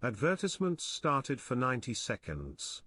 Advertisements started for 90 seconds.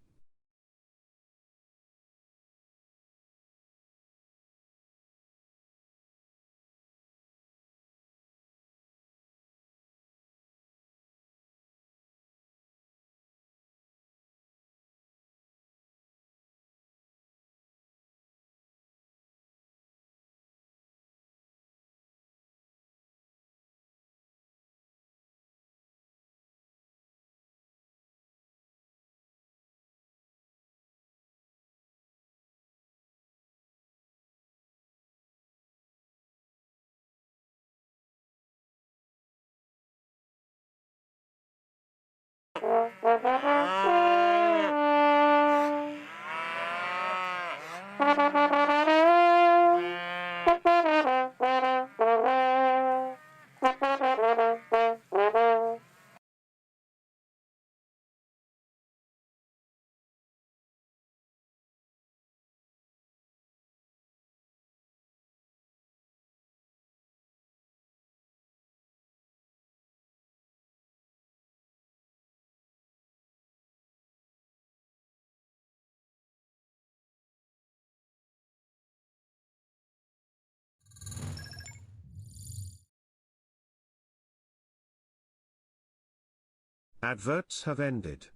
Adverts have ended.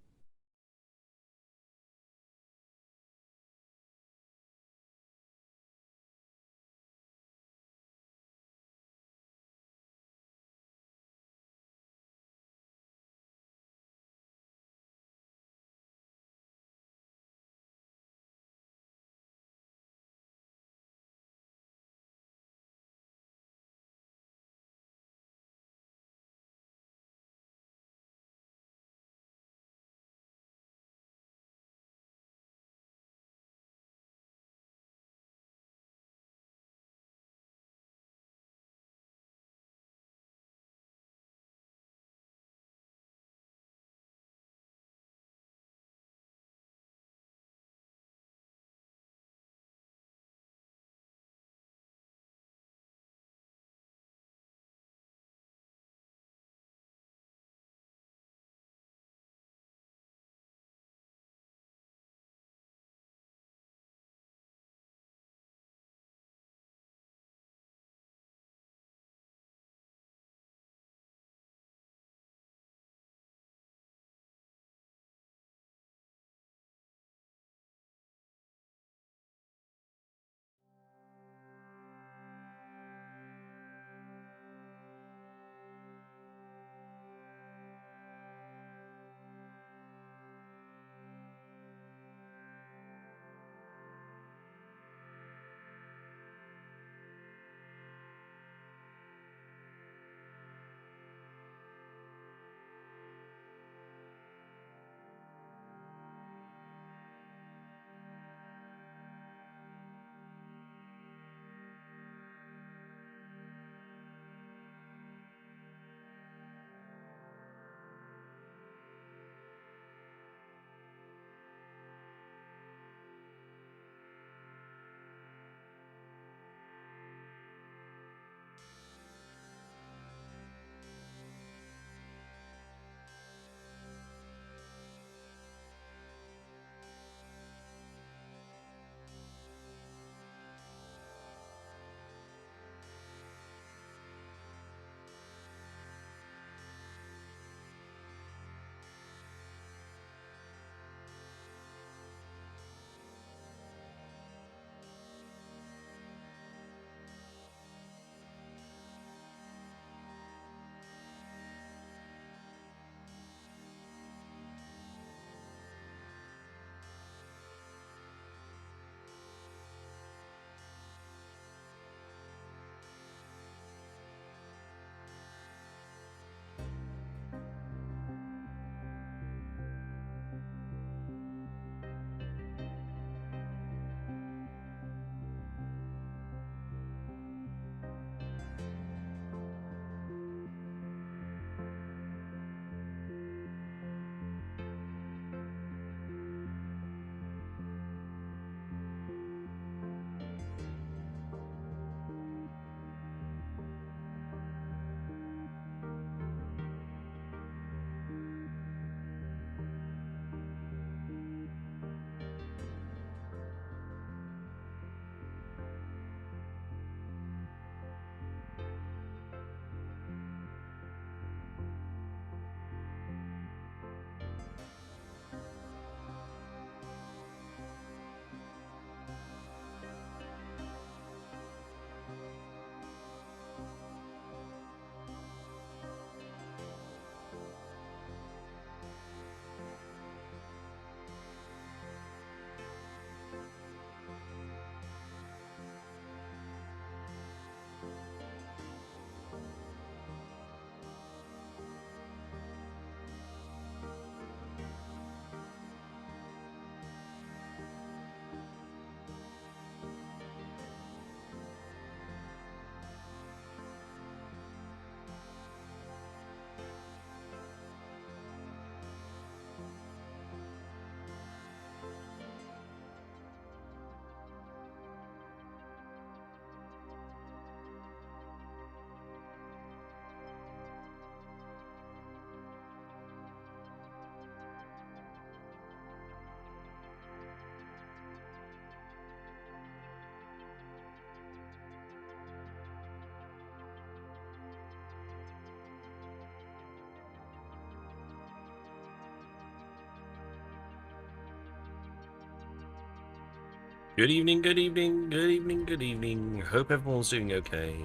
Good evening, good evening, good evening, good evening. Hope everyone's doing okay.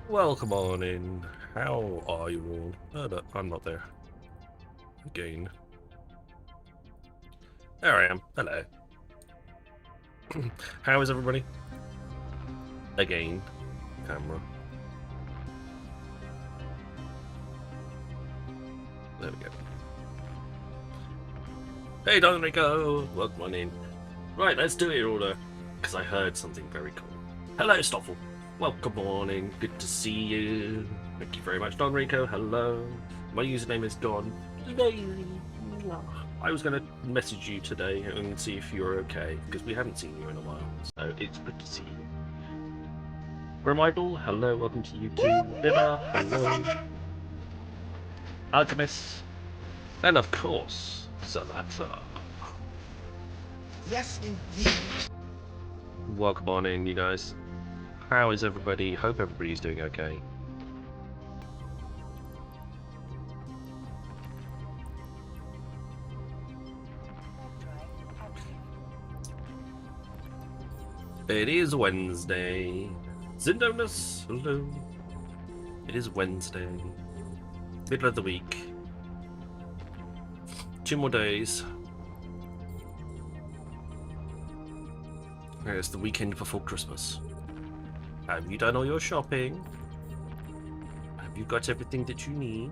Welcome on in. How are you all? Oh, no, I'm not there. Again. There I am. Hello. How is everybody? Again. Camera. There we go. Hey, Don Rico! Welcome on in. Right, let's do it order. Because I heard something very cool. Hello, Stoffel. Welcome morning. Good to see you. Thank you very much, Don Rico. Hello. My username is Don. I was going to message you today and see if you're okay, because we haven't seen you in a while. So it's good to see you. Grimidal, hello, welcome to you too. Liver, hello. Alchemist, and of course, Salata. Yes, indeed. Welcome on in, you guys. How is everybody? Hope everybody's doing okay. It is Wednesday. Zindonus, hello. It is Wednesday. Middle of the week. 2 more days. It's the weekend before Christmas. Have you done all your shopping? Have you got everything that you need?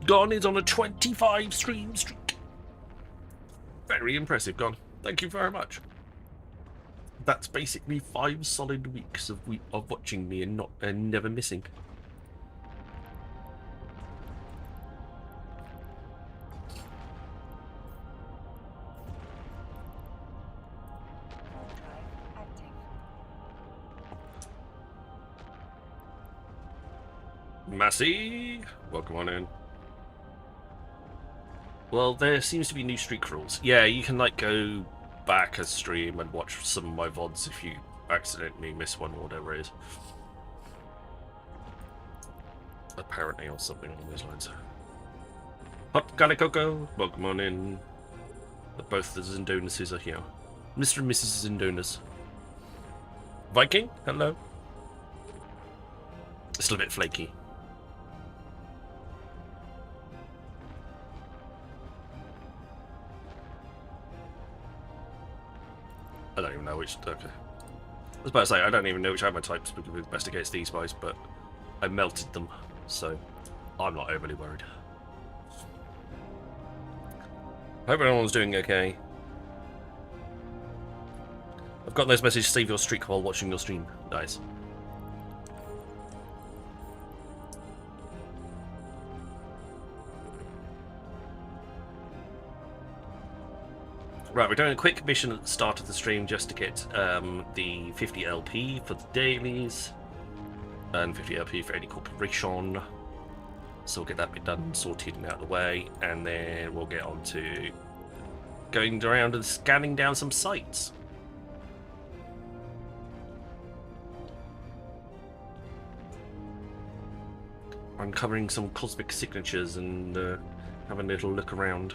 Gon is on a 25 stream streak. Very impressive, Gon. Thank you very much. That's basically 5 solid weeks of watching me and never missing. Massey, welcome on in. Well, there seems to be new streak rules. Yeah, you can like go back a stream and watch some of my VODs if you accidentally miss one or whatever it is. Apparently, or something along those lines. Hot Coco, welcome on in. Both the Zindonuses are here. Mr. and Mrs. Zindonus. Viking, hello. Still a bit flaky. I don't even know which. Okay. I was about to say, I don't even know which armor types would be best against these guys, but I melted them, so I'm not overly worried. Hope everyone's doing okay. I've got those messages, save your streak while watching your stream. Nice. Right, we're doing a quick mission at the start of the stream just to get the 50 LP for the dailies and 50 LP for any corporation. So we'll get that bit done, sorted and out of the way, and then we'll get on to going around and scanning down some sites. Uncovering some cosmic signatures and having a little look around.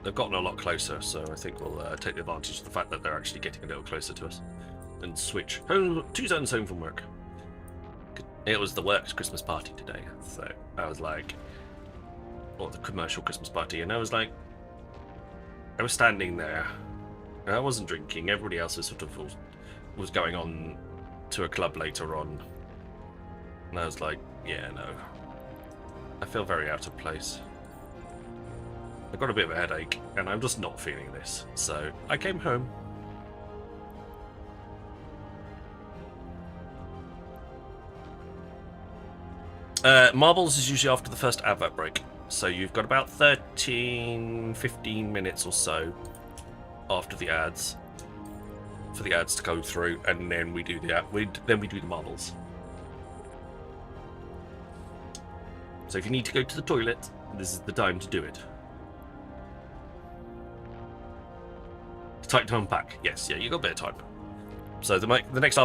They've gotten a lot closer, so I think we'll take the advantage of the fact that they're actually getting a little closer to us. And switch. Home, 2 zones home from work. It was the works Christmas party today, so I was like, or the commercial Christmas party, and I was like, I was standing there, and I wasn't drinking, everybody else was sort of was going on to a club later on, and I was like, yeah, no. I feel very out of place. I've got a bit of a headache, and I'm just not feeling this. So I came home. Marbles is usually after the first advert break. So you've got about 13, 15 minutes or so after the ads for the ads to go through, and then we do the marbles. So if you need to go to the toilet, this is the time to do it. Time to unpack. Yes, yeah, you got a bit of time. So the next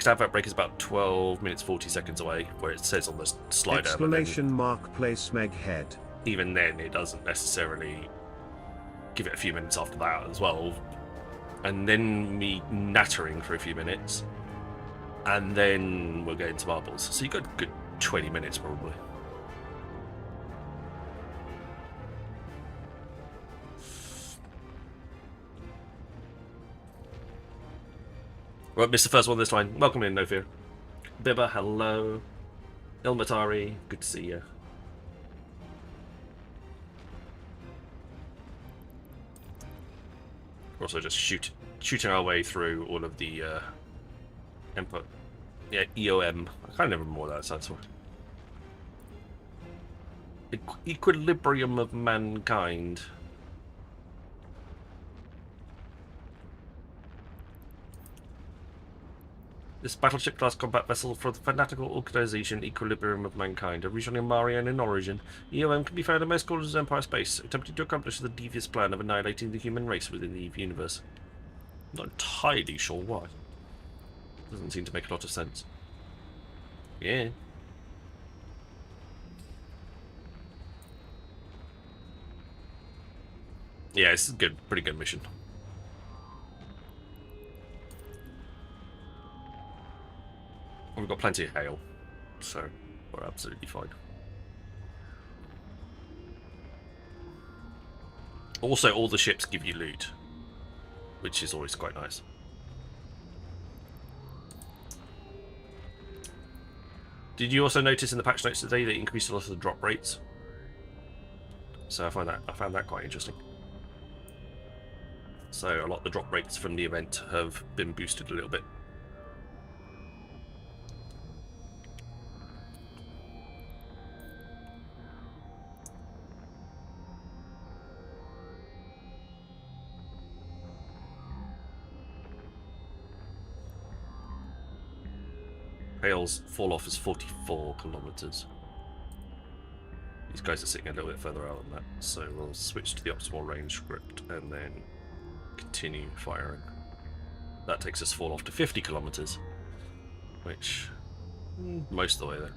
advert break is about 12 minutes 40 seconds away, where it says on the slider. Exclamation mark place Meg head. Even then, it doesn't necessarily give it a few minutes after that as well. And then me nattering for a few minutes, and then we'll get into marbles. So you got a good 20 minutes probably. Right, missed the first one this time. Welcome in, no fear. Bibba, hello. Ilmatari, good to see you. We're also just shooting our way through all of the input. Yeah, EOM. I can't remember what that stands for. Equilibrium of mankind. This battleship class combat vessel for the fanatical organization Equilibrium of Mankind, originally Marian in origin, EOM can be found in most corners of Empire space, attempting to accomplish the devious plan of annihilating the human race within the EVE universe. I'm not entirely sure why. Doesn't seem to make a lot of sense. Yeah. Yeah, it's a good, pretty good mission. We've got plenty of hail, so we're absolutely fine. Also, all the ships give you loot, which is always quite nice. Did you also notice in the patch notes today they increased a lot of the drop rates? So I found that quite interesting. So a lot of the drop rates from the event have been boosted a little bit. Hail's fall off is 44 kilometers. These guys are sitting a little bit further out than that, so we'll switch to the optimal range script and then continue firing. That takes us fall off to 50 kilometers, which most of the way there.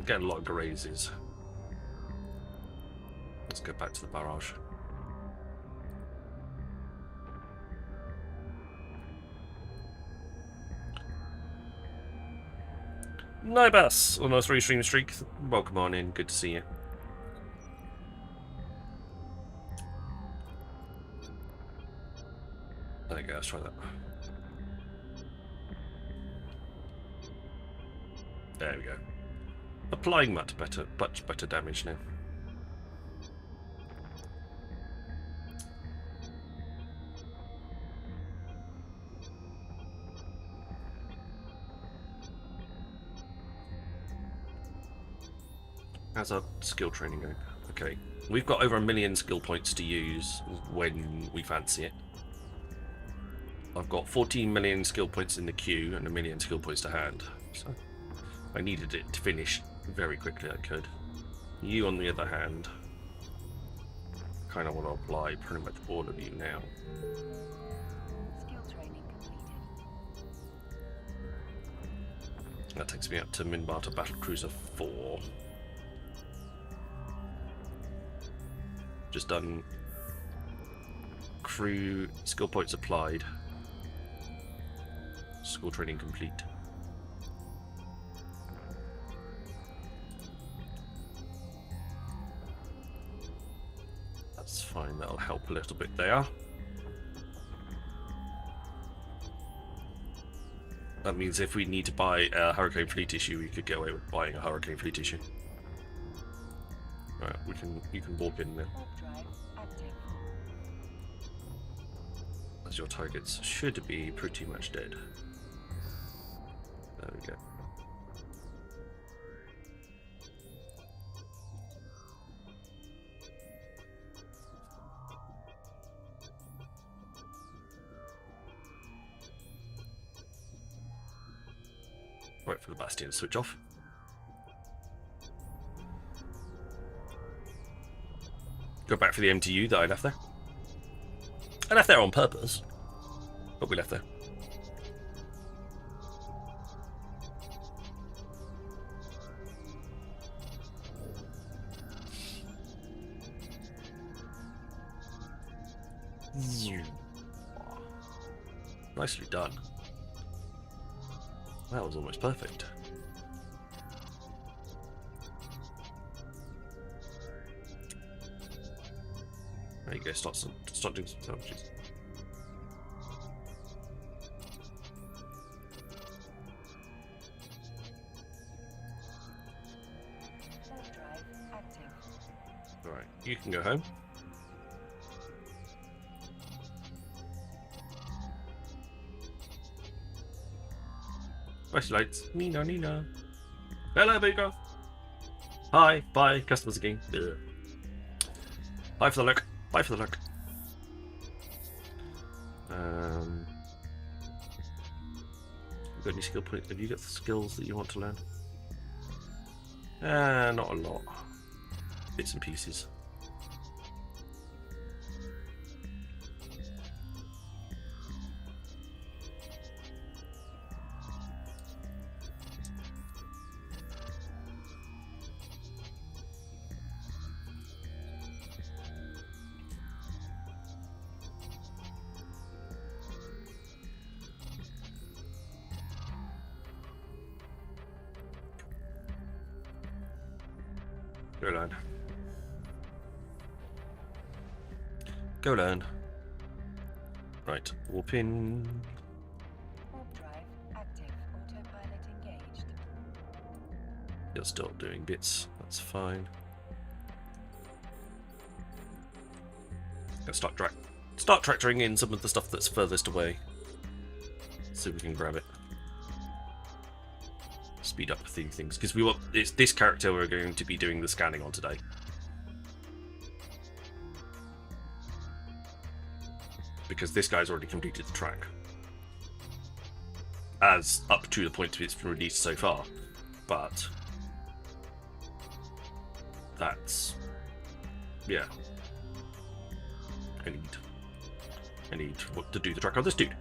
We're getting a lot of grazes. Let's go back to the barrage. Nibas on our 3-stream streak. Welcome on in. Good to see you. There you go. Let's try that. There we go. Applying much better damage now. How's our skill training going? Okay, we've got over 1 million skill points to use when we fancy it. I've got 14 million skill points in the queue and 1 million skill points to hand. So if I needed it to finish very quickly, I could. You, on the other hand, kind of want to apply pretty much all of you now. Skill training completed. That takes me up to Minbata Battlecruiser 4. Just done crew skill points applied. Skill training complete. That's fine, that'll help a little bit there. That means if we need to buy a Hurricane Fleet issue, we could get away with buying a Hurricane Fleet issue. Right, you can walk in there. as your targets should be pretty much dead. There we go. Wait for the Bastion to switch off. Go back for the MTU that I left there. I left there on purpose, but we left there. Nicely done. That was almost perfect. There you go, start doing some sandwiches. Third drive active. Alright, you can go home. Nice lights. Nina, Nina. Hello, Baker. Hi, bye. Customers again. Ugh. Bye for the look. Bye for the look. You got any skill points? Have you got the skills that you want to learn? Not a lot. Bits and pieces. Go learn. Go learn. Right, warp in. Warp drive active. Autopilot engaged. You're still doing bits. That's fine. Let's start tractoring in some of the stuff that's furthest away. So we can grab it. Speed up things because we want it's this character we're going to be doing the scanning on today. Because this guy's already completed the track. As up to the point it's been released so far. But that's yeah. I need to do the track on this dude.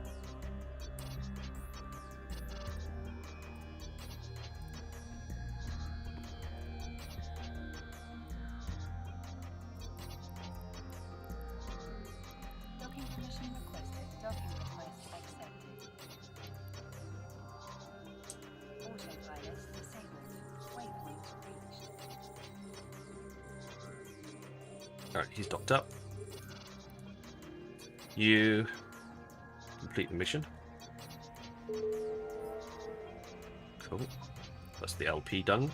Docking permission requested. Docking request accepted. Autopilot disabled. Waypoint reached. Alright, he's docked up. You complete the mission. Cool. That's the LP done.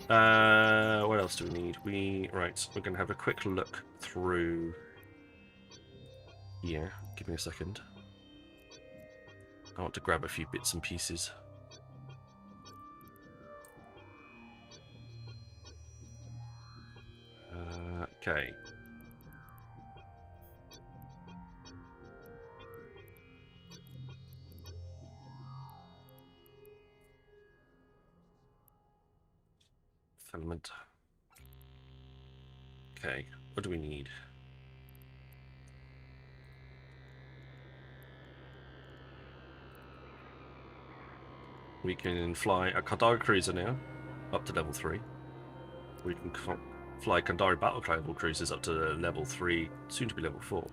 What else do we need? We're going to have a quick look through. Yeah, give me a second. I want to grab a few bits and pieces. Okay. Filament. Okay, what do we need? We can fly a Kandari cruiser now, up to level 3. We can fly Kandari battle cruisers up to level 3, soon to be level 4.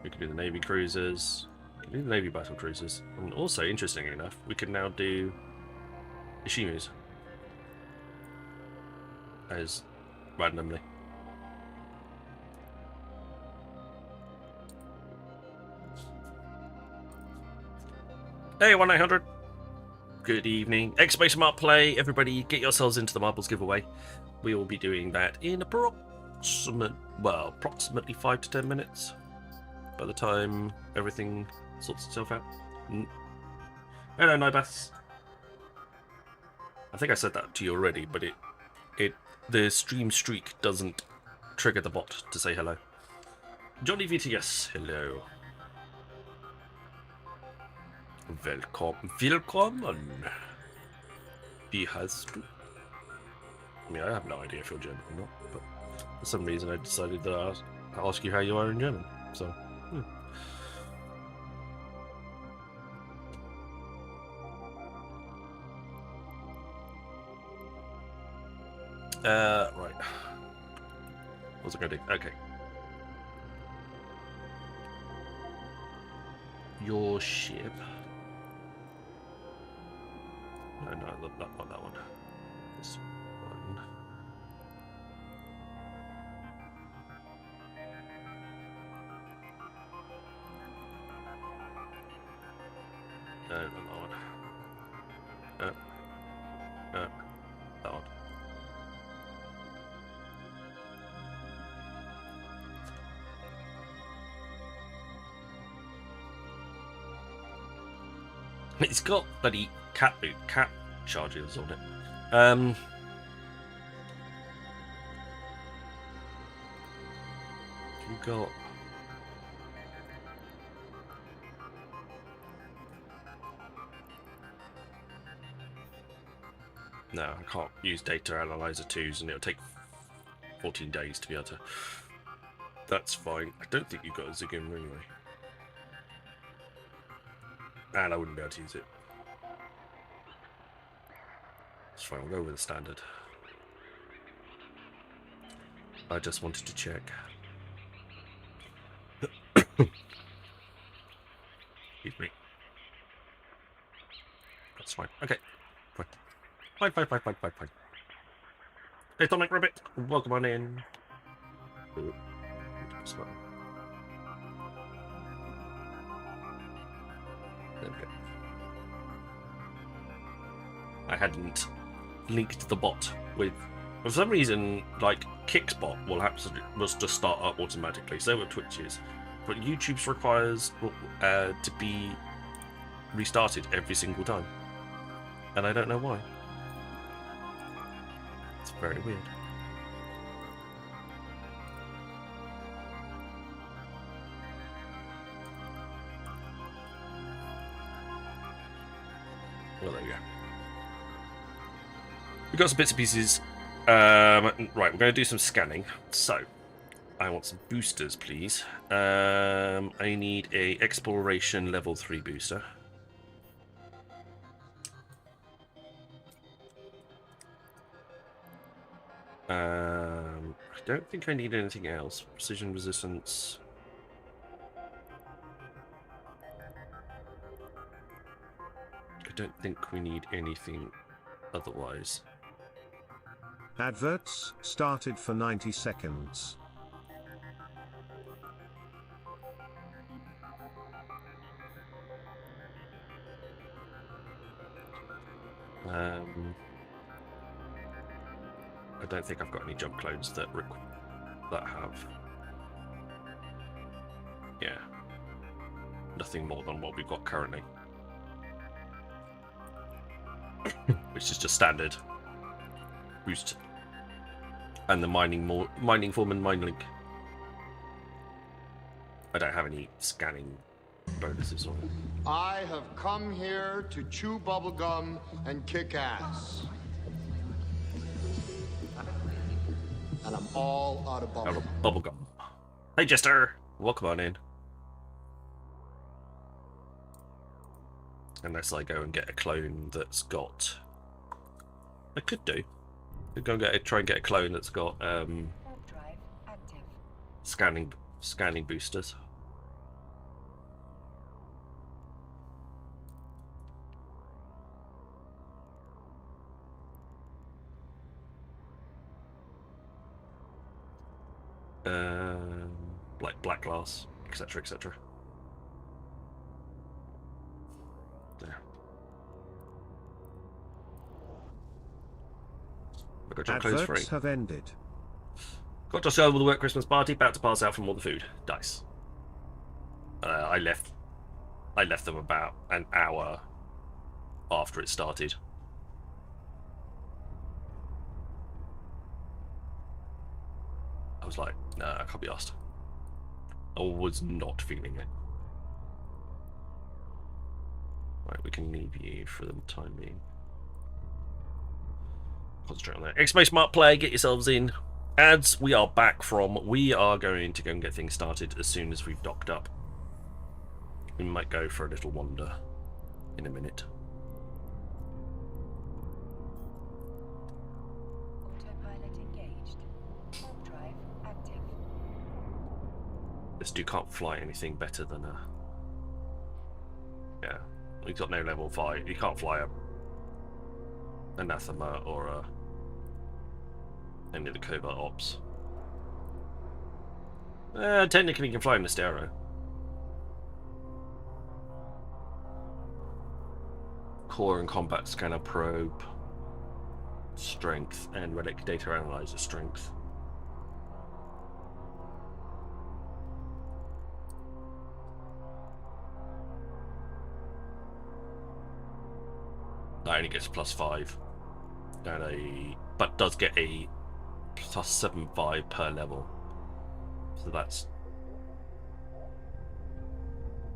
We can do the Navy cruisers, we can do the Navy battle cruisers, and also, interestingly enough, we can now do Ishimus as randomly. Hey, 1-900. Good evening. Exclamation mark play. Everybody get yourselves into the marbles giveaway. We will be doing that in approximately 5 to 10 minutes. by the time everything sorts itself out. Hello, Nibas. I think I said that to you already, but the stream streak doesn't trigger the bot to say hello. Johnny VTS, hello. Willkommen. Wie heißt du? I mean, I have no idea if you're German or not, but for some reason I decided that I'll ask you how you are in German. So, right. What was I going to do? Okay. Your ship. No, not that one. This one. No, not that one. That one. It's got bloody cat charges on it. We got. No, I can't use data analyzer 2s, and it'll take 14 days to be able to. That's fine. I don't think you've got a Zigim anyway. And I wouldn't be able to use it. It's fine, we'll go with the standard. I just wanted to check. Excuse me. That's fine. Okay. Fine. Fine. Hey, Sonic Rabbit, welcome on in. Ooh. Okay. I hadn't linked the bot with. For some reason, like Kick's bot will just start up automatically. So will Twitch's, but YouTube's requires to be restarted every single time, and I don't know why. It's very weird. Well, there you go. We've got some bits and pieces. Right, we're going to do some scanning. So, I want some boosters, please. I need a exploration level 3 booster. I don't think I need anything else. Precision resistance. I don't think we need anything otherwise. Adverts started for 90 seconds. I don't think I've got any jump clones that have. Yeah. Nothing more than what we've got currently. Which is just standard boost. And the mining form and mine link. I don't have any scanning bonuses on it. I have come here to chew bubblegum and kick ass. And I'm all out of bubblegum. Bubblegum. Hey Jester! Welcome on in. Unless I go and get a clone that's got... I could do. I'd go and try and get a clone that's got Warp drive active. scanning boosters. Like black glass, etc., etc. There. Got your clothes free. Adverts have ended. Got to show all the work Christmas party, about to pass out from all the food. Dice. I left them about an hour after it started. I was like, nah, I can't be asked. I was not feeling it. Right, we can leave you for the time being. Concentrate on that. X-May Smart Play, get yourselves in. Ads, we are back from. We are going to go and get things started as soon as we've docked up. We might go for a little wander in a minute. Autopilot engaged. Warp drive active. This dude can't fly anything better than a... Yeah, he's got no level 5. He can't fly a Anathema or a... any of the Covert Ops. Technically he can fly an Astero. Core and Combat Scanner Probe. Strength and Relic Data Analyzer Strength. That only gets +5. And but does get a +7.5 per level. So that's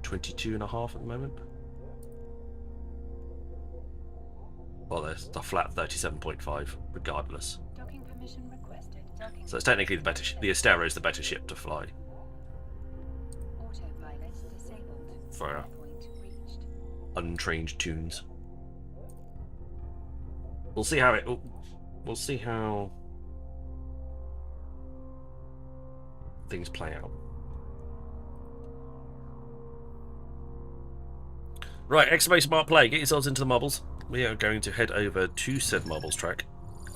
22.5 at the moment. Well, there's the flat 37.5, regardless. Docking permission requested. Docking So it's technically the better. The Astero is the better ship to fly. Autopilot disabled. For Point reached. untrained tunes. We'll see how it. We'll see how things play out. Right, X-May Smart Play. Get yourselves into the marbles. We are going to head over to said marbles track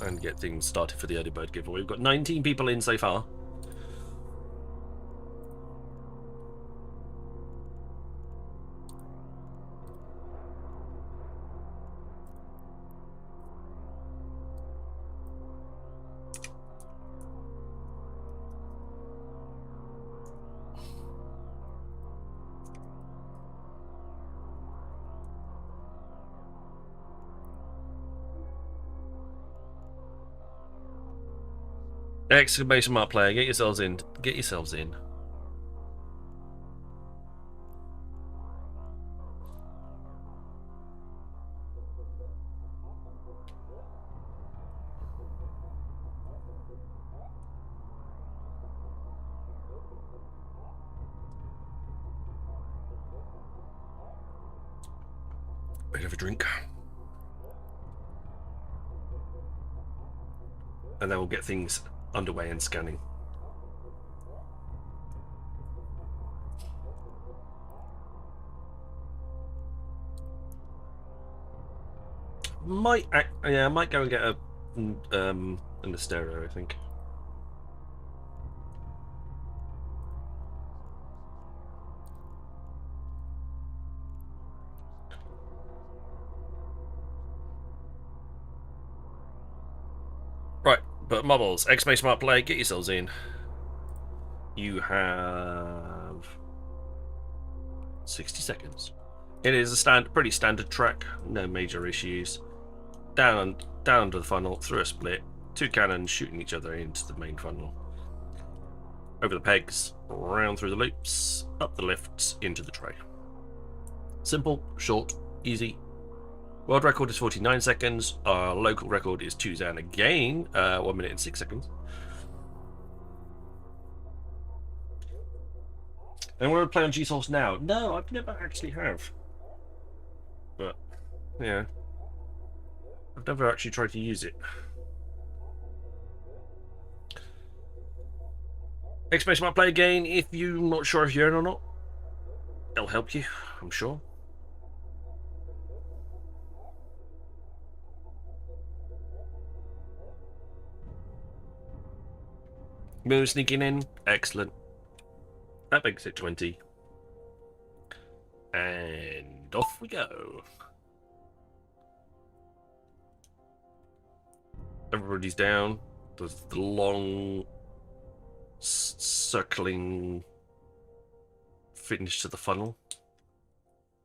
and get things started for the early bird giveaway. We've got 19 people in so far. Exclamation mark player, get yourselves in. Get yourselves in. Bit of a drink. And then we'll get things underway and scanning. Might I might go and get an Astero, I think. Right, but Mobbles, X-May Smart Play, get yourselves in. You have 60 seconds. It is a pretty standard track, no major issues. Down under the funnel, through a split, two cannons shooting each other into the main funnel. Over the pegs, round through the loops, up the lifts, into the tray. Simple, short, easy. World record is 49 seconds. Our local record is 2 Zan again, 1 minute and 6 seconds. And we're playing on G-Source now. No, I've never actually have. But, yeah. I've never actually tried to use it. X-May might play again if you're not sure if you're in or not. It'll help you, I'm sure. Moon sneaking in, excellent. That makes it 20. And off we go. Everybody's down. There's the long, circling finish to the funnel.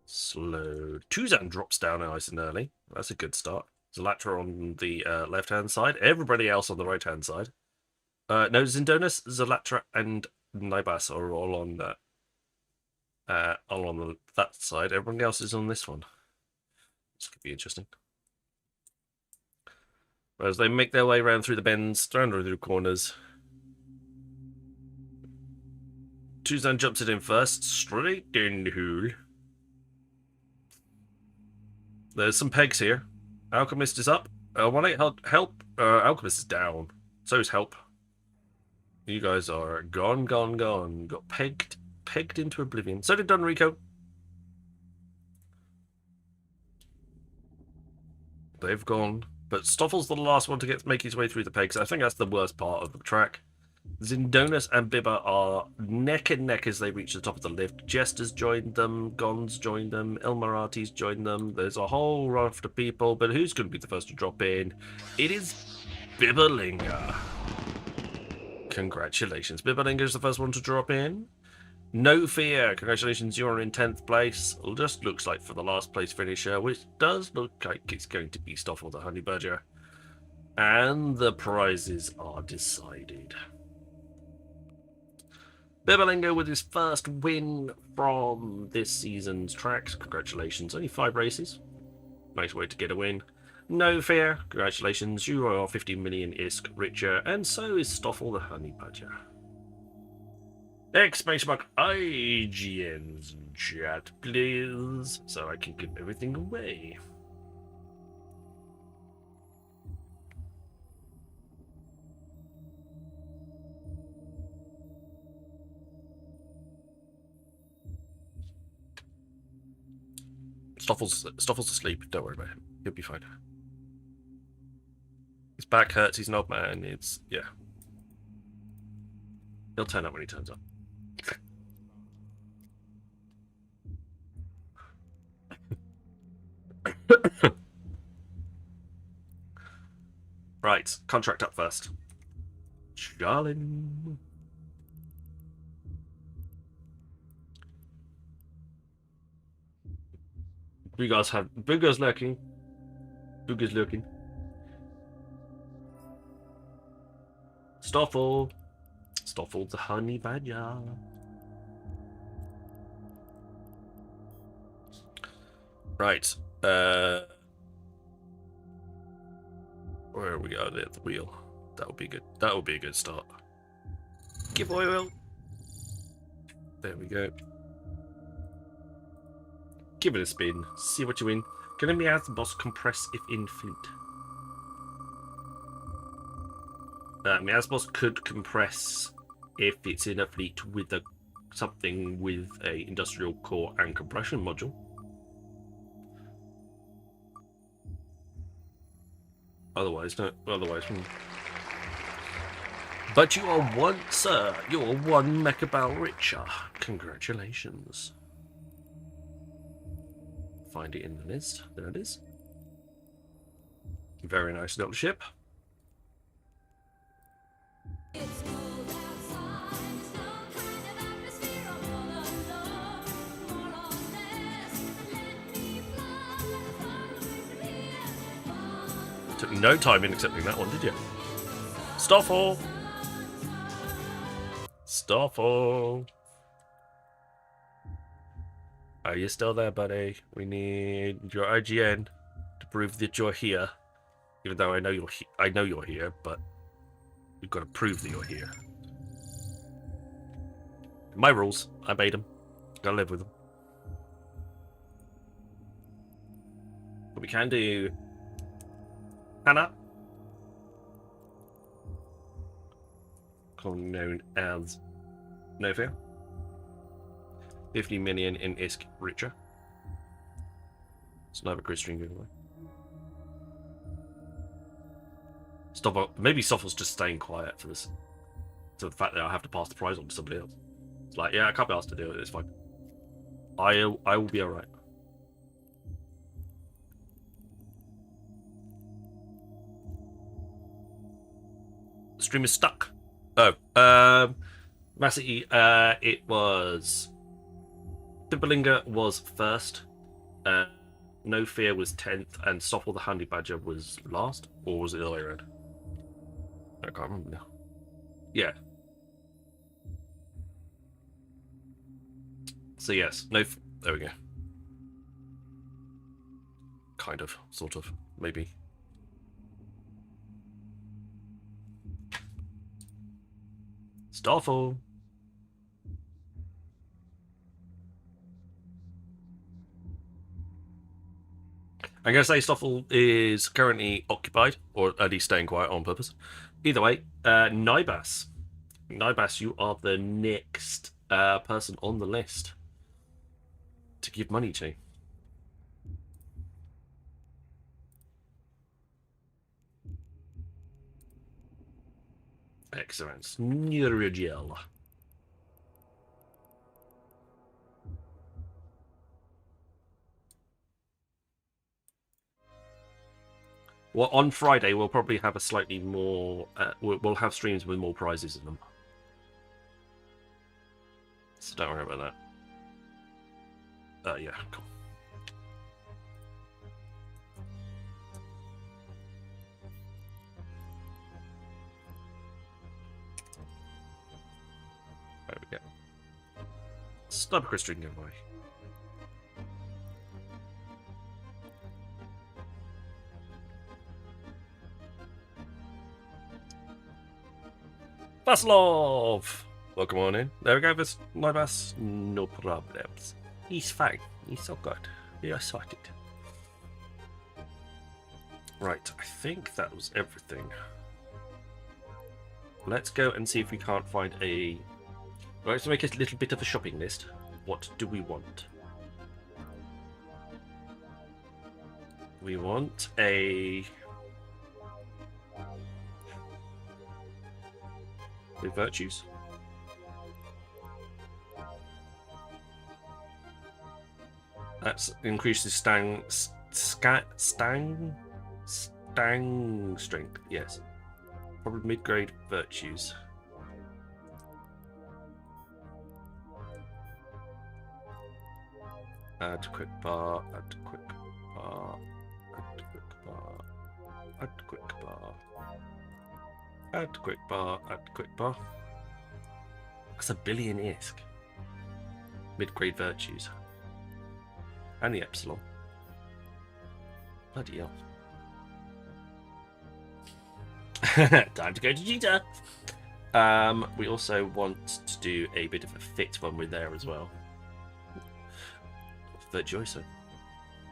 Slow. Tuzan drops down nice and early. That's a good start. Zalatra on the left-hand side. Everybody else on the right-hand side. No, Zindonis, Zalatra, and Nibas are all on that side. Everyone else is on this one. This could be interesting. As they make their way around through the bends, round through the corners. Tuzan jumps it in first, straight in the hole. There's some pegs here. Alchemist is up. 1-8 help. Alchemist is down. So is help. You guys are gone. Got pegged into oblivion. So did Dunrico. They've gone. But Stoffel's the last one to make his way through the pegs. I think that's the worst part of the track. Zindonis and Bibba are neck and neck as they reach the top of the lift. Jester's joined them, Gon's joined them, Ilmarati's joined them. There's a whole raft of people, but who's going to be the first to drop in? It is Bibberlinger. Congratulations. Bibberlinger's the first one to drop in. No fear. Congratulations, you're in 10th place. Just looks like for the last place finisher, which does look like it's going to be Stoffel the Honey Badger. And the prizes are decided. Bibberlinger with his first win from this season's tracks. Congratulations. Only 5 races. Nice way to get a win. No fear. Congratulations. You are 50 million ISK richer. And so is Stoffel the Honey Badger. Exclamation mark IGN's in chat, please. So I can give everything away. Stoffel's asleep. Don't worry about him. He'll be fine. His back hurts. He's an old man. Yeah. He'll turn up when he turns up. Right. Contract up first. Charlin. Booger's lurking. Booger's lurking. Stoffel the Honey Badger. Right. Where are we at the wheel? That would be good. That would be a good start. Give oil. There we go. Give it a spin. See what you win. Can enemy as the boss compress if in fleet? Miasmos could compress if it's in a fleet with something with a industrial core and compression module. Otherwise, no. Otherwise, But you are one, sir. You are 1 mechabal richer. Congratulations. Find it in the list. There it is. Very nice little ship. Took no time in accepting that one, did you? Stoffel! Stoffel! Are you still there, buddy? We need your IGN to prove that you're here. Even though I know you're here, but you've got to prove that you're here. My rules. I made them. Gotta live with them. But we can do Hannah, commonly known as Novia. 50 million in ISK richer. It's another grid string giveaway. Maybe Stoffel's just staying quiet for this. To the fact that I have to pass the prize on to somebody else. It's like, yeah, I can't be asked to do it, it's fine. I will be alright. The stream is stuck. Oh, Massey, it was Bibbalinger was first. No Fear was 10th, and Stoffel the Honey Badger was last, or was it the other way around? I can't remember now. Yeah. So yes, there we go. Kind of, sort of, maybe. Stoffel. I'm going to say Stoffel is currently occupied, or at least staying quiet on purpose. Either way, Nibas. Nibas, you are the next person on the list to give money to. Excellent. Nurigel. Well, on Friday we'll probably have a slightly more. We'll have streams with more prizes in them, so don't worry about that. Yeah, cool. There we go. Stop Christian giveaway. Vaslov! Welcome on in. There we go, my boss. No problems. He's fine. He's so good. We are sorted. Right, I think that was everything. Let's go and see if we can't find a... Let's make a little bit of a shopping list. What do we want? We want a... with virtues. That increases stang strength. Yes, probably mid-grade virtues. Add quick bar. Add quick bar. Add quick bar. Add quick bar. Add quick bar, add quick bar. That's a billion ISK. Mid-grade virtues. And the epsilon. Bloody hell. Time to go to Jita. We also want to do a bit of a fit when we're there as well. Virtuoso.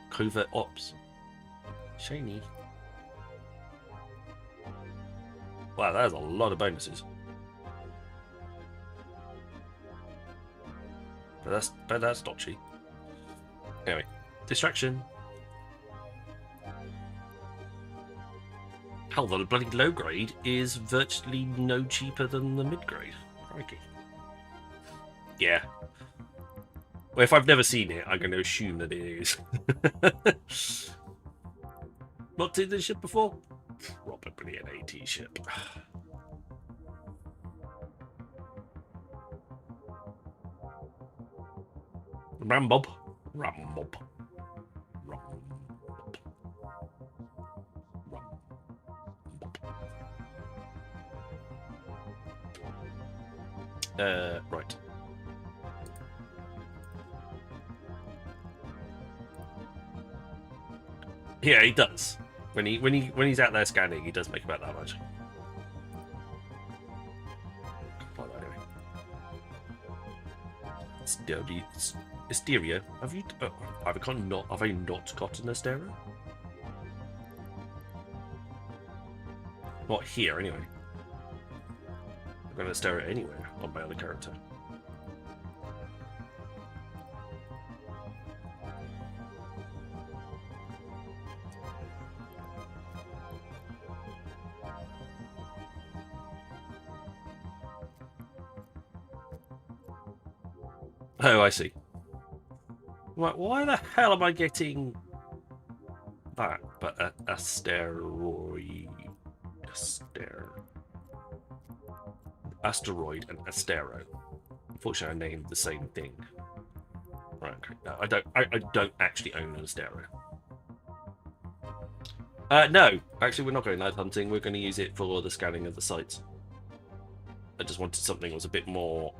Covert ops. Shiny. Wow, that is a lot of bonuses. But that's not cheap. Anyway, distraction. Hell, the bloody low grade is virtually no cheaper than the mid grade. Crikey. Yeah. Well, if I've never seen it, I'm going to assume that it is. Not seen this ship before? Probably an AT ship. Rambob. Rambob. Right. Yeah, he does. When he's out there scanning, he does make about that much. Asteria. Have you? Have I not gotten Asteria? Not here, anyway. I've got Asteria anywhere on my other character. Oh, I see. Why the hell am I getting that? But asteroid and astero. Unfortunately, I named the same thing. Right. Right, okay. No, I don't actually own an Astero. No, actually we're not going night hunting. We're going to use it for the scanning of the sites. I just wanted something that was a bit more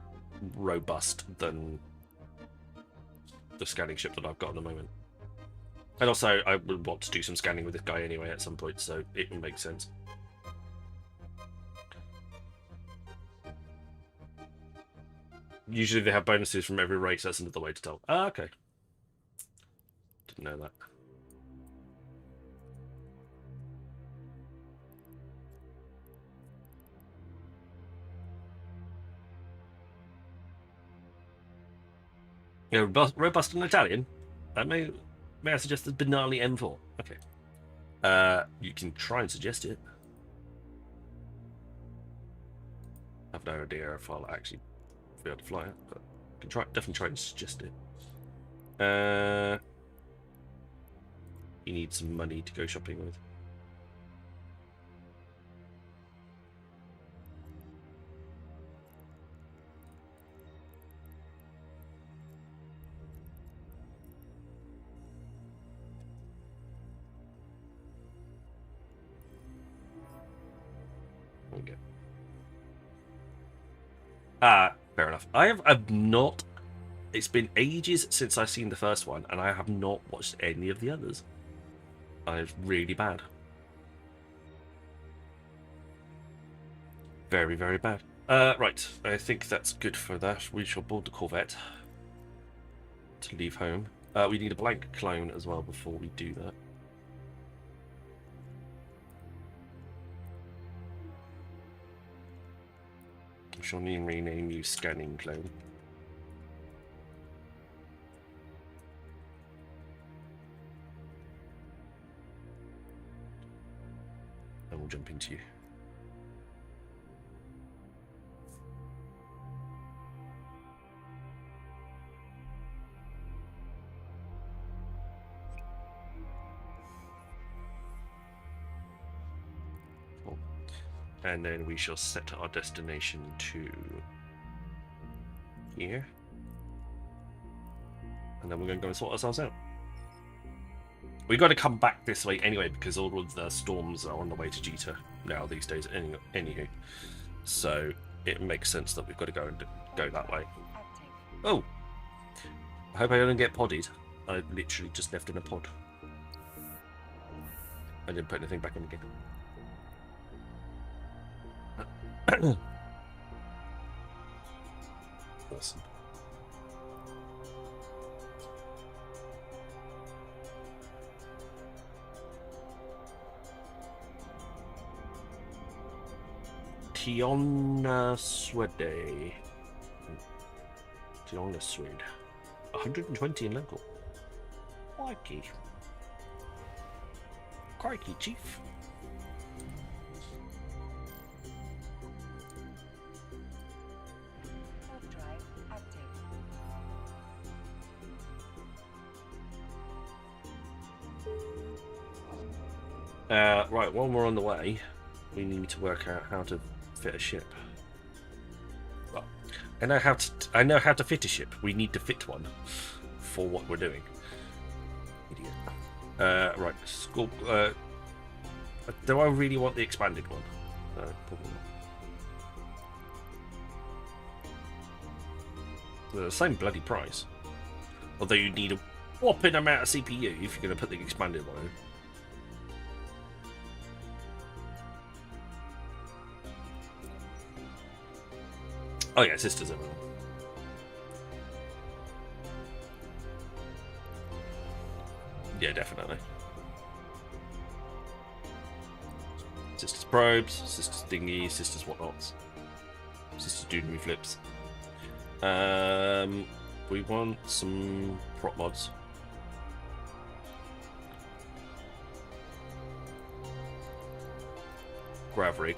robust than the scanning ship that I've got at the moment. And also, I would want to do some scanning with this guy anyway at some point, so it makes sense. Usually they have bonuses from every race. That's another way to tell. Ah, okay. Didn't know that. Yeah, robust and Italian. May I suggest the Benali M4? Okay. You can try and suggest it. I have no idea if I'll actually be able to fly it, but I can definitely try and suggest it. You need some money to go shopping with. Okay. Fair enough. I've not. It's been ages since I've seen the first one, and I have not watched any of the others. It's really bad. Very, very bad. Right. I think that's good for that. We shall board the Corvette to leave home. We need a blank clone as well before we do that. I shall rename you Scanning Clone. And we'll jump into you. Cool. And then we shall set our destination to here. And then we're going to go and sort ourselves out. We've got to come back this way anyway because all of the storms are on the way to Jita now these days. Anywho, so it makes sense that we've got to go that way. Oh, I hope I don't get podded. I literally just left in a pod. I didn't put anything back in again. Awesome. Tiona Swede. 120 in local. Crikey. Crikey, Chief. Drive active. Right, while we're on the way, we need to work out how to fit a ship. Well, I know how to fit a ship. We need to fit one for what we're doing. Idiot. Right, school. Do I really want the expanded one? Probably not. They're the same bloody price. Although you need a whopping amount of CPU if you're going to put the expanded one in. Oh yeah, sisters everyone. Yeah, definitely. Sisters probes, sisters dinghies, sisters whatnots, sisters doing flips. We want some prop mods. Grav rig.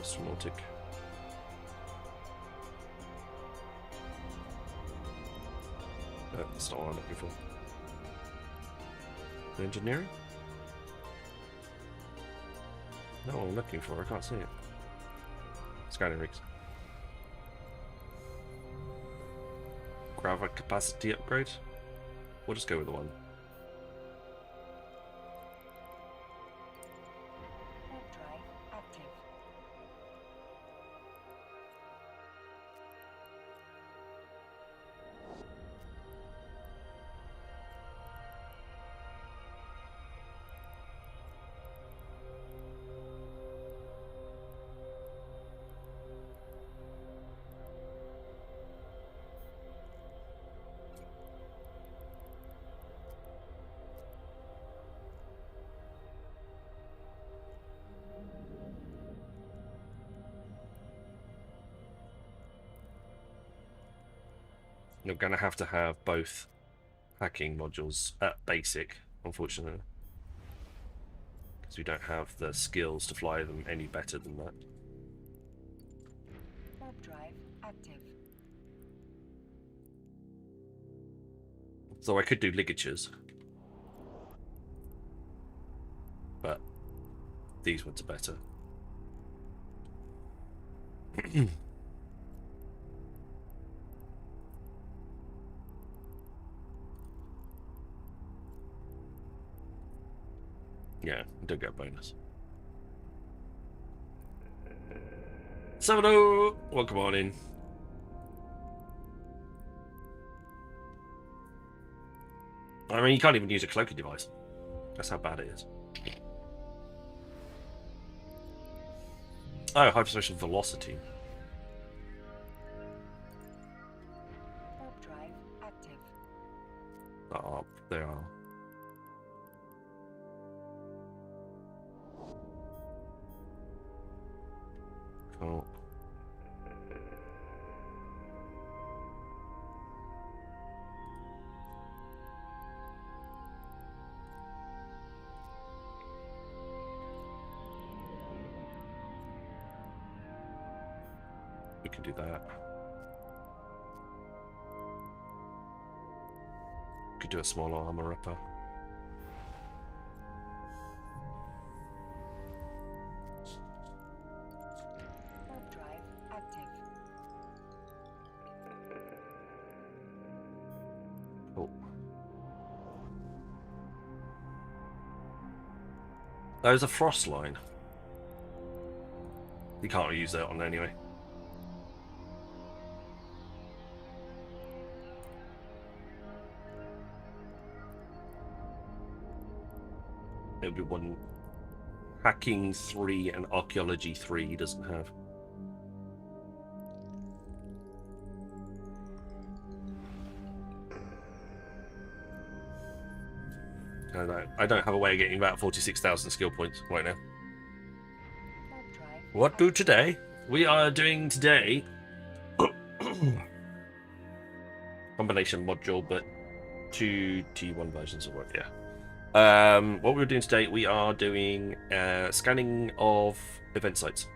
Osmotic. That's not what I'm looking for. Engineering? No, I'm looking for. I can't see it. Scanning rigs. Grava capacity upgrade. We'll just go with the one. Warp drive active. You're going to have both hacking modules at basic, unfortunately. Because we don't have the skills to fly them any better than that. Warp drive active. So I could do ligatures. But these ones are better. Yeah, don't get a bonus. 7-0! Welcome on in. I mean, you can't even use a cloaking device. That's how bad it is. Oh, hyperspacial velocity. Warp drive active. Oh, they are. Cool. We can do that. Could do a small armor upper. Warp drive active. Oh. There's a frost line. You can't use that on anyway. It'll be one. Hacking 3 and archaeology 3 he doesn't have. I don't have a way of getting about 46,000 skill points right now. Warp drive. What do today? We are doing today combination module, but 2 T1 versions of work. Yeah. What we're doing today, we are doing scanning of event sites.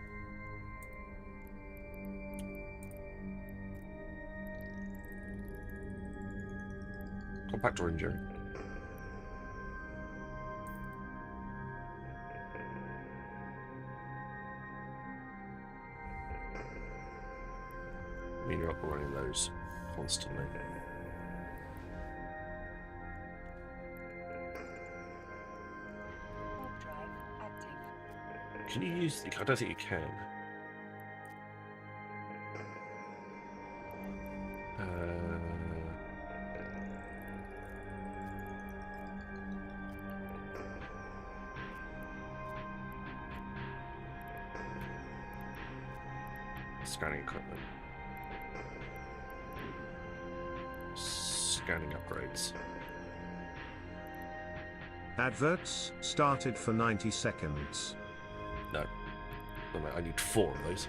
Compact or injury. I mean, you're up and running those constantly. Warp drive active. Can you use? I don't think you can. Scanning equipment. Scanning upgrades. Adverts started for 90 seconds. No. I need 4 of those.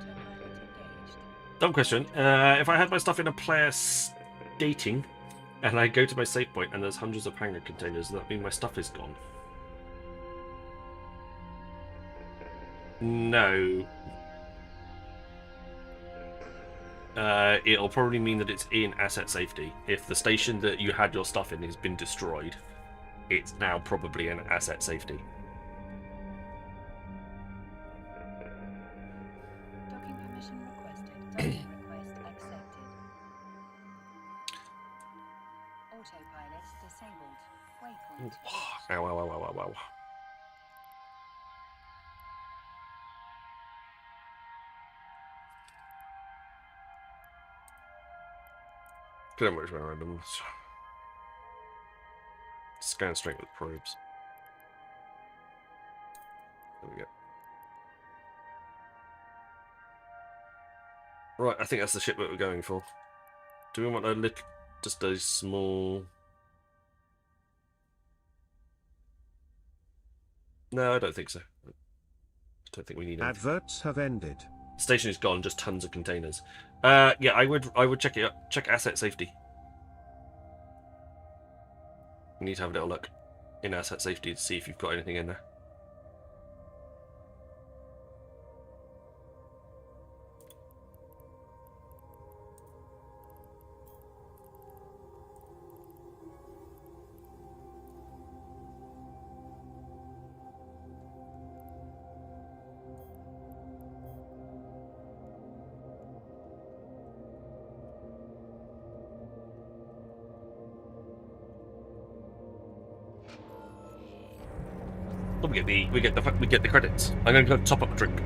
Autopilot engaged. Dumb question. If I had my stuff in a player stating, and I go to my save point and there's hundreds of hangar containers, does that mean my stuff is gone? No. It'll probably mean that it's in asset safety. If the station that you had your stuff in has been destroyed, it's now probably an asset safety. Docking permission requested. Docking request accepted. Autopilot disabled. Waypoint reached. Ow, ow, ow, ow, ow, ow. Couldn't much more random. Scan straight with probes. There we go. Right, I think that's the ship that we're going for. Do we want a little, just a small? No, I don't think so. I don't think we need anything. Adverts have ended. Station is gone, just tons of containers. Yeah, I would check it up. Check asset safety. We need to have a little look in asset safety to see if you've got anything in there. Oh, we get the credits. I'm going to go top up a drink.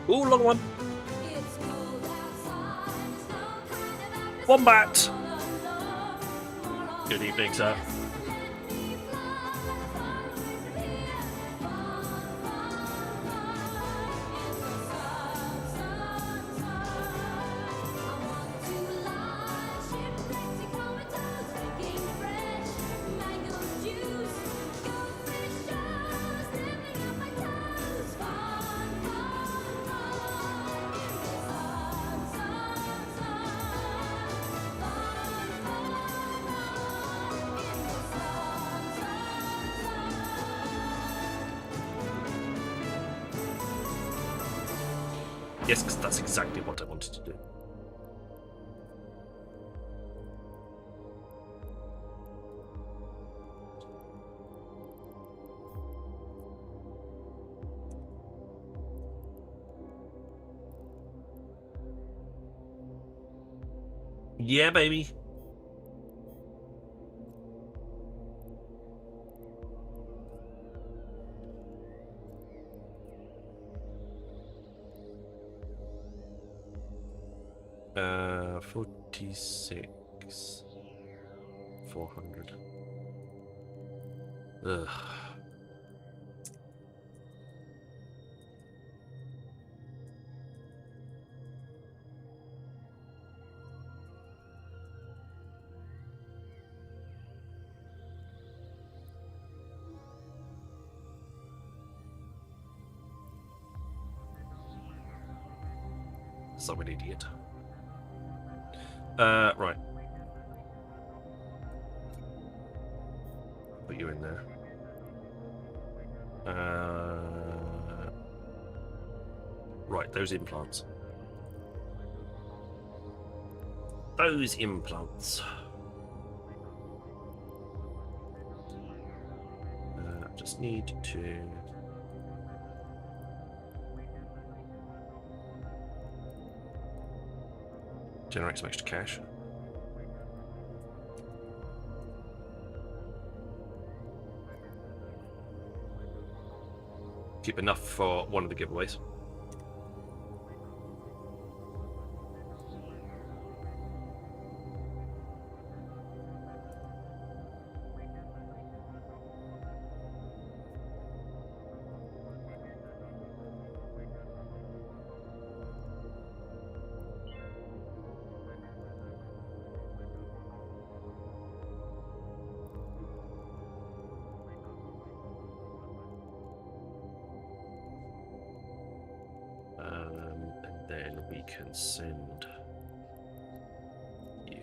Ooh, long one. Wombat. Good evening, sir. Yes, because that's exactly what I wanted to do. Yeah, baby. Uh, 46. 400. Ugh. I'm an idiot. Right. Put you in there. Right, those implants. Those implants. Just need to... generate some extra cash. Keep enough for one of the giveaways. then we can send you.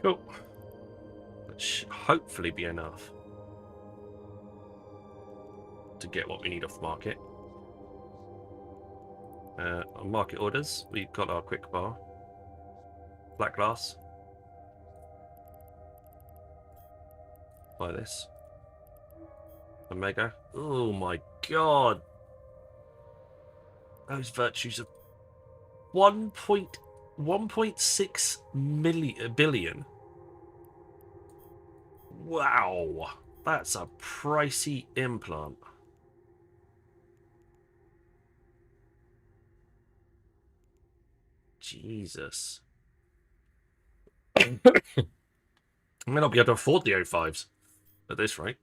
Cool. That should hopefully be enough to get what we need off market. On market orders, we've got our quick bar, black glass. Buy this. Omega. Oh my god. Those virtues of 1.6 billion. Wow. That's a pricey implant. Jesus. I may not be able to afford the O5s at this rate.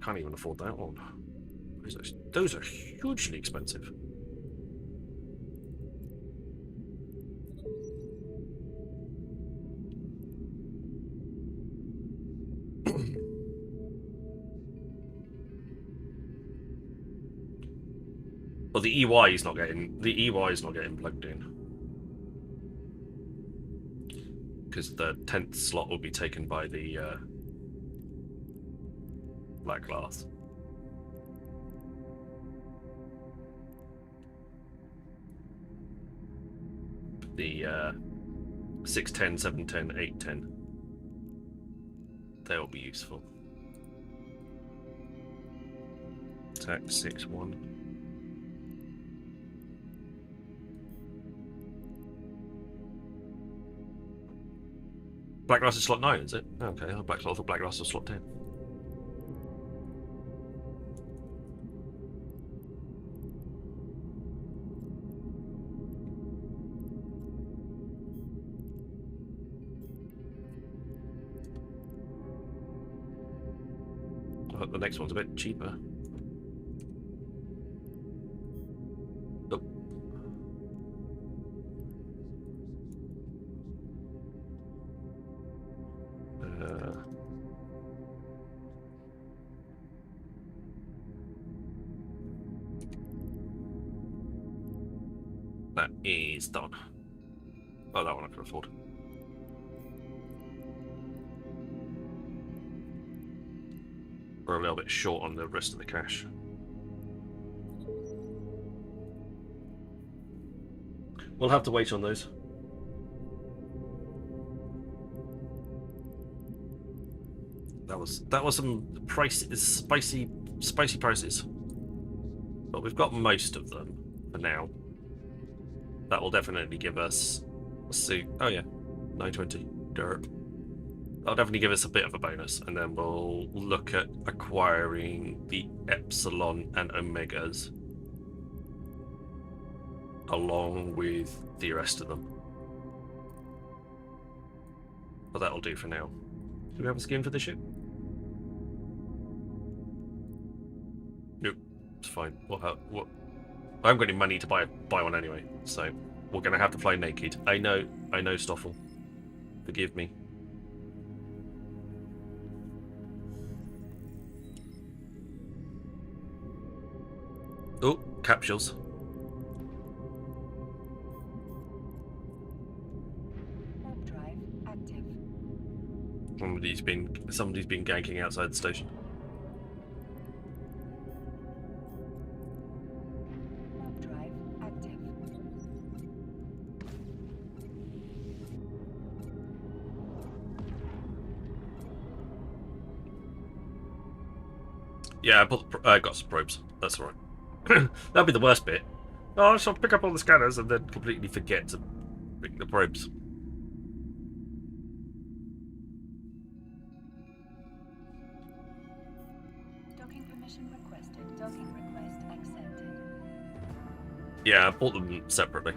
Can't even afford that one. Those are hugely expensive. Well, the EY is not getting plugged in because the 10th slot will be taken by the black glass. The 610, 710, 810. They will be useful. Attack 6-1. Black glass is slot 9, is it? Okay, I thought black glass was slot 10. I hope the next one's a bit cheaper. Oh. That is done. Oh, that one I can afford. We're a little bit short on the rest of the cash. We'll have to wait on those. That was some spicy prices. But we've got most of them for now. That will definitely give us oh yeah, 920 dirt. That'll definitely give us a bit of a bonus, and then we'll look at acquiring the Epsilon and Omegas along with the rest of them. But that'll do for now. Do we have a skin for the ship? Nope, it's fine. I haven't got any money to buy one anyway, so we're gonna have to fly naked. I know, Stoffel. Forgive me. Oh, capsules. Warp drive active. Somebody's been ganking outside the station. Warp drive active. Yeah, I got some probes. That's alright. That'd be the worst bit. Oh, I shall pick up all the scanners and then completely forget to pick the probes. Docking permission requested. Docking request accepted. Yeah, I bought them separately.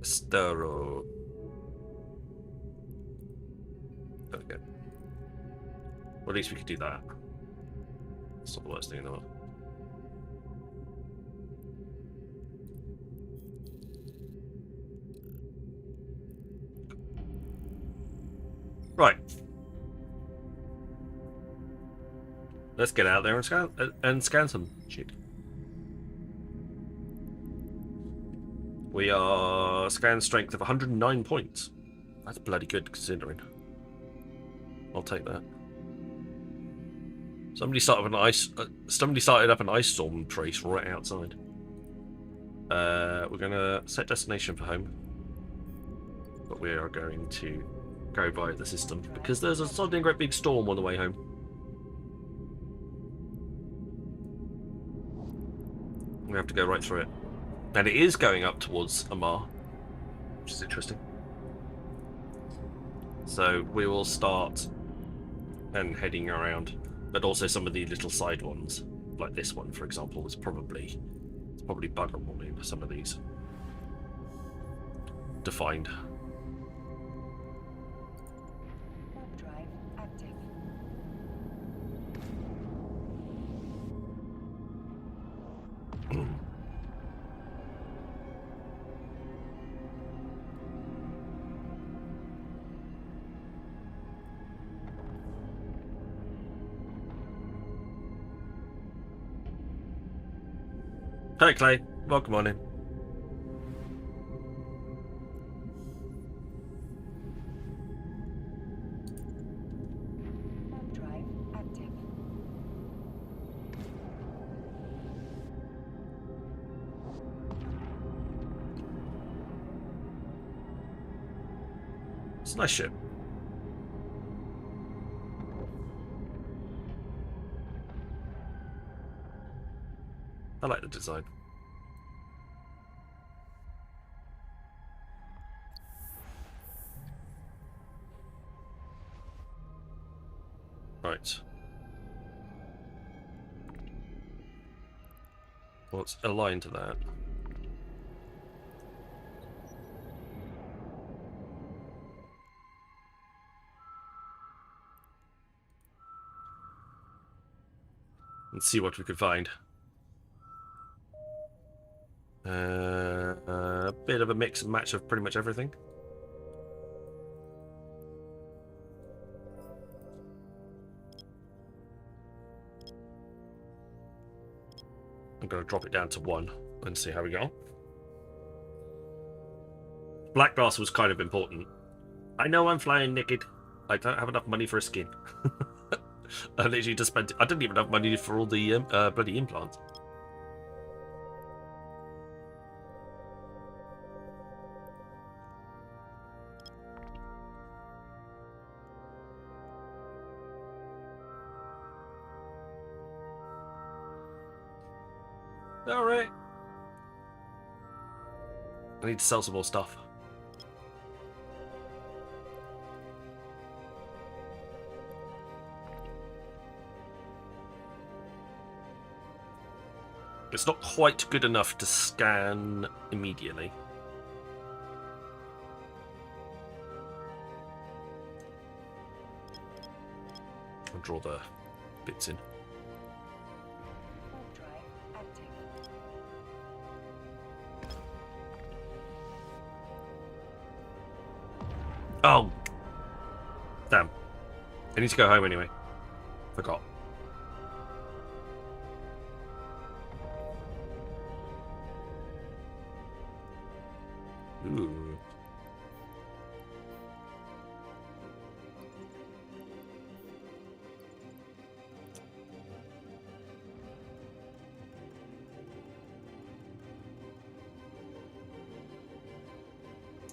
Stero. Okay. Well, at least we could do that. It's not the worst thing in the world. Right. Let's get out there and scan some shit. We are scan strength of 109 points. That's bloody good considering. I'll take that. Somebody started up an ice storm trace right outside. We're gonna set destination for home, but we are going to go by the system because there's a sudden great big storm on the way home. We have to go right through it, and it is going up towards Amar, which is interesting. So we will start and heading around, but also some of the little side ones, like this one, for example, is probably buggerable in some of these defined. Warp drive active. Hi Clay, welcome on in. Warp drive active. It's a nice ship. I like the design. Right. Well, let's align to that. And see what we can find. A bit of a mix and match of pretty much everything. I'm going to drop it down to 1 and see how we go. Black glass was kind of important. I know I'm flying naked. I don't have enough money for a skin. I literally just spent... I didn't even have money for all the bloody implants. Alright. I need to sell some more stuff. It's not quite good enough to scan immediately. I'll draw the bits in. Warp drive active. Oh! Damn. I need to go home anyway. Forgot. Ooh.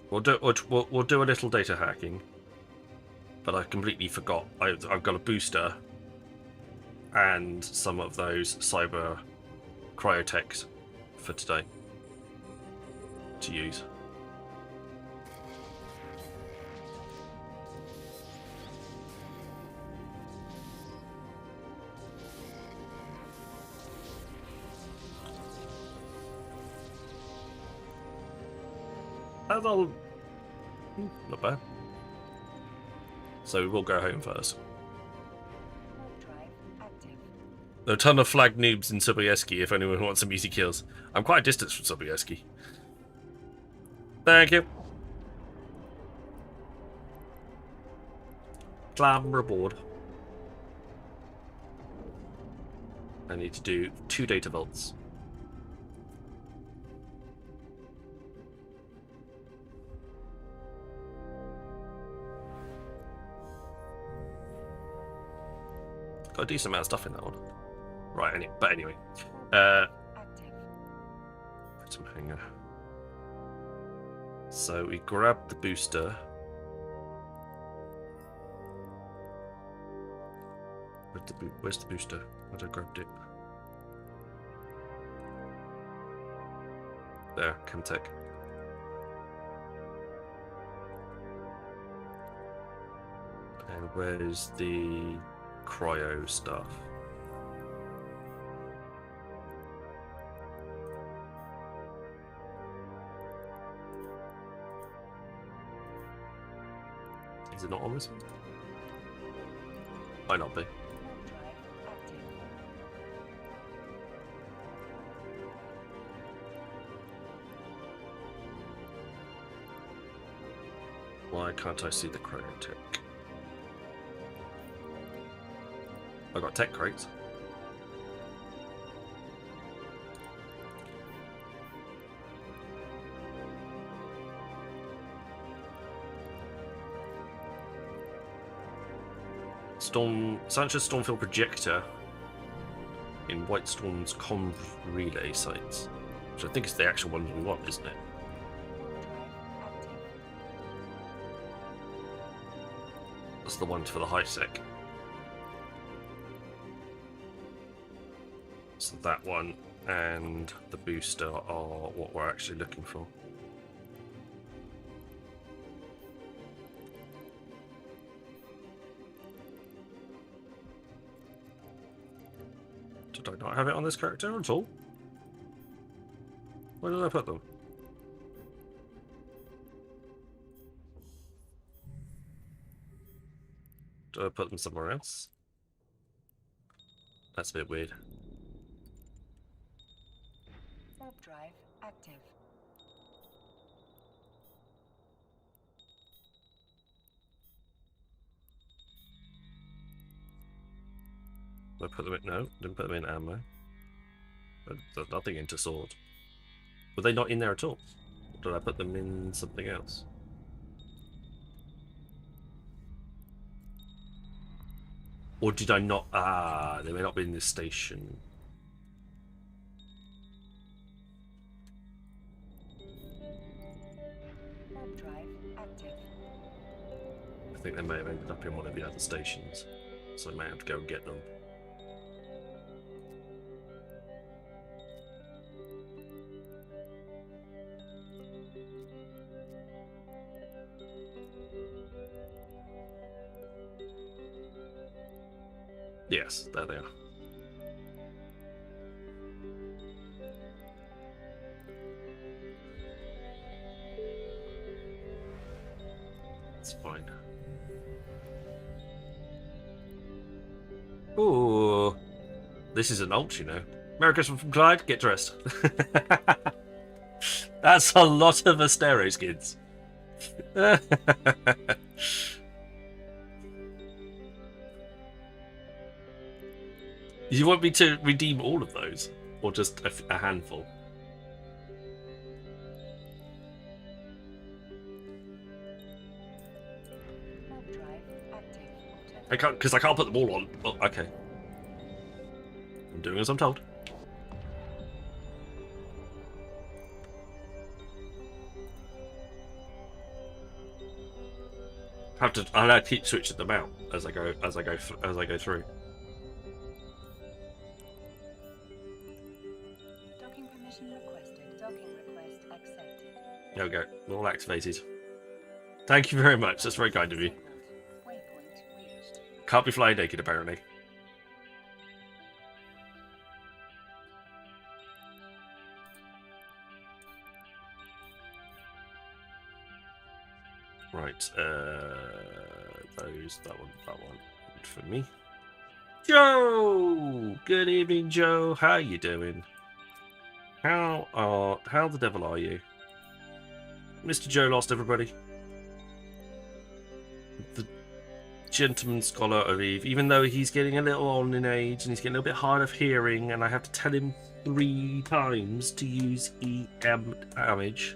We'll do a little data hacking, but I completely forgot. I've got a booster and some of those cyber cryotechs for today to use. That's all. Not bad. So we'll go home first. There are a ton of flag noobs in Sobieski if anyone wants some easy kills. I'm quite a distance from Sobieski. Thank you. Climb aboard. I need to do 2 data vaults. Got a decent amount of stuff in that one. Right, but anyway. Put some hanger. So we grab the booster. Where's the booster? Where'd I grabbed it? There, Chemtech. And where's the cryo stuff? Is it not on this one? Might not be. Why can't I see the cryotech? I got tech crates. Sanchez Stormfield projector in White Storm's conv relay sites, which I think is the actual one we want, isn't it? That's the one for the high sec. So that one and the booster are what we're actually looking for. Did I not have it on this character at all? Where did I put them? Did I put them somewhere else? That's a bit weird. Warp drive active. Did I put them in? No, didn't put them in ammo. There's nothing into sword. Were they not in there at all? Or did I put them in something else? Or did I not? Ah, they may not be in this station. Warp drive active. I think they may have ended up in one of the other stations. So I may have to go and get them. Yes, there they are. It's fine. Ooh, this is an ult, you know. Merry Christmas from Clyde. Get dressed. That's a lot of Astero skins. You want me to redeem all of those? Or just a handful? Warp drive active. I can't, because I can't put them all on. Oh, okay. I'm doing as I'm told. I'll have to keep switching them out as I go through. There we go. All activated. Thank you very much. That's very kind of you. Waypoint reached. Can't be flying naked, apparently. Right, that one for me. Joe! Good evening, Joe. How you doing? How the devil are you? Mr. Joe lost everybody. The gentleman scholar of Eve, even though he's getting a little on in age and he's getting a little bit hard of hearing, and I have to tell him 3 times to use EM damage,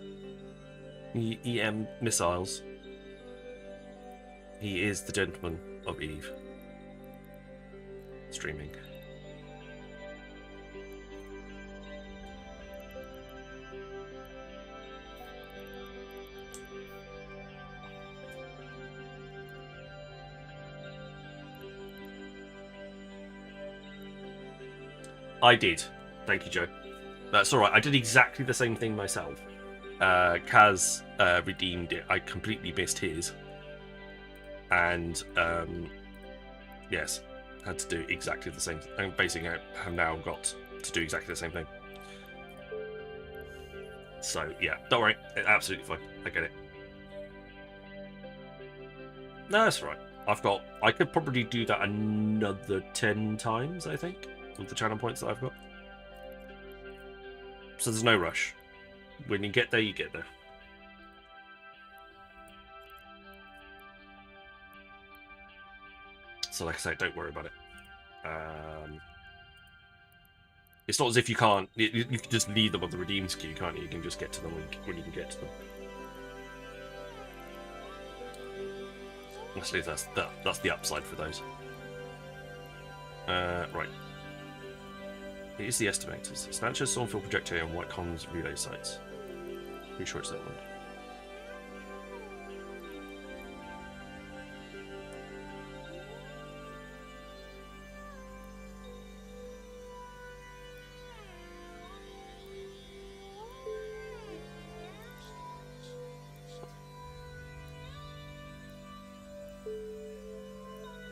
EM missiles. He is the gentleman of Eve. Streaming. I did. Thank you, Joe. That's alright. I did exactly the same thing myself. Kaz redeemed it. I completely missed his. And, yes, had to do exactly the same thing. And basically, I have now got to do exactly the same thing. So, yeah, don't worry. It's absolutely fine. I get it. No, that's right. I could probably do that another 10 times, I think, with the channel points that I've got. So there's no rush. When you get there, you get there. So like I say, don't worry about it. It's not as if you can't... You can just leave them on the redeemed queue, can't you? You can just get to them when you can get to them. Honestly, that's the upside for those. Right. Here's the estimators. Snatcher, Stormfield Projectile, and White Comms relay sites. Pretty sure it's that one.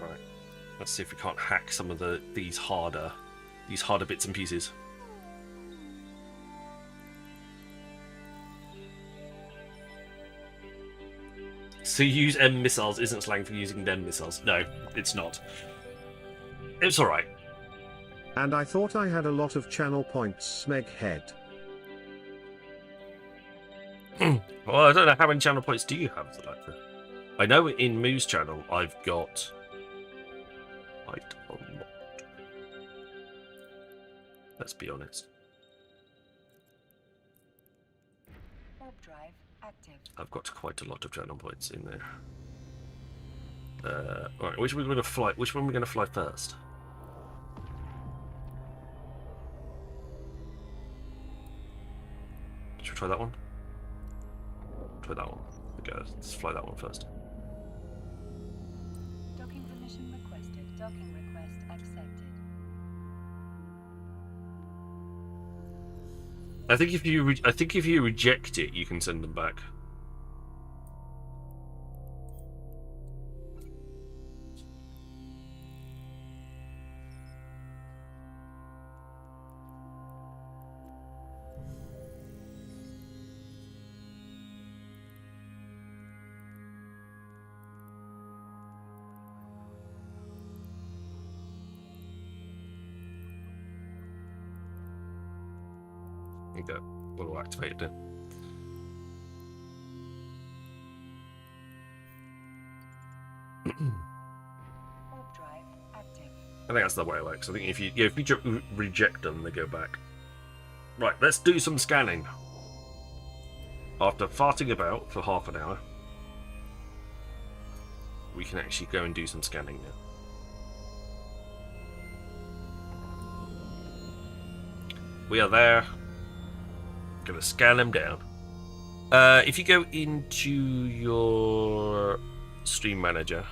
Right. Let's see if we can't hack some of these harder bits and pieces. So use M missiles isn't slang for using them missiles. No, it's not. It's alright. And I thought I had a lot of channel points, Smeghead. Well, I don't know how many channel points do you have, Zalaka? I know in Moo's channel I've got quite a lot. Let's be honest. Warp drive active. I've got quite a lot of channel points in there. Right, which one are we going to fly? Which one are we going to fly first? Should we try that one? Try that one. Okay, let's fly that one first. Docking permission requested. Docking request accepted. I think if you reject it, you can send them back. There you go. We'll activate it then. Warp drive active. I think that's the way it works. I think if you reject them, they go back. Right, let's do some scanning. After farting about for half an hour, we can actually go and do some scanning now. We are there. Gonna scan them down. If you go into your stream manager,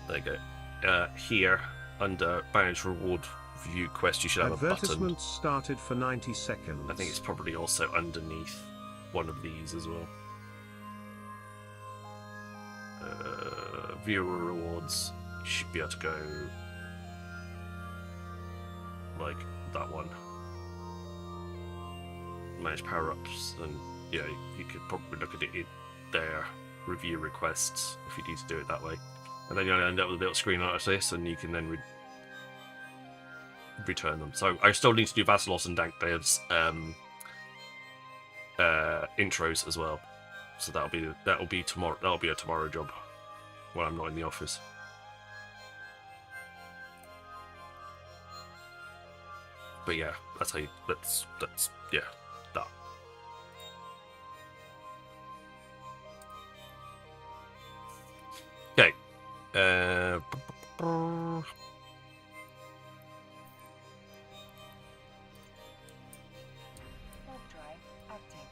there you go. Here under manage reward view quest, you should have a button. Advertisements started for 90 seconds. I think it's probably also underneath one of these as well. Viewer rewards. You should be able to go like that one. Manage power-ups, and yeah, you could probably look at it in there. Review requests if you need to do it that way, and then you'll end up with a little screen like this, and you can then return them. So I still need to do Vasilos and Dankdev's intros as well. So that'll be tomorrow. That'll be a tomorrow job when I'm not in the office. But yeah, that's how you. That's yeah, that. Okay. Warp drive active.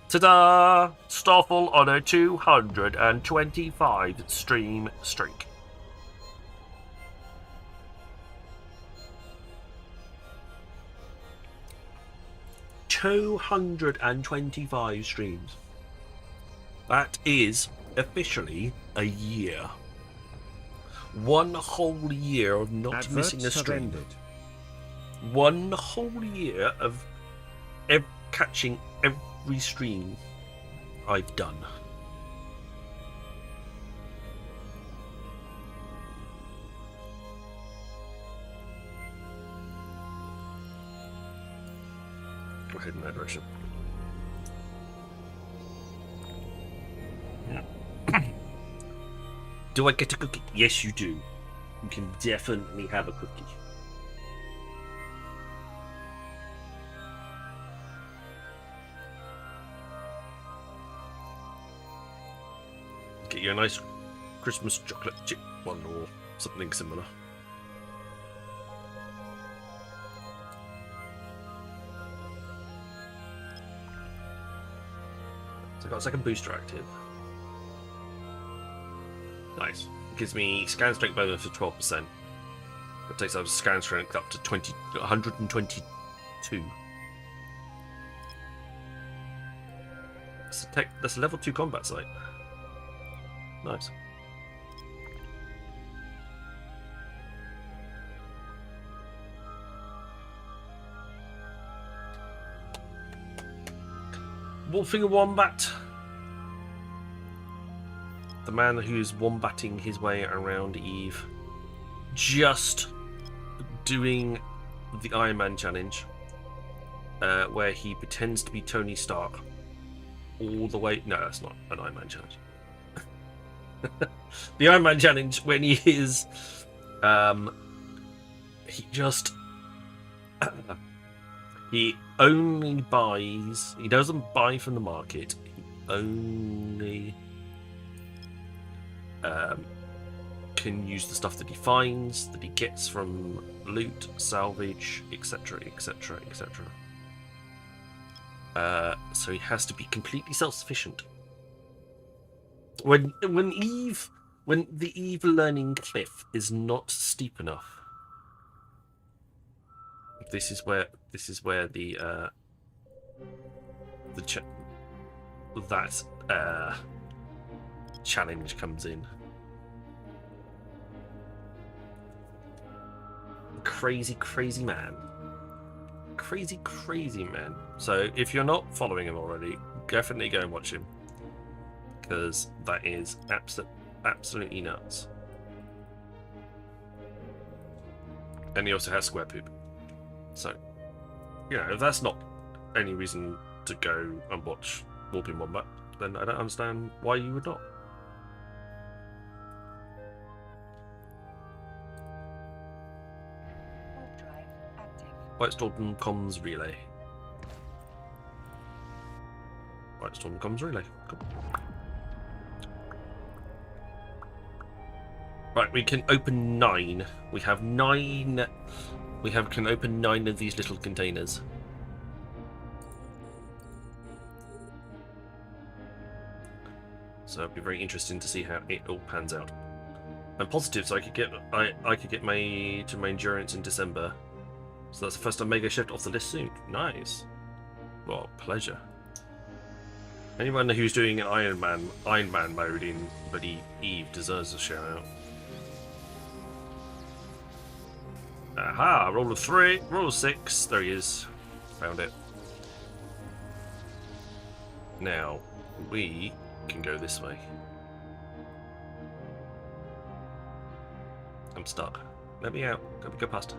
Ta-da! Stoffel on a 225 stream streak. $225 streams. That is officially a year. One whole year of not missing a Adverts have stream. ended. One whole year of catching every stream I've done. Go ahead in that direction. Do I get a cookie? Yes, you do. You can definitely have a cookie. Get you a nice Christmas chocolate chip one or something similar. So I've got a second booster active. Nice. It gives me scan strength bonus of 12%. It takes our scan strength up to 122. That's a level 2 combat site. Nice. Wolfinger Wombat. The man who's wombatting his way around Eve. Just doing the Iron Man challenge. Where he pretends to be Tony Stark. All the way... No, that's not an Iron Man challenge. The Iron Man challenge when he is... he just... he only buys... He doesn't buy from the market. He only... can use the stuff that he finds, that he gets from loot, salvage, etc, etc, etc. So he has to be completely self-sufficient. When the Eve learning cliff is not steep enough, this is where the challenge comes in. Crazy man. Crazy man. So if you're not following him already, definitely go and watch him, because that is absolutely nuts. And he also has square poop. So, you know, if that's not any reason to go and watch Warping Wombat, then I don't understand why you would not. Warp drive active. Whitestorm comms relay. Whitestorm comms relay. Cool. Right, we can open 9. We have 9. Can open 9 of these little containers. So it'll be very interesting to see how it all pans out. I'm positive, so I could get my endurance in December. So that's the first time mega shift off the list soon. Nice. Well, pleasure. Anyone who's doing an Iron Man mode in bloody Eve deserves a shout out. Aha! Roll of 3, roll of 6. There he is. Found it. Now we can go this way. I'm stuck. Let me out. Let me go past.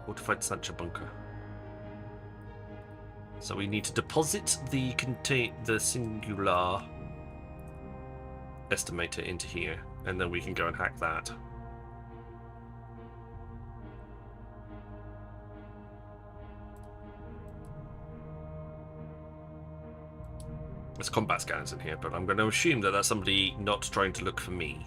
Fortified Sancha bunker. So we need to deposit the singular estimator into here, and then we can go and hack that. There's combat scanners in here, but I'm going to assume that that's somebody not trying to look for me.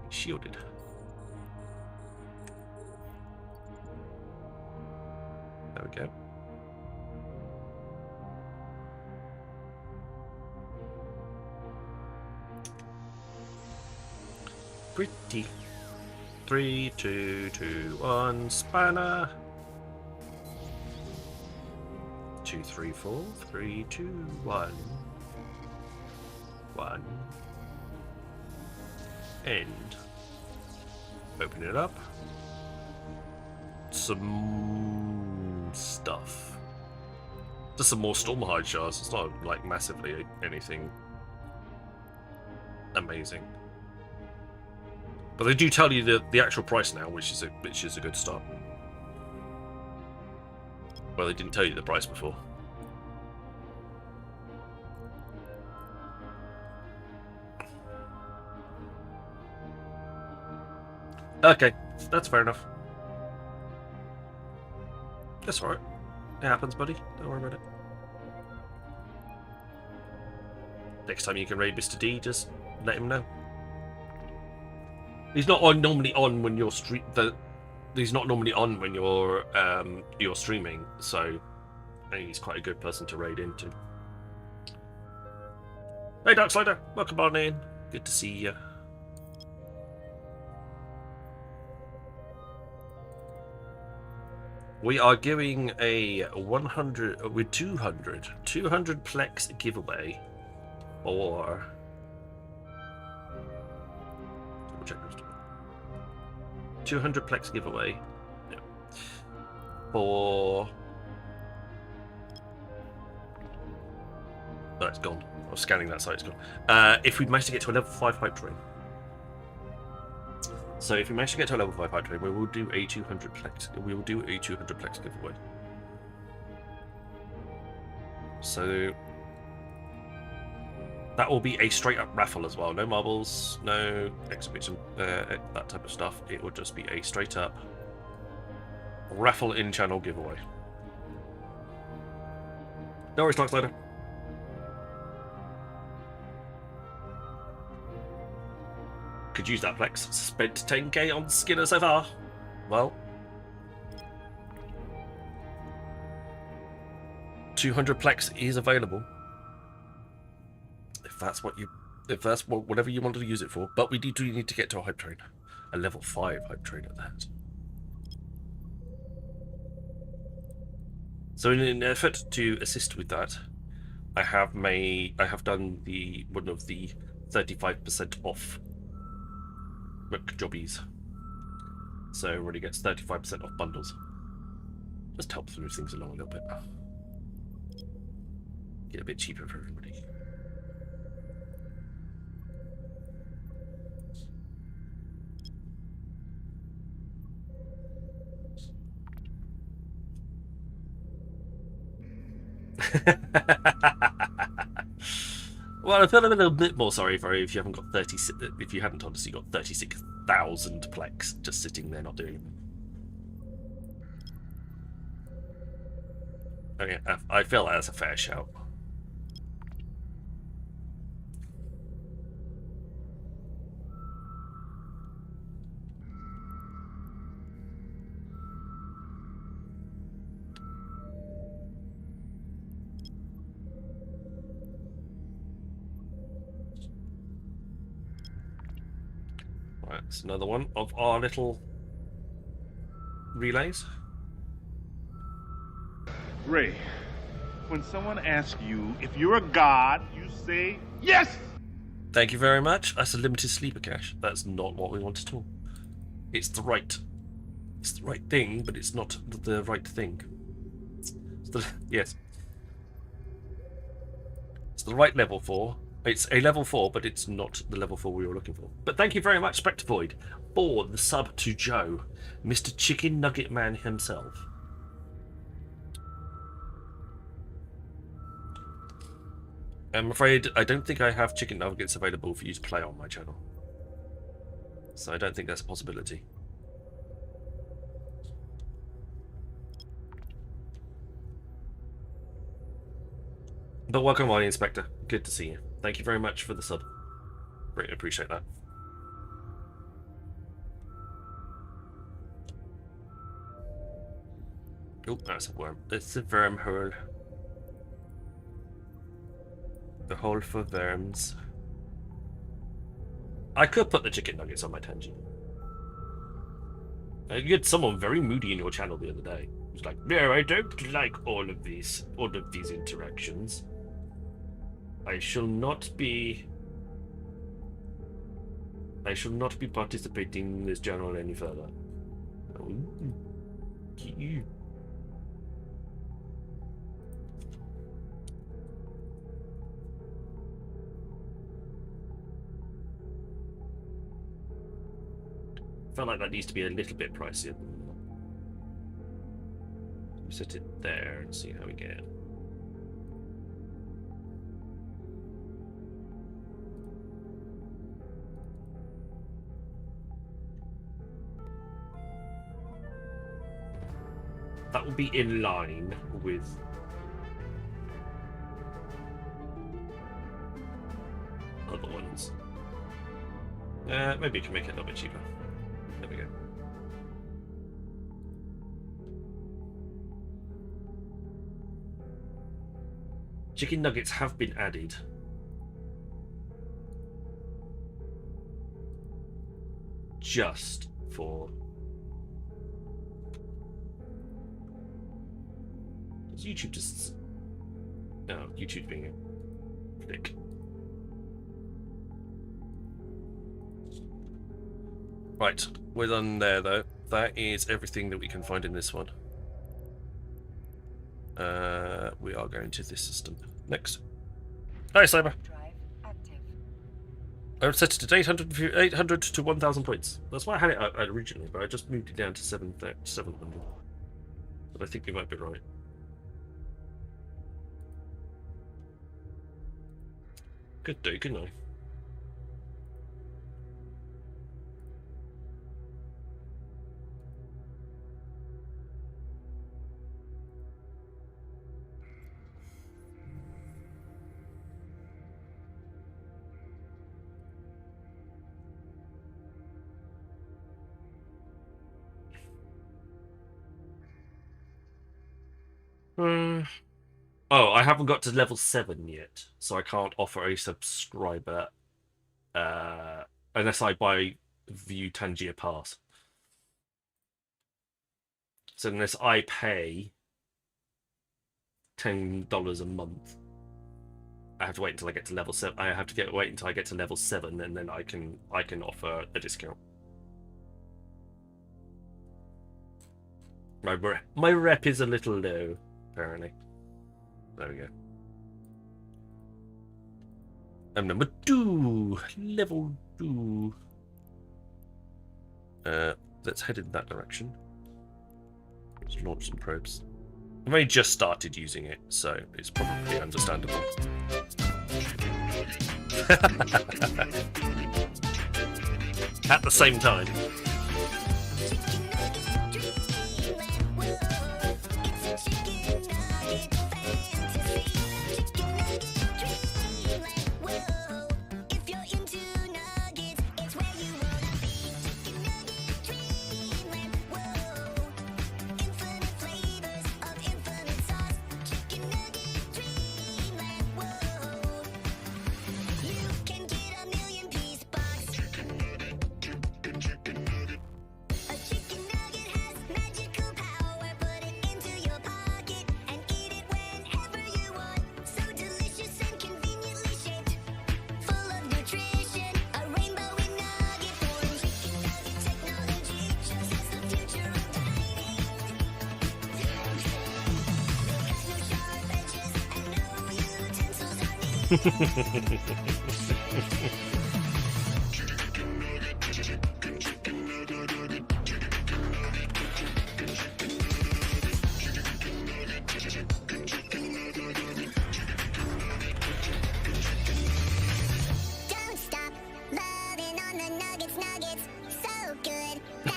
Shielded. There we go. Pretty. 3, 2, 2, 1, spanner. 2, 3, 4, 3, 2, 1. 1. End. Open it up. Some stuff. Just some more Stormhide shards. It's not like massively anything amazing. But they do tell you the actual price now, which is a good start. Well, they didn't tell you the price before. Okay, that's fair enough. That's alright. It happens, buddy. Don't worry about it. Next time you can raid Mr. D, just let him know. He's not normally on when you're he's not normally on when you're streaming, so I think he's quite a good person to raid into. Hey, Darkslider, welcome on in. Good to see you. We are giving a 100 with 200 plex giveaway, or check this. 200 plex giveaway. Yeah. For oh, it's gone. I was scanning that site. It's gone. If we manage to get to a level 5 hype train. So if we manage to get to a level 5 hype train, we will do a 200 plex. We will do a 200 plex giveaway. So that will be a straight up raffle as well. No marbles, no exhibition, that type of stuff. It will just be a straight up raffle in channel giveaway. No worries, Darkslider. Could use that plex. Spent 10k on Skinner so far. Well, 200 plex is available. If that's whatever you want to use it for. But we do need to get to a hype train. A level 5 hype train at that. So in an effort to assist with that, I have done one of the 35% off McJobbies. So everybody gets 35% off bundles. Just helps move things along a little bit. Get a bit cheaper for everybody. Well, I feel a little bit more sorry for you if you haven't got if you hadn't obviously got 36,000 plex just sitting there not doing anything. Okay, I feel that's a fair shout. Right, that's another one of our little relays. Ray, when someone asks you if you're a god, you say yes! Thank you very much. That's a limited sleeper cache. That's not what we want at all. It's the right thing, but it's not the right thing. Yes. It's the right level 4. It's a level 4, but it's not the level 4 we were looking for. But thank you very much, Spectavoid, for the sub to Joe, Mr. Chicken Nugget Man himself. I'm afraid I don't think I have chicken nuggets available for you to play on my channel. So I don't think that's a possibility. But welcome on, Inspector. Good to see you. Thank you very much for the sub. Greatly appreciate that. Oh, that's a worm. It's a wormhole. The hole for worms. I could put the chicken nuggets on my Tangy. You had someone very moody in your channel the other day. It was like, no, I don't like all of these interactions. I shall not be participating in this channel any further. Felt like that needs to be a little bit pricier. We set it there and see how we get. That will be in line with other ones. Maybe you can make it a little bit cheaper. There we go. Chicken nuggets have been added. Just for... Does YouTube just... No, YouTube's being a dick. Right, we're done there though. That is everything that we can find in this one. We are going to this system. Next. Hi, Cyber. Drive active. I would set it at 800 to 1,000 points. That's why I had it at originally, but I just moved it down to 700. But I think we might be right. Good day, good night. Oh, I haven't got to level 7 yet, so I can't offer a subscriber unless I buy View Tangier Pass. So unless I pay $10 a month, I have to wait until I get to level 7. I have to wait until I get to level 7, and then I can offer a discount. My rep is a little low, apparently. There we go. I'm number 2, level 2. Let's head in that direction. Let's launch some probes. I've only just started using it, so it's probably understandable. At the same time.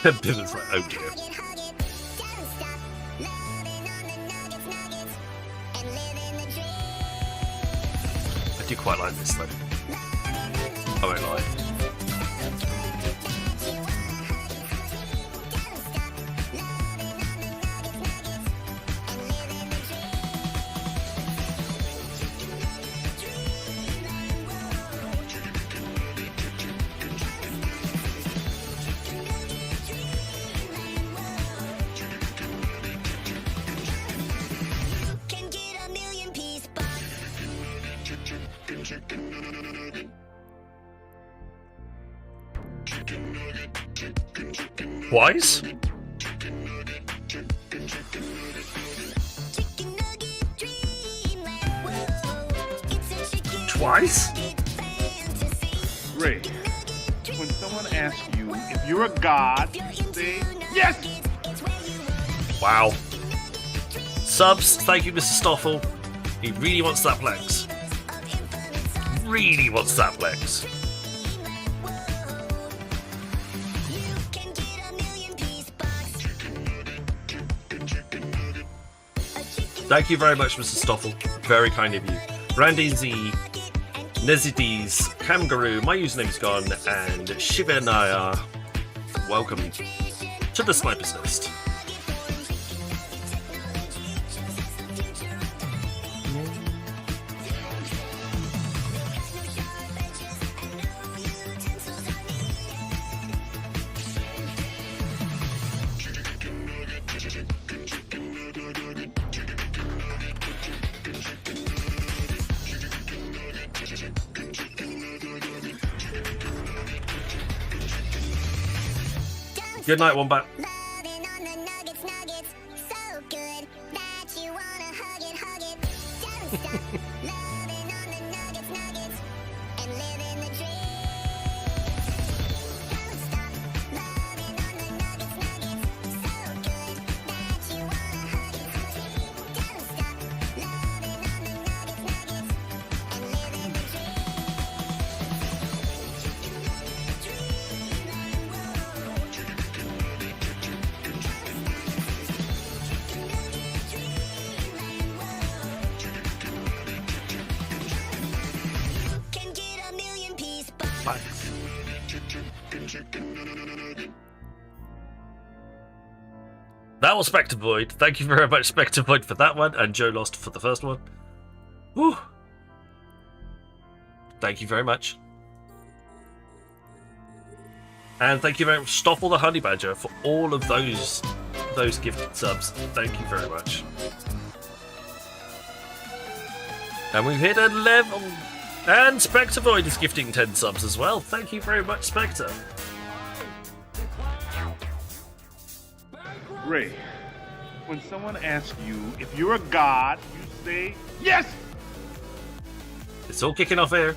Bivens like, oh dear. I do quite like this though. I won't lie. Twice? Twice? Ray, when someone asks you if you're a god, you say yes! Wow. Subs, thank you, Mr. Stoffel. He really wants that flex. Really wants that flex. Thank you very much, Mr. Stoffel. Very kind of you. Randy Z, Nezides, Kamgaroo, my username is gone, and Shivanaya. Welcome to the Sniper's Nest. Good night, Wombat. That was Spectre Void. Thank you very much, Spectre Void, for that one, and Joe Lost for the first one. Whew. Thank you very much. And thank you very much, Stoffel the Honey Badger, for all of those gifted subs. Thank you very much. And we've hit a level. And Spectre Void is gifting 10 subs as well. Thank you very much, Spectre. Ray, when someone asks you if you're a god, you say yes! It's all kicking off here.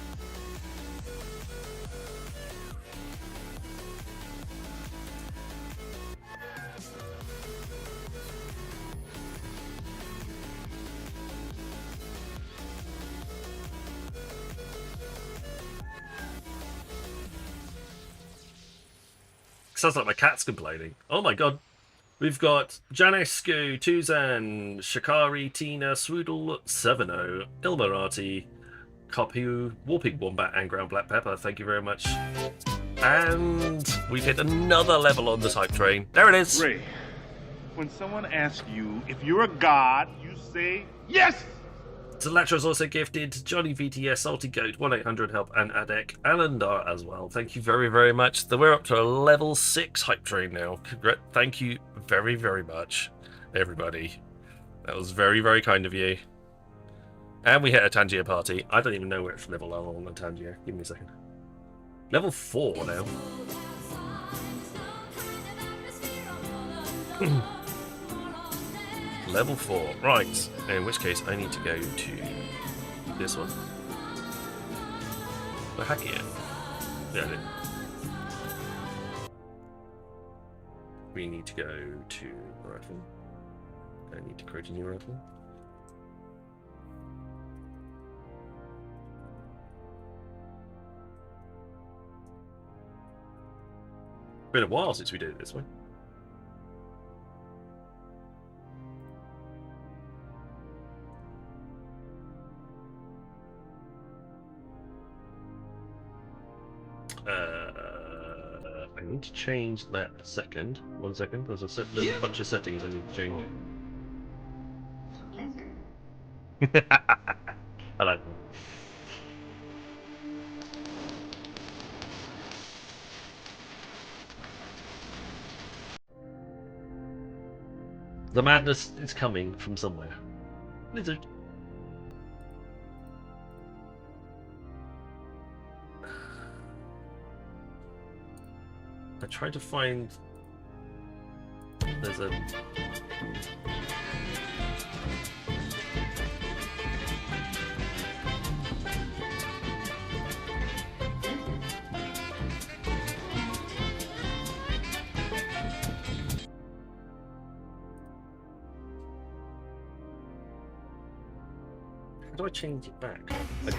Sounds like my cat's complaining. Oh my god. We've got Janescu, Tuzan, Shikari, Tina, Swoodle, Seveno, Ilmarati, Kopu, Warpig Wombat, and Ground Black Pepper. Thank you very much. And we've hit another level on the type train. There it is. Ray, when someone asks you if you're a god, you say yes! Zalatra's also gifted Johnny VTS, Salty Goat, 1-800 Help, and Adek, and Andar as well. Thank you very, very much. We're up to a level 6 hype train now. Thank you very, very much, everybody. That was very, very kind of you. And we hit a Tangier party. I don't even know which level I'm on Tangier. Give me a second. Level 4 now. Level 4. Right. In which case, I need to go to this one. We're hacking it. Yeah, I did. We need to go to rifle. I need to create a new rifle. Been a while since we did it this way. I need to change that a second. 1 second. There's a bunch of settings I need to change. Hello. The madness is coming from somewhere. Lizard. I tried to find. There's a. How do I change it back? Okay.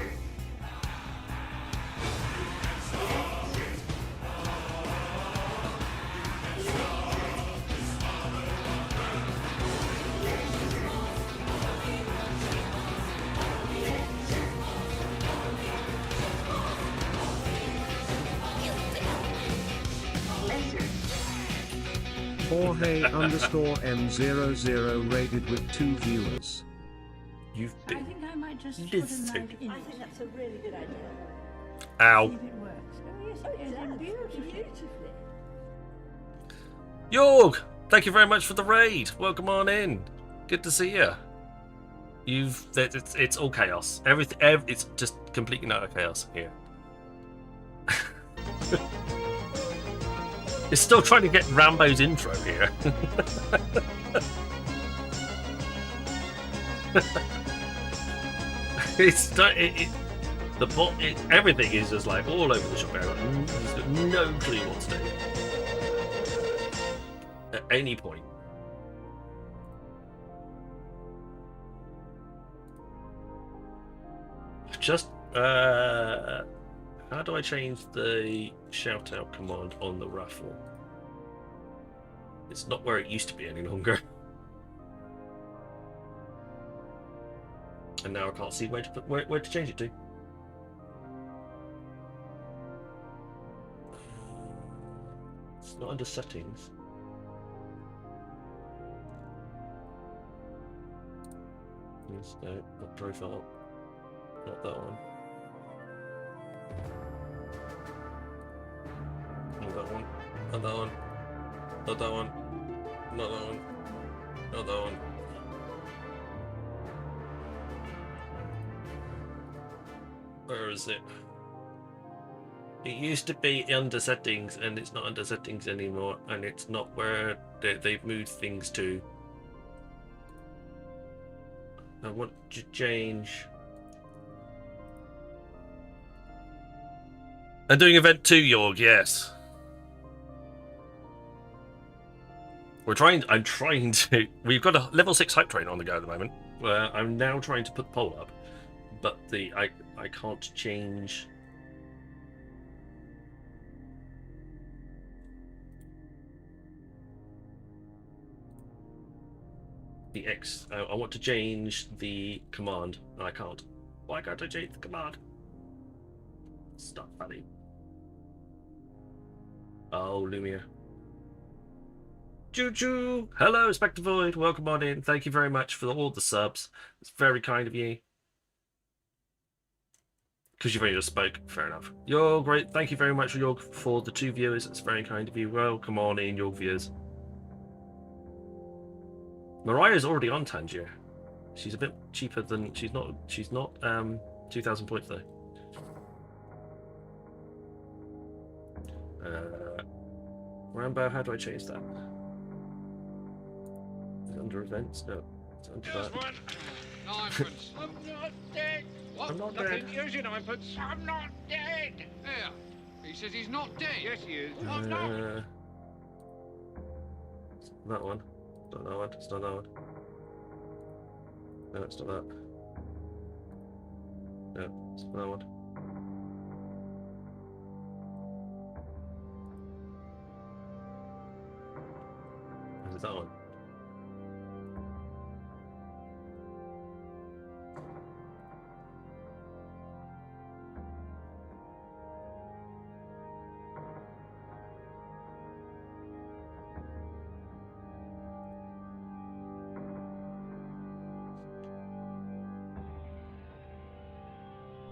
Jorge_M00 rated with 2 viewers. You've I been. think I might just put a Listen. knife in I it. think that's a really good idea. Ow. See if it works. Oh yes, Oh, it it is. does. Beautifully. Beautifully. Yorg, thank you very much for the raid. Welcome on in. Good to see you. It's all chaos. Everything. It's just completely utter chaos here. It's still trying to get Rambo's intro here. The bot. Everything is just like all over the shop. He's got no clue what to do at any point. Just how do I change the shout out command on the raffle? It's not where it used to be any longer. And now I can't see where to change it to. It's not under settings. Yes, no, not profile. Not that one. Not that one. Not that one. Not that one. Not that one. Not that one. Where is it? It used to be under settings, and it's not under settings anymore, and it's not where they've moved things to. I want to change. I'm doing event 2, Jorg, yes. I'm trying to. We've got a level 6 hype train on the go at the moment. Where I'm now trying to put the poll up, but I can't change. The X. I want to change the command, and I can't. Why can't I change the command? Stop funny. Oh, Lumia. Choo-choo! Hello, Spectre Void. Welcome on in. Thank you very much for all the subs. It's very kind of you. Because you've only just spoke. Fair enough. You're great. Thank you very much for the 2 viewers. It's very kind of you. Welcome on in, your viewers. Mariah's already on Tangier. She's a bit cheaper than she's not 2,000 points though. Rambo, how do I change that? Is it under events? No, it's under that. Ninepence. I'm not dead. What? I'm not Nothing. dead. Here's your ninepence. I'm not dead. Here. He says he's not dead. Yes, he is. I'm not. That one. It's not that one. It's not that one. No, it's not that. No, it's not that one. Is it that one?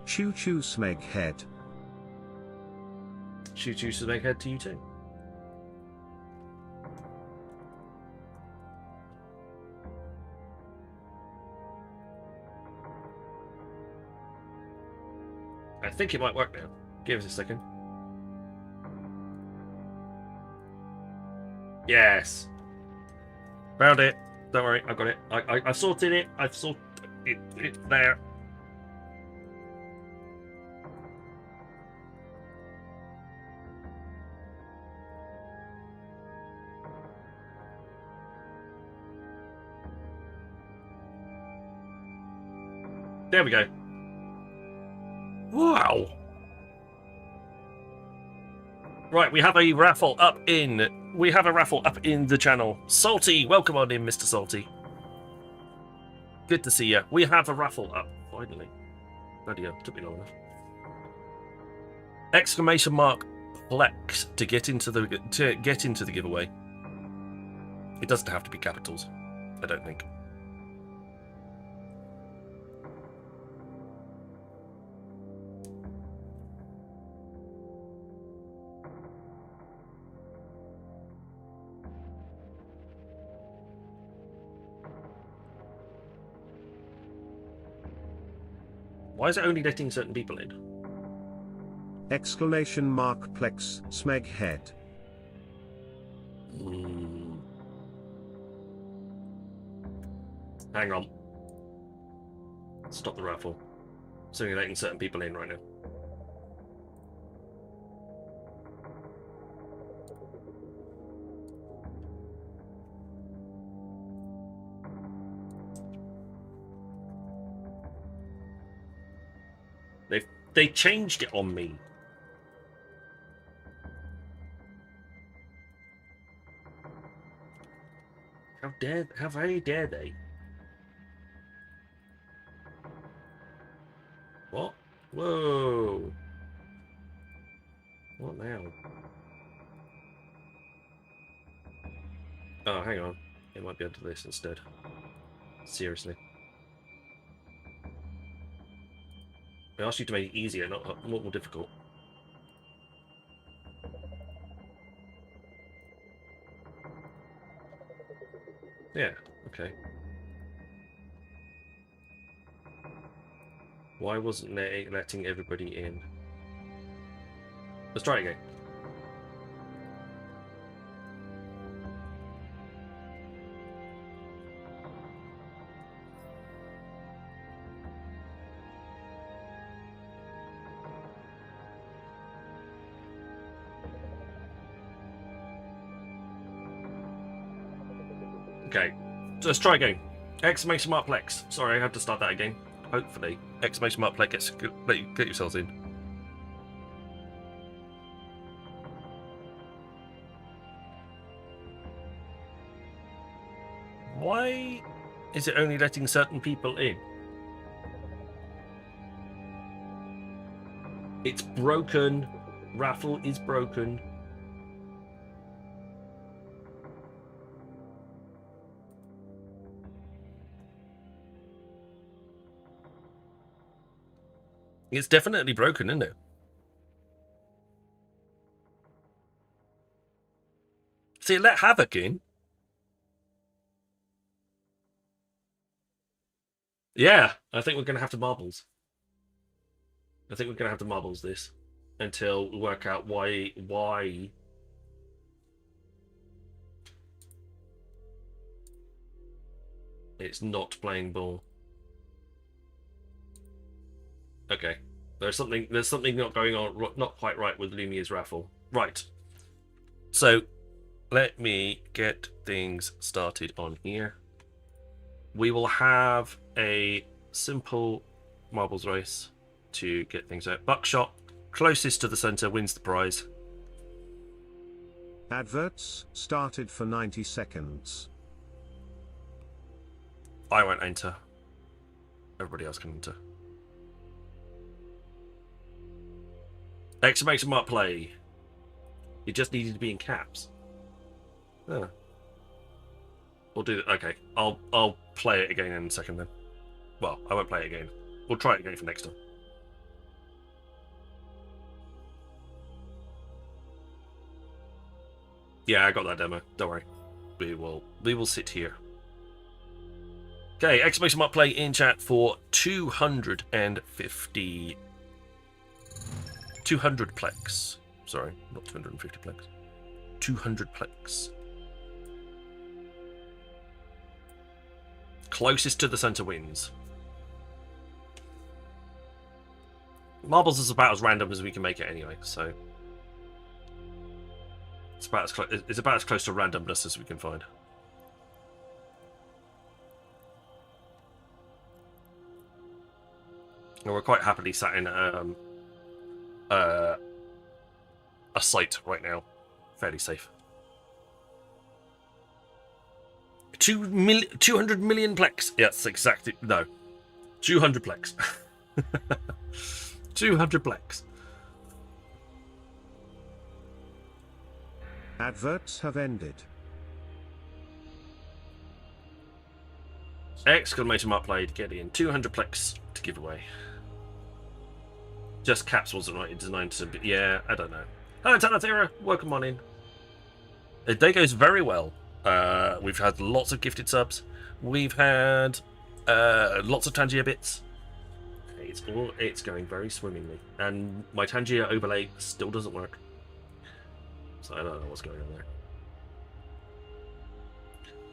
Choo choo Smeg head. Choo choo to make head to you too. I think it might work now. Give us a second. Yes. Found it. Don't worry, I got it. I sorted it. I've sorted it. It's there. There we go. Wow. Right, we have a raffle up in. We have a raffle up in the channel. Salty, welcome on in, Mr. Salty. Good to see you. We have a raffle up finally. Bloody hell, took me long enough. Exclamation mark Plex to get into the giveaway. It doesn't have to be capitals, I don't think. Why is it only letting certain people in? Exclamation mark Plex Smeg head. Hang on. Stop the raffle. It's only letting certain people in right now. They changed it on me. How very dare they? What? Whoa. What now? Oh, hang on. It might be under this instead. Seriously. I asked you to make it easier, not more difficult. Yeah, okay. Why wasn't they letting everybody in? Let's try it again. Okay, so let's try again. Exclamation mark Plex. Sorry, I had to start that again. Hopefully, exclamation mark Plex let you get yourselves in. Why is it only letting certain people in? It's broken. Raffle is broken. It's definitely broken, isn't it? See, let Havoc in. Yeah, I think we're going to have to marbles. I think we're going to have to marbles this until we work out why it's not playing ball. Okay. There's something not going on, not quite right with Lumia's raffle. Right. So, let me get things started on here. We will have a simple marbles race to get things out. Buckshot, closest to the center wins the prize. Adverts started for 90 seconds. I won't enter. Everybody else can enter. Exclamation mark play. It just needed to be in caps. Oh. We'll do that. Okay, I'll play it again in a second then. Well, I won't play it again. We'll try it again for next time. Yeah, I got that demo. Don't worry. We will sit here. Okay, exclamation mark play in chat for 250. 200 plex. Sorry, not 250 plex. 200 plex. Closest to the center wins. Marbles is about as random as we can make it anyway, so it's about as close to randomness as we can find. And we're quite happily sat in a site right now, fairly safe. 200 million plex. Yes, exactly. No, 200 plex. 200 plex. Adverts have ended. Exclamation mark played. Get in 200 plex to give away. Just caps wasn't right. Designed to be. Yeah, I don't know. Hello, Tanathera. Welcome on in. The day goes very well. We've had lots of gifted subs. We've had lots of Tangier bits. It's going very swimmingly, and my Tangier overlay still doesn't work. So I don't know what's going on there.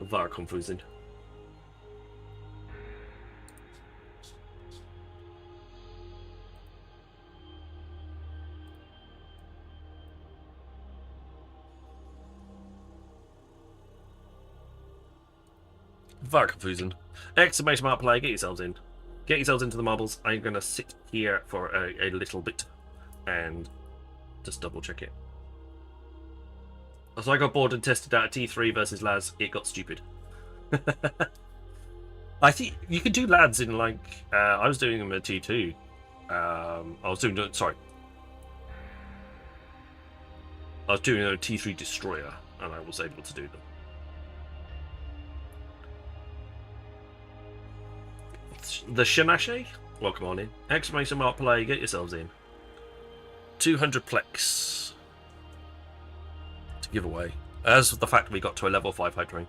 Very confusing. Very confusing. Exclamation mark play, get yourselves in. Get yourselves into the marbles. I'm going to sit here for a little bit and just double check it. So I got bored and tested out a T3 versus Laz. It got stupid. I think you could do lads in like... I was doing them at T2. I was doing a T3 Destroyer and I was able to do them. The Shanache, welcome on in. Exclamation mark play, get yourselves in. 200 plex to give away. As the fact we got to a level 5 hype train.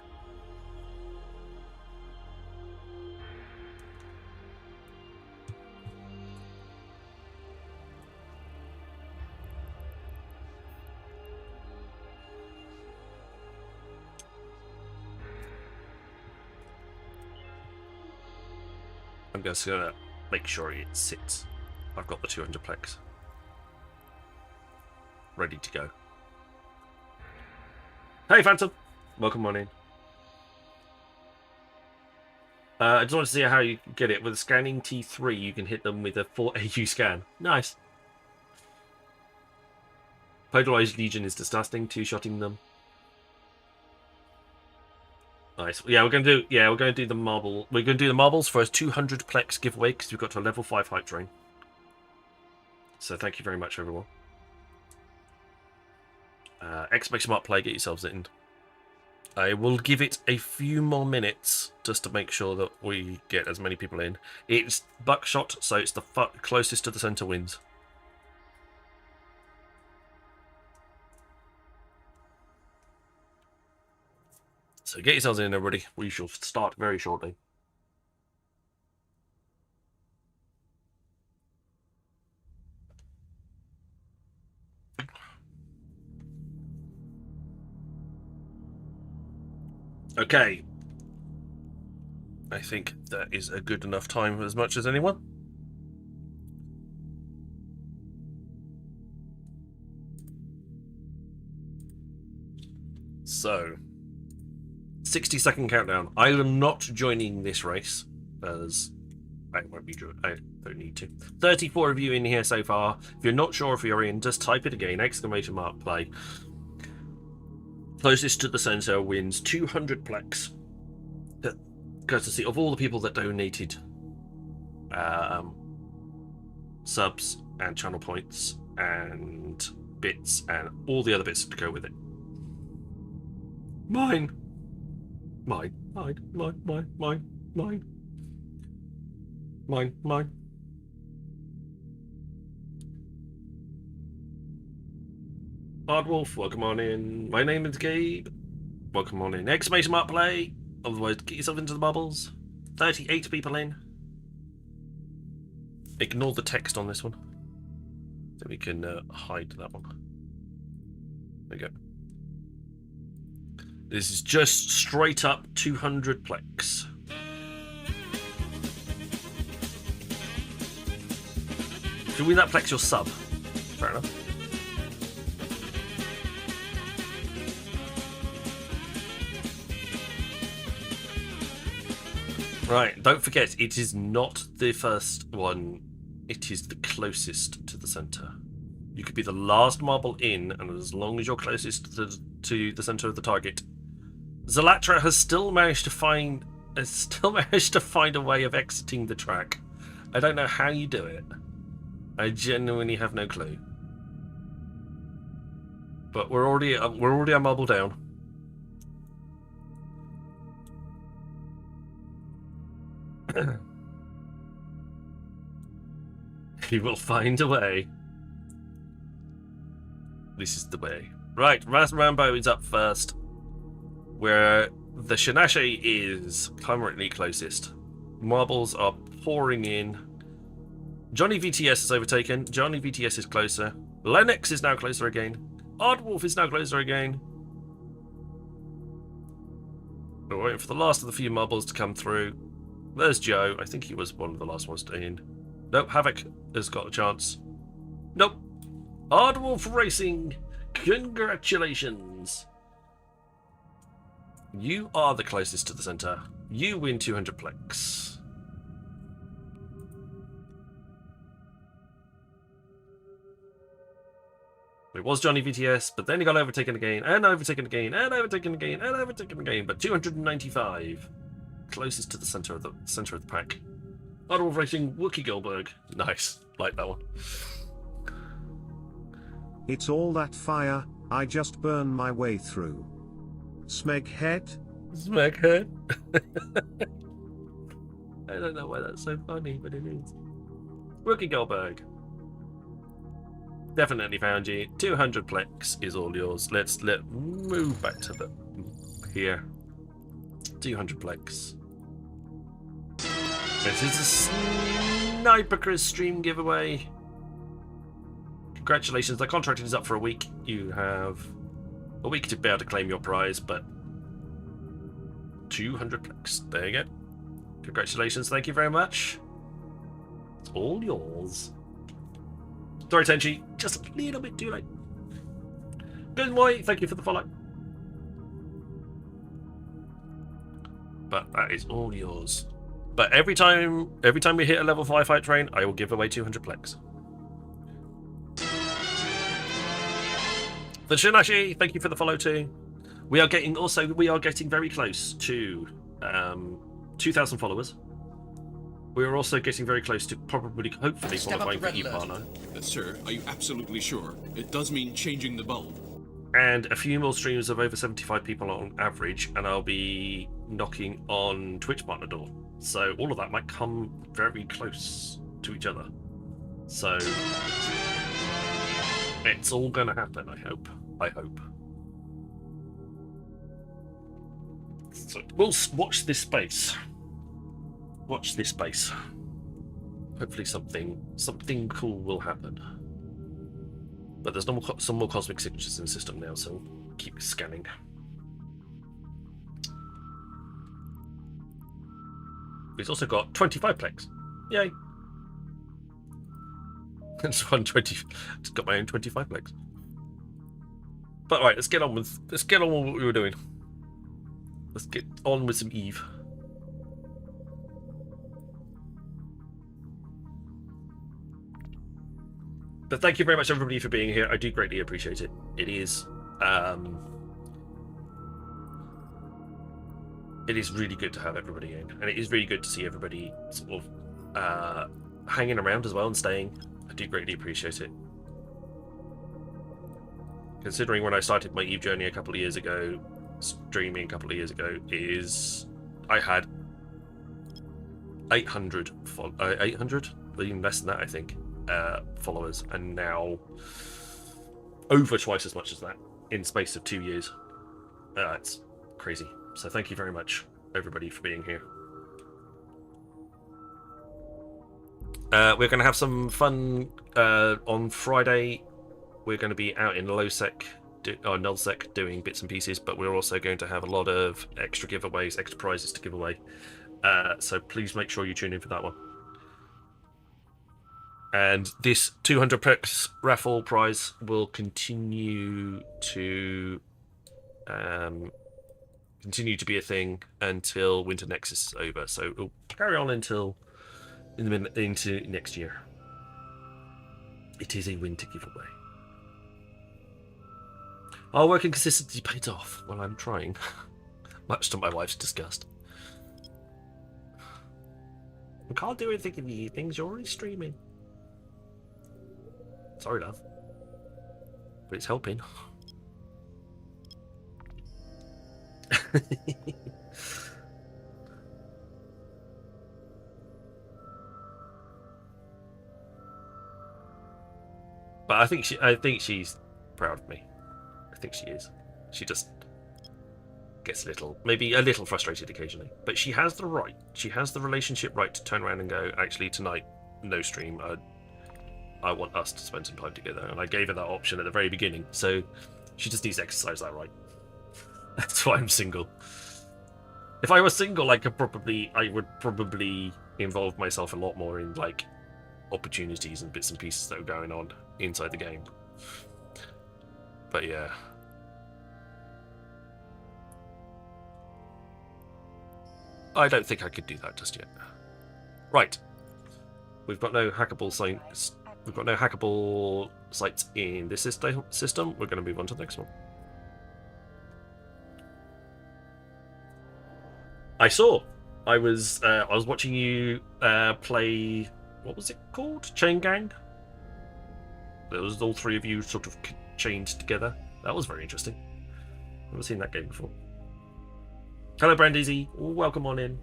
I'm just gonna make sure it sits. I've got the 200 plex ready to go. Hey Phantom, welcome on in. I just want to see how you get it with scanning T3. You can hit them with a 4 AU scan. Nice. Polarized Legion is disgusting. Two-shotting them. Nice. Yeah, we're gonna do the marble. We're gonna do the marbles for a 200 plex giveaway because we've got to a level 5 hype train. So thank you very much, everyone. Exclamation mark play. Get yourselves in. I will give it a few more minutes just to make sure that we get as many people in. It's buckshot, so it's the closest to the center wins. So get yourselves in, everybody. We shall start very shortly. Okay. I think that is a good enough time as much as anyone. So, 60-second countdown. I am not joining this race, as I won't be joining. I don't need to. 34 of you in here so far. If you're not sure if you're in, just type it again, ! Play. Closest to the center wins 200 plex. Courtesy of all the people that donated subs and channel points and bits and all the other bits to go with it. Mine. Hardwolf, welcome on in. My name is Gabe. Welcome on in. ! Play. Otherwise, get yourself into the bubbles. 38 people in. Ignore the text on this one. So we can hide that one. There we go. This is just straight up 200 plex. If you win that plex, you're sub. Fair enough. Right, don't forget, it is not the first one, it is the closest to the centre. You could be the last marble in, and as long as you're closest to the centre of the target. Zalatra has still managed to find a way of exiting the track. I don't know how you do it. I genuinely have no clue. But we're already a marble down. He will find a way. This is the way. Right, Rambo is up first, where the Shanache is currently closest. Marbles are pouring in. Johnny VTS is overtaken. Johnny VTS is closer. Lennox is now closer again. Oddwolf is now closer again. We're waiting for the last of the few marbles to come through. There's Joe. I think he was one of the last ones to in. Nope, Havoc has got a chance. Nope. Oddwolf Racing, congratulations. You are the closest to the centre. You win 200 plex. It was Johnny VTS, but then he got overtaken again, and overtaken again, and overtaken again, and overtaken again. But 295, closest to the center of the pack. Oddwolf Racing, Wookie Goldberg. Nice, like that one. It's all that fire. I just burn my way through. Smeghead. Smeghead. I don't know why that's so funny, but it is. Wookie Goldberg. Definitely found you. 200 plex is all yours. Let's move back to the here. 200 plex. This is a Sniper Chris stream giveaway. Congratulations, the contract is up for a week. You have a week to be able to claim your prize, but 200 plex. There you go. Congratulations, thank you very much. It's all yours. Sorry, Tenchi, just a little bit too late. Good boy, thank you for the follow. But that is all yours. But every time we hit a level 5 fight train, I will give away 200 plex. The Shinashi, thank you for the follow too. We are getting very close to 2,000 followers. We are also getting very close to hopefully qualifying for E-Partner. Sir, are you absolutely sure? It does mean changing the bulb. And a few more streams of over 75 people on average, and I'll be knocking on Twitch Partner door. So all of that might come very close to each other. So it's all gonna happen, I hope. So we'll watch this space. Watch this space. Hopefully something cool will happen. But there's some more cosmic signatures in the system now, so we'll keep scanning. He's also got 25 plex. Yay! It's got my own 25 plex. But right, let's get on with what we were doing. Let's get on with some Eve. But thank you very much, everybody, for being here. I do greatly appreciate it. It is really good to have everybody in, and it is really good to see everybody sort of hanging around as well and staying. I do greatly appreciate it. Considering when I started my Eve journey a couple of years ago, streaming a couple of years ago, I had 800, even less than that, I think, followers, and now over twice as much as that in space of 2 years. It's crazy. So thank you very much, everybody, for being here. We're going to have some fun on Friday. We're going to be out in LowSec or nullsec doing bits and pieces, but we're also going to have a lot of extra giveaways, extra prizes to give away. So please make sure you tune in for that one. And this 200 perks raffle prize will continue to be a thing until Winter Nexus is over. So it'll carry on until into next year. It is a winter giveaway. Our working consistency pays off. Well, I'm trying, much to my wife's disgust. I can't do anything in the evenings. You're already streaming. Sorry, love, but it's helping. But I think she's proud of me. I think she is. She just gets maybe a little frustrated occasionally. But she has the right. She has the relationship right to turn around and go, actually, tonight, no stream. I want us to spend some time together. And I gave her that option at the very beginning. So she just needs to exercise that right. That's why I'm single. If I was single, I would probably involve myself a lot more in like opportunities and bits and pieces that are going on inside the game. But yeah. I don't think I could do that just yet. Right. We've got no hackable sites. We've got no hackable sites in this system. We're going to move on to the next one. I was watching you play. What was it called? Chain Gang. There was all three of you sort of chained together. That was very interesting. Never seen that game before. Hello, Brandizy. Welcome on in.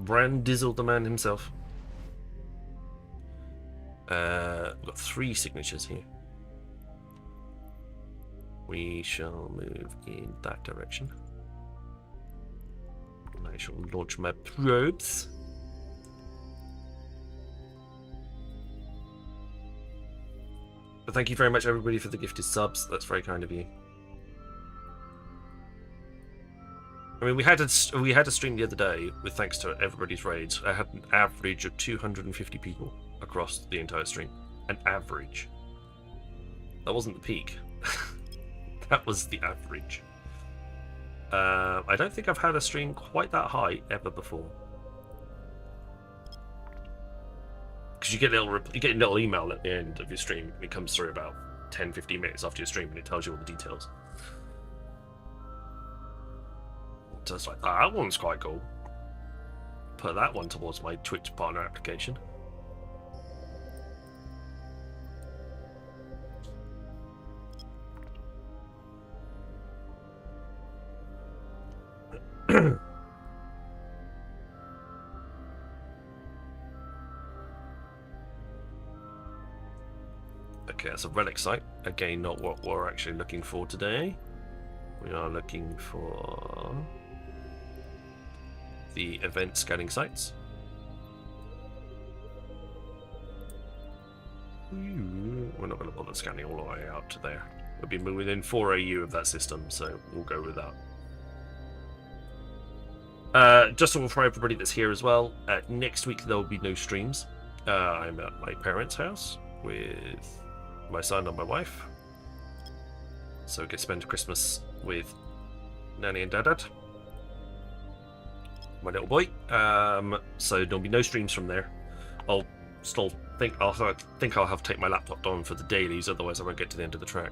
Brandizzle, the man himself. We've got 3 signatures here. We shall move in that direction. I shall launch my probes. But thank you very much, everybody, for the gifted subs. That's very kind of you. I mean, we had a stream the other day with thanks to everybody's raids. I had an average of 250 people across the entire stream. An average. That wasn't the peak. That was the average. I don't think I've had a stream quite that high ever before. Because you get a little email at the end of your stream, and it comes through about 10-15 minutes after your stream, and it tells you all the details. So it's like, that one's quite cool. Put that one towards my Twitch partner application. Okay, that's a relic site. Again, not what we're actually looking for today. We are looking for the event scanning sites. We're not going to bother scanning all the way out to there. We'll be within 4 AU of that system, so we'll go with that. Just for everybody that's here as well, next week there will be no streams. I'm at my parents' house with my son and my wife. So we get to spend Christmas with Nanny and Dad, my little boy. So there'll be no streams from there. I'll still think I'll have to take my laptop down for the dailies, otherwise I won't get to the end of the track.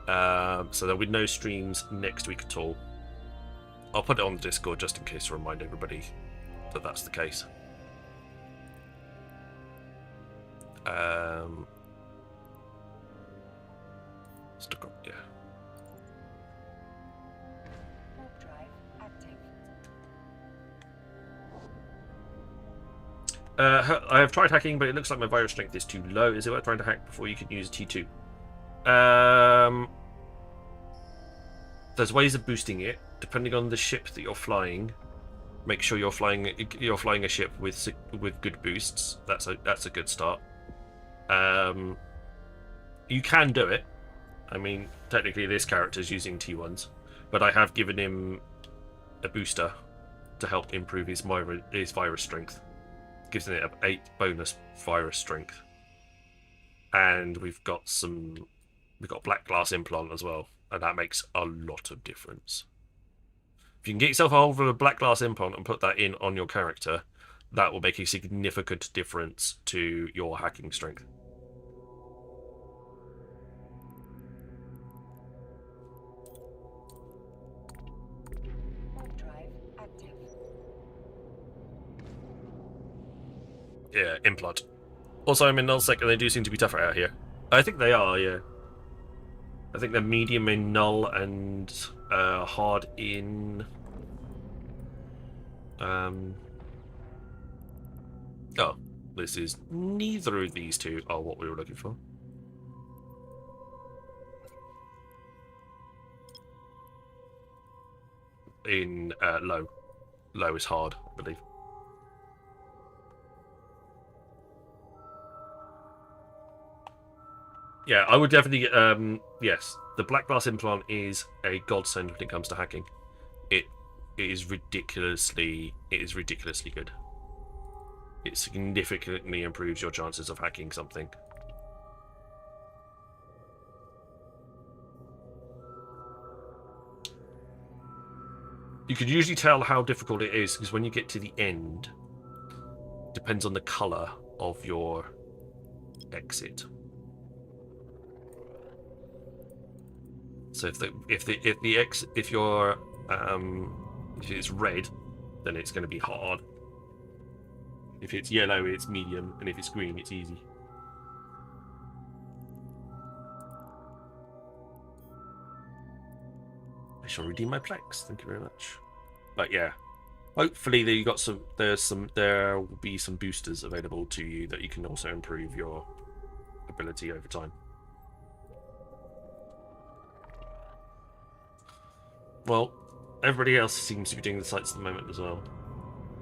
So there'll be no streams next week at all. I'll put it on the Discord just in case to remind everybody that that's the case. Yeah. Warp drive active. I have tried hacking, but it looks like my virus strength is too low. Is it worth trying to hack before you can use T2? There's ways of boosting it, depending on the ship that you're flying. Make sure you're flying a ship with good boosts. That's a good start. You can do it. I mean, technically this character's using T1s, but I have given him a booster to help improve his virus strength. Gives it 8 bonus virus strength, and we've got black glass implant as well, and that makes a lot of difference. If you can get yourself a hold of a black glass implant and put that in on your character, that will make a significant difference to your hacking strength. Warp drive active. Yeah, implant. Also, I'm in nullsec, and they do seem to be tougher out here. I think they are, yeah. I think they're medium in null and hard in. Oh, this is neither of these two are what we were looking for. In low. Low is hard, I believe. Yeah, I would definitely. Yes, the black glass implant is a godsend when it comes to hacking. It is ridiculously good. It significantly improves your chances of hacking something. You could usually tell how difficult it is because when you get to the end, it depends on the color of your exit. So if it's red, then it's going to be hard. If it's yellow, it's medium, and if it's green, it's easy. I shall redeem my Plex. Thank you very much. But yeah, hopefully there will be some boosters available to you that you can also improve your ability over time. Well, everybody else seems to be doing the sites at the moment as well.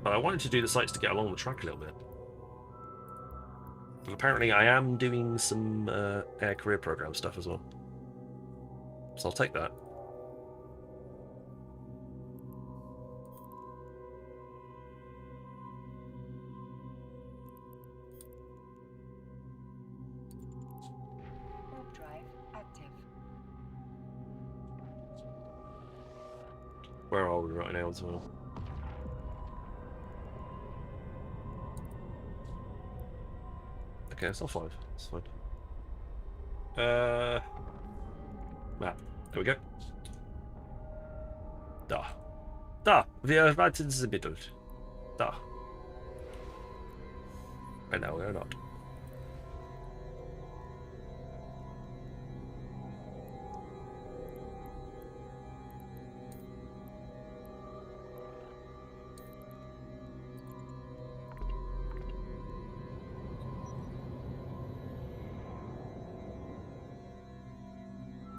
But I wanted to do the sites to get along the track a little bit. But apparently I am doing some air career program stuff as well. So I'll take that. Warp drive active. Where are we right now as well? Okay, it's not 5. It's fine. Map. There we go. Da. Da. We are right in the middle. Da. Right now we are not.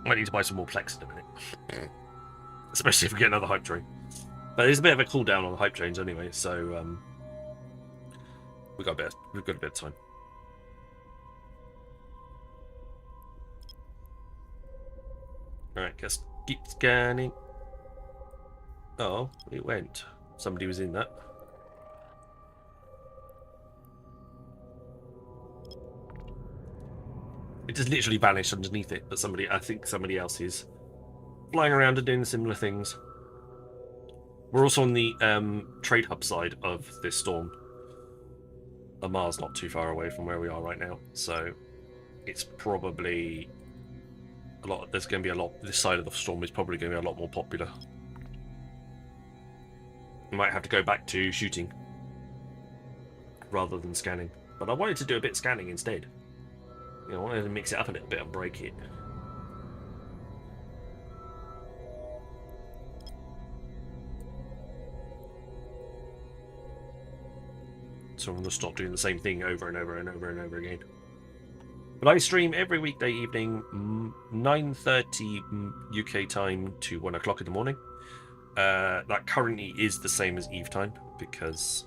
I need to buy some more Plex in a minute. Especially if we get another hype train. But there's a bit of a cooldown on the hype trains anyway, so we've got a bit of time. Alright, just keep scanning. Oh, it went. Somebody was in that. It just literally vanished underneath it, but I think somebody else is flying around and doing similar things. We're also on the trade hub side of this storm. Amar's not too far away from where we are right now, so it's probably a lot. There's going to be a lot. This side of the storm is probably going to be a lot more popular. We might have to go back to shooting rather than scanning, but I wanted to do a bit of scanning instead. You know, I wanted to mix it up a little bit and break it. So I'm going to stop doing the same thing over and over and over and over again. But I stream every weekday evening, 9:30 UK time to 1 o'clock in the morning. That currently is the same as Eve time because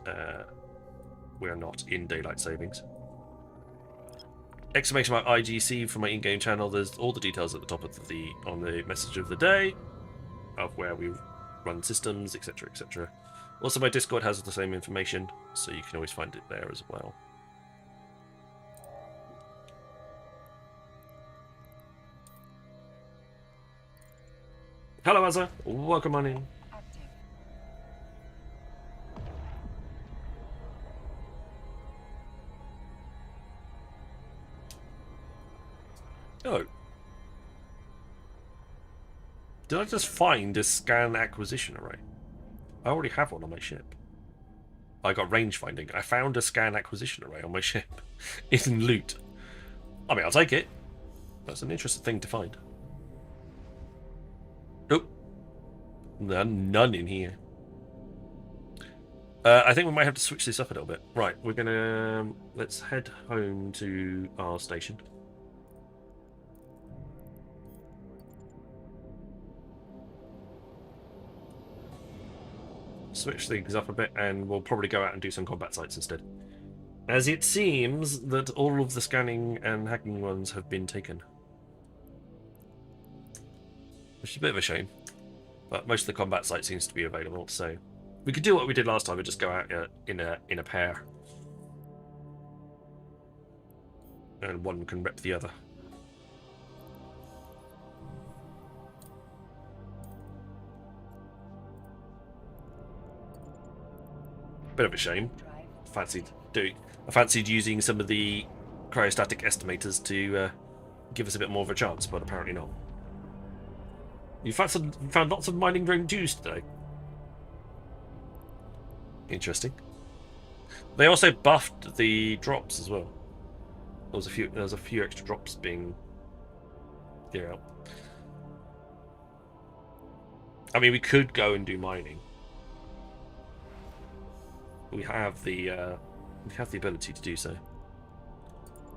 we're not in daylight savings. Exclamation mark IGC for my in-game channel. There's all the details at the top of on the message of the day of where we run systems, etc., etc. Also, my Discord has the same information, so you can always find it there as well. Hello, Azza. Welcome on in. Active. Oh. Did I just find a scan acquisition array? I already have one on my ship. I got range finding. I found a scan acquisition array on my ship. It's in loot. I mean, I'll take it. That's an interesting thing to find. Nope. None in here. I think we might have to switch this up a little bit. Right, we're gonna... let's head home to our station. Switch things up a bit, and we'll probably go out and do some combat sites instead. As it seems that all of the scanning and hacking ones have been taken. Which is a bit of a shame. But most of the combat site seems to be available, so... we could do what we did last time and just go out in a pair. And one can rep the other. Bit of a shame. I fancied using some of the cryostatic estimators to give us a bit more of a chance, but apparently not. You found lots of mining drone 2s today. Interesting. They also buffed the drops as well. There was a few extra drops being... yeah. I mean, we could go and do mining. We have the ability to do so.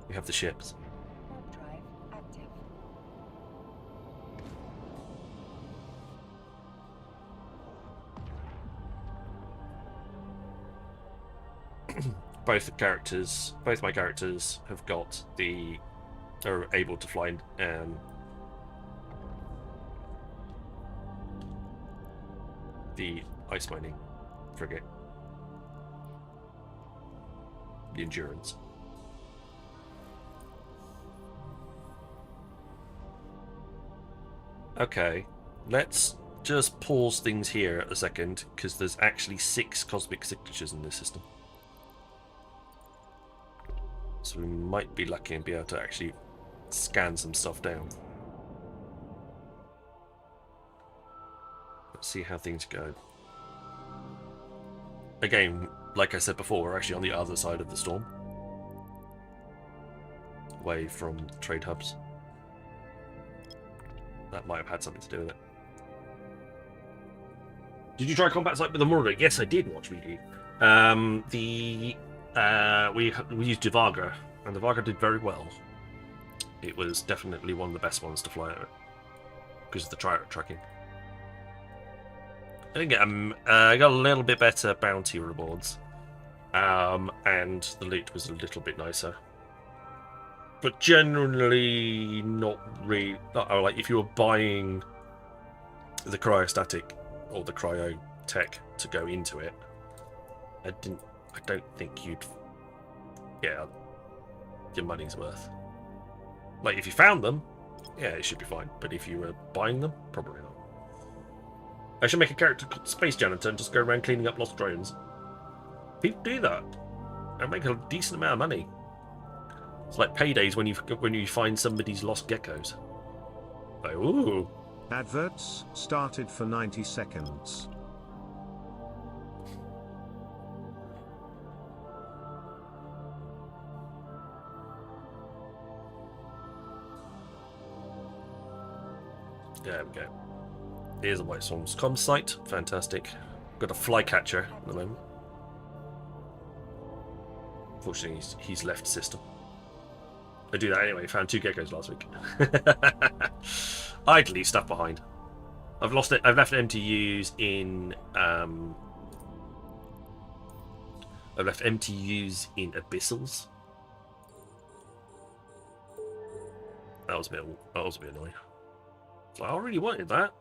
We have the ships. Warp drive active. Both my characters have got are able to fly the ice mining frigate. The Endurance. Okay, let's just pause things here a second, because there's actually 6 cosmic signatures in this system. So we might be lucky and be able to actually scan some stuff down. Let's see how things go. Again, like I said before, we're actually on the other side of the storm. Away from trade hubs. That might have had something to do with it. Did you try combat site with the Murder? Yes, I did watch video. We used Devaga, and the Devaga did very well. It was definitely one of the best ones to fly over because of the tracking. I got a little bit better bounty rewards, and the loot was a little bit nicer. But generally, not really. Like if you were buying the cryostatic or the cryo tech to go into it, I don't think you'd. Yeah, your money's worth. Like, if you found them, yeah, it should be fine. But if you were buying them, probably not. I should make a character called Space Janitor and just go around cleaning up lost drones. People do that. And make a decent amount of money. It's like paydays when you find somebody's lost geckos. Like, ooh. Adverts started for 90 seconds. There we go. Here's a White Storm's comm site. Fantastic. Got a flycatcher at the moment. Unfortunately, he's left system. I do that anyway. Found 2 geckos last week. I'd leave stuff behind. I've lost it. I've left MTUs in. I've left MTUs in abyssals. That was a bit annoying. So I really wanted that.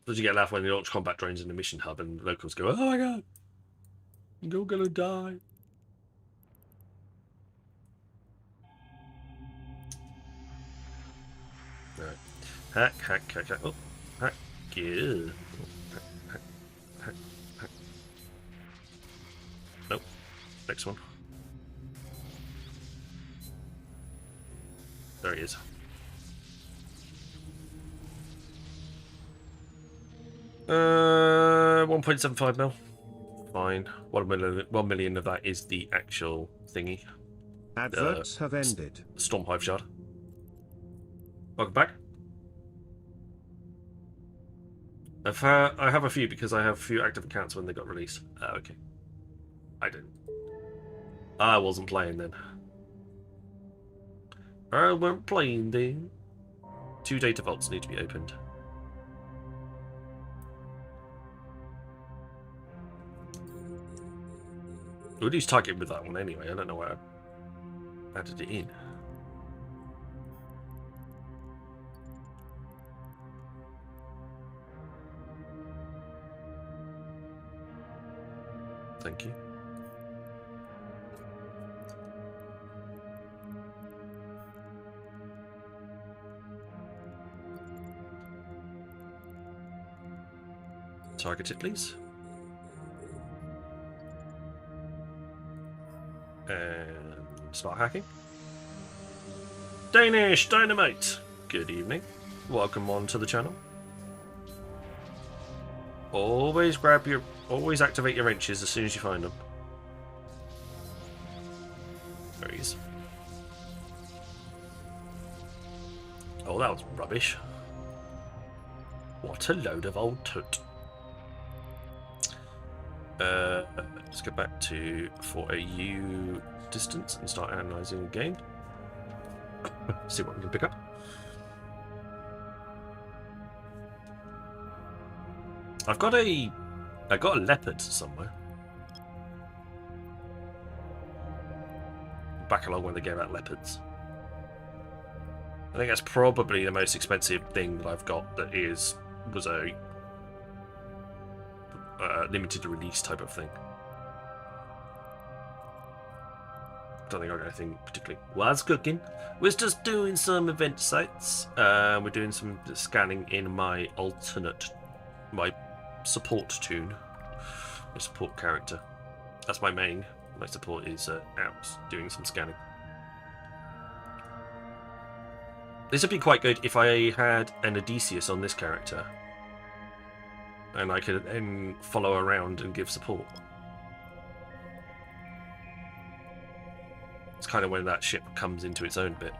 Did you get a laugh when they launch combat drones in the mission hub and locals go, "Oh my god, you're gonna die"? Right. Hack. Oh, hack. Yeah. Hack. Nope. Next one. There he is. $1.75 mil. Fine. 1 million of that is the actual thingy. Adverts have ended. Stormhive shard. Welcome back. I have a few because I have a few active accounts when they got released. Okay. I didn't. I wasn't playing then. I weren't playing then. 2 data vaults need to be opened. We'll use target with that one anyway. I don't know where I added it in. Thank you. Target it, please. And start hacking. Danish Dynamite! Good evening. Welcome on to the channel. Always activate your wrenches as soon as you find them. There he is. Oh, that was rubbish. What a load of old toot. Let's go back to for a U distance and start analysing the game. See what we can pick up. I got a leopard somewhere. Back along when they gave out leopards. I think that's probably the most expensive thing that I've got that was a limited release type of thing. Don't think I got anything particularly. Was cooking. We're just doing some event sites. We're doing some scanning in my support tune, my support character. That's my main. My support is out doing some scanning. This would be quite good if I had an Odysseus on this character, and I could then follow around and give support. It's kind of when that ship comes into its own bit.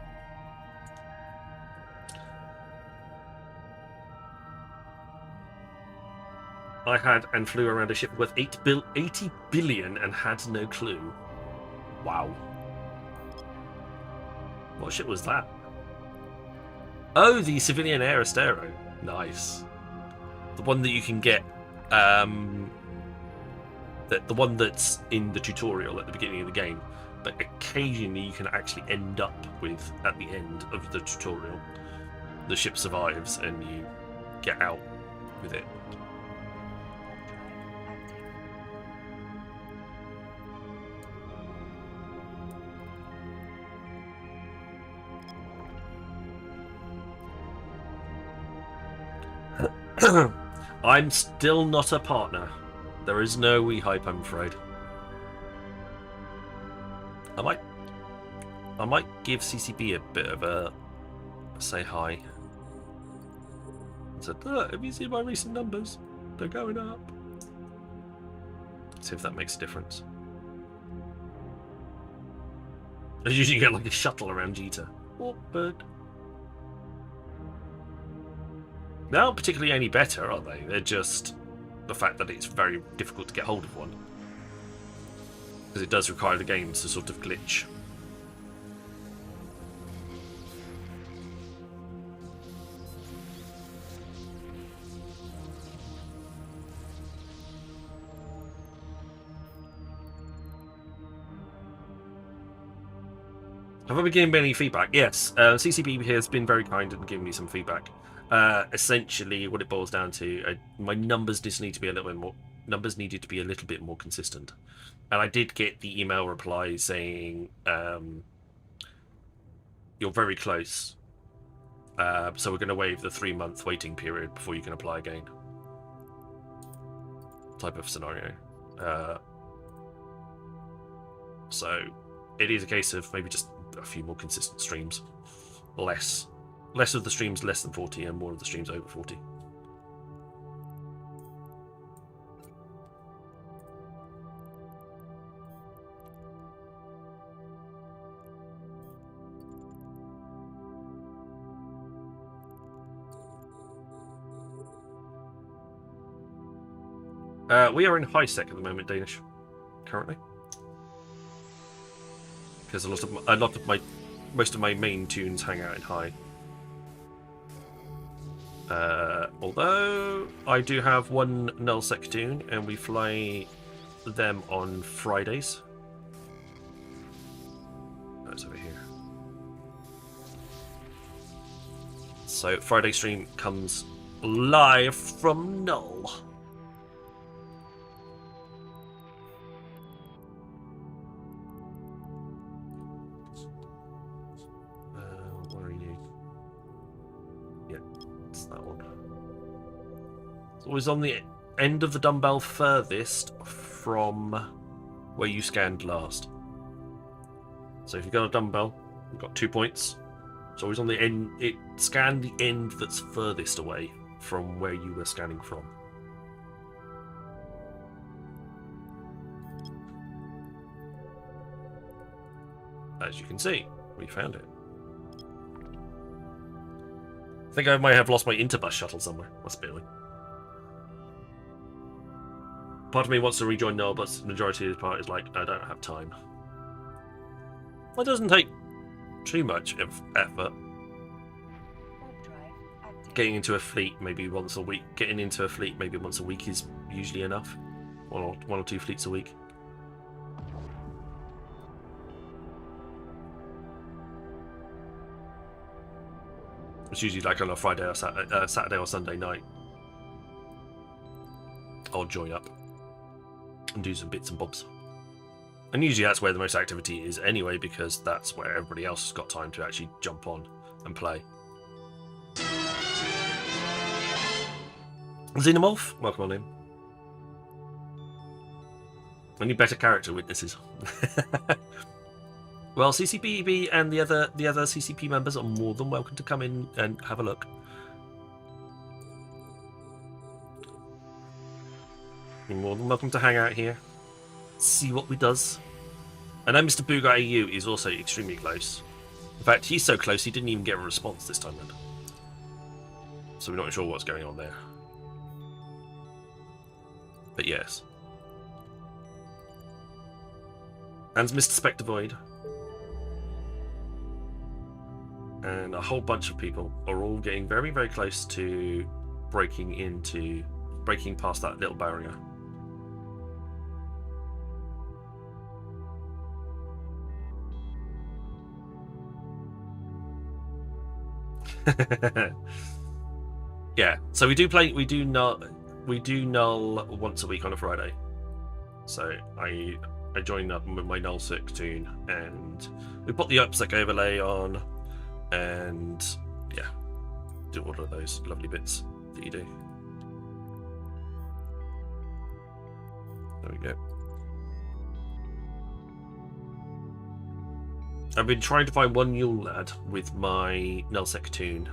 I had and flew around a ship worth 80 billion and had no clue. Wow. What ship was that? Oh, the civilian air Astero. Nice. The one that you can get, the one that's in the tutorial at the beginning of the game, but occasionally you can actually end up with, at the end of the tutorial, the ship survives and you get out with it. I'm still not a partner. There is no wee hype, I'm afraid. I might give CCB a bit of a say hi. I said, "Look, have you seen my recent numbers? They're going up." See if that makes a difference. I usually get like a shuttle around Jita. Oh, bird. They're not particularly any better, are they? They're just the fact that it's very difficult to get hold of one. Because it does require the games to sort of glitch. Have I been getting any feedback? Yes. CCB has been very kind and given me some feedback. Essentially, what it boils down to, my numbers just need to be a little bit more. Numbers needed to be a little bit more consistent, and I did get the email reply saying you're very close. So we're going to waive the 3-month waiting period before you can apply again. Type of scenario. So it is a case of maybe just a few more consistent streams. Less of the streams less than 40 and more of the streams over 40. We are in high sec at the moment, Danish, currently. Because most of my main tunes hang out in high. Although I do have one nullsec tune, and we fly them on Fridays. That's over here. So Friday stream comes live from null. Was on the end of the dumbbell furthest from where you scanned last. So if you've got a dumbbell, you've got 2 points. So it's on the end. It scanned the end that's furthest away from where you were scanning from. As you can see, we found it. I think I might have lost my interbus shuttle somewhere. Must be. Part of me wants to rejoin Null, but the majority of the part is like, I don't have time. Well, it doesn't take too much effort. Getting into a fleet maybe once a week. Getting into a fleet maybe once a week is usually enough. One or 2 fleets a week. It's usually like on a Friday or Saturday or Sunday night. I'll join up and do some bits and bobs. And usually that's where the most activity is anyway, because that's where everybody else has got time to actually jump on and play. Xenomorph, welcome on in. I need better character witnesses. Well, CCPB and the other CCP members are more than welcome to come in and have a look. You're more than welcome to hang out here, see what we does. I know Mr. Booga AU is also extremely close. In fact, he's so close he didn't even get a response this time then. So we're not sure what's going on there. But yes. And Mr. Spectre Void. And a whole bunch of people are all getting very, very close to breaking past that little barrier. Yeah, so we do null once a week on a Friday. So I joined up with my null sec tune, and we put the upsec overlay on, and yeah, do all of those lovely bits that you do. There we go. I've been trying to find one Yule Lad with my Nullsec tune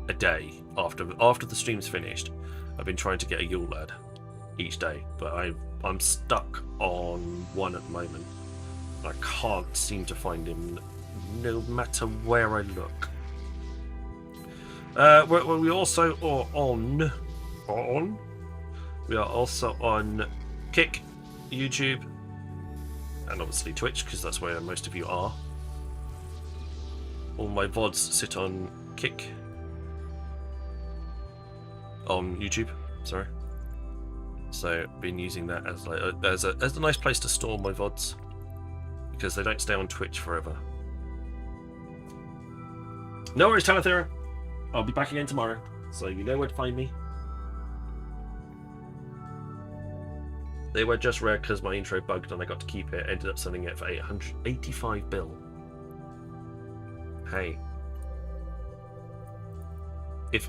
a day after the stream's finished. I've been trying to get a Yule Lad each day, but I'm stuck on one at the moment. I can't seem to find him no matter where I look. We also are on. We are also on Kick, YouTube, and obviously Twitch, because that's where most of you are. All my VODs sit on Kick. On YouTube, sorry. So I've been using that as like as a nice place to store my VODs, because they don't stay on Twitch forever. No worries, Talathera. I'll be back again tomorrow, so you know where to find me. They were just rare because my intro bugged and I got to keep it. Ended up selling it for 885 bill. Hey. If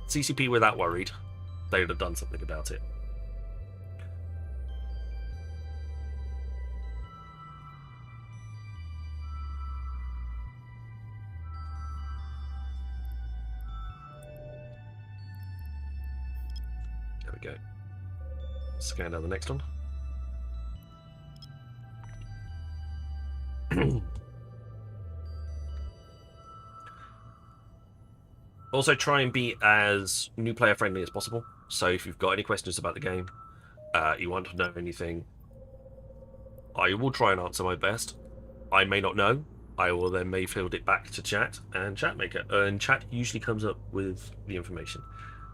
CCP were that worried, they would have done something about it. There we go. Scan down the next one. Also, try and be as new player friendly as possible. So if you've got any questions about the game, you want to know anything, I will try and answer my best. I may not know. I will then may field it back to chat and chat maker, and chat usually comes up with the information,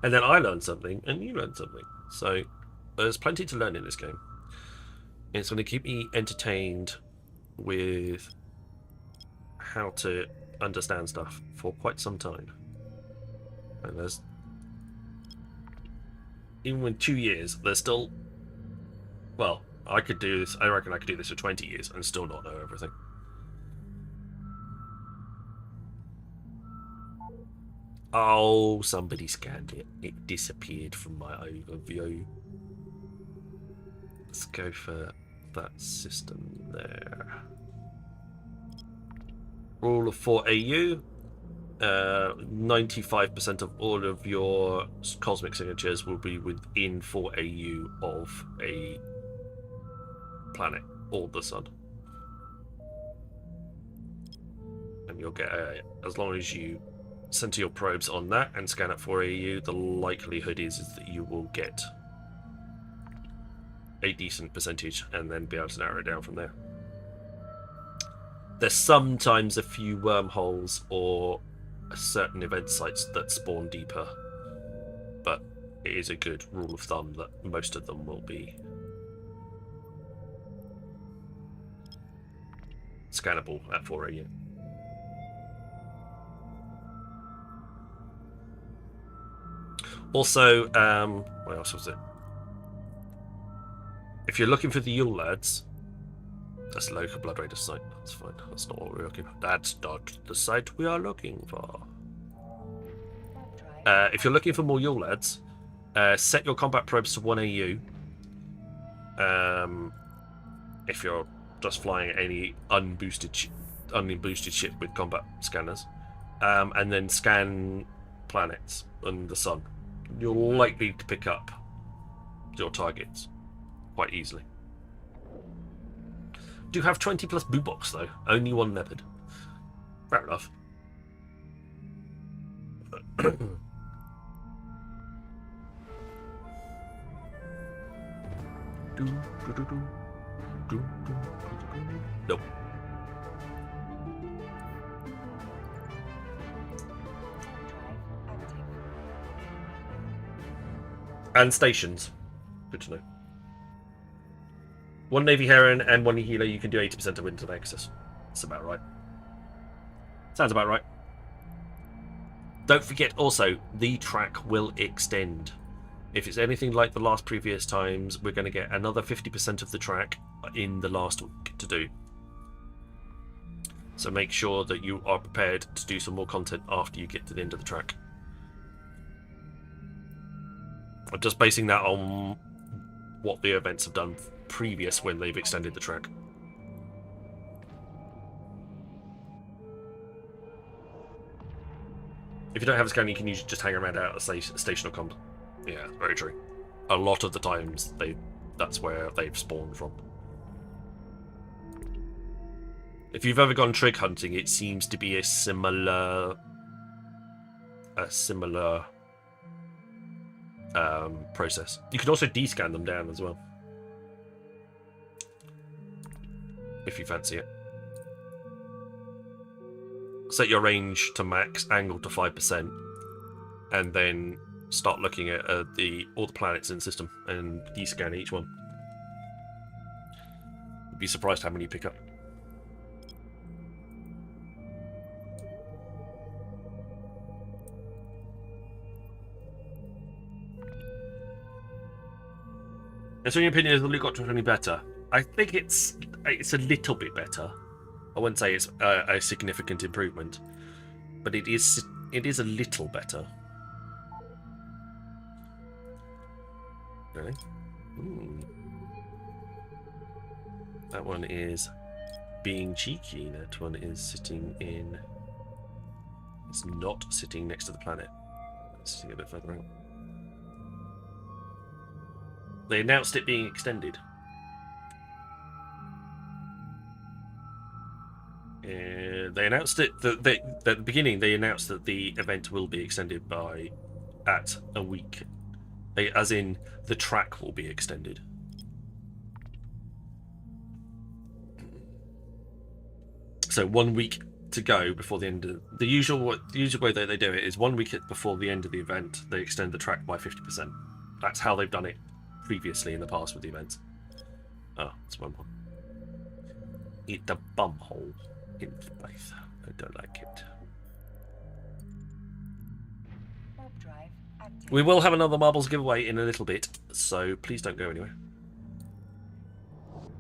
and then I learn something and you learn something. So there's plenty to learn in this game. It's going to keep me entertained with how to understand stuff for quite some time. And there's, even with 2 years, there's still, well, I could do this, I reckon I could do this for 20 years and still not know everything. Oh, somebody scanned it. It disappeared from my overview. Let's go for that system there. Rule of 4 AU. 95% of all of your cosmic signatures will be within 4 AU of a planet or the sun. And you'll get as long as you center your probes on that and scan at 4 AU, the likelihood is that you will get a decent percentage and then be able to narrow it down from there. There's sometimes a few wormholes or certain event sites that spawn deeper, but it is a good rule of thumb that most of them will be scannable at 4 AU. Also, what else was it? If you're looking for the Yule Lads, that's the local Blood Raider site. That's fine. That's not what we're looking for. That's not the site we are looking for. If you're looking for more Yule Lads, set your combat probes to 1 AU. If you're just flying any unboosted ship with combat scanners, and then scan planets and the sun, you're likely to pick up your targets quite easily. Do have 20 plus boobox though, only one leopard. Fair enough. Nope. And stations. Good to know. One Navy Heron and one healer, you can do 80% of Winter Nexus. That's about right. Sounds about right. Don't forget also, the track will extend. If it's anything like the last previous times, we're going to get another 50% of the track in the last week to do. So make sure that you are prepared to do some more content after you get to the end of the track. I'm just basing that on what the events have done previous when they've extended the track. If you don't have a scan, you can usually just hang around out a station or comp. Yeah, very true. A lot of the times that's where they've spawned from. If you've ever gone trig hunting, it seems to be a similar process. You can also descan them down as well, if you fancy it. Set your range to max, angle to 5%, and then start looking at all the planets in the system and descan each one. You'd be surprised how many you pick up. And so, in your opinion, has the loot got any better? I think it's a little bit better. I wouldn't say it's a significant improvement, but it is a little better. Really? That one is being cheeky. That one is sitting in. It's not sitting next to the planet. It's sitting a bit further out. They announced it being extended. They announced it at the beginning. They announced that the event will be extended at a week. As in, the track will be extended. So 1 week to go before the end of the usual way that they do it is 1 week before the end of the event. They extend the track by 50%. That's how they've done it previously in the past with the events. Oh, it's one more. Eat the bumhole in space. I don't like it. Warp drive active. We will have another marbles giveaway in a little bit, so please don't go anywhere.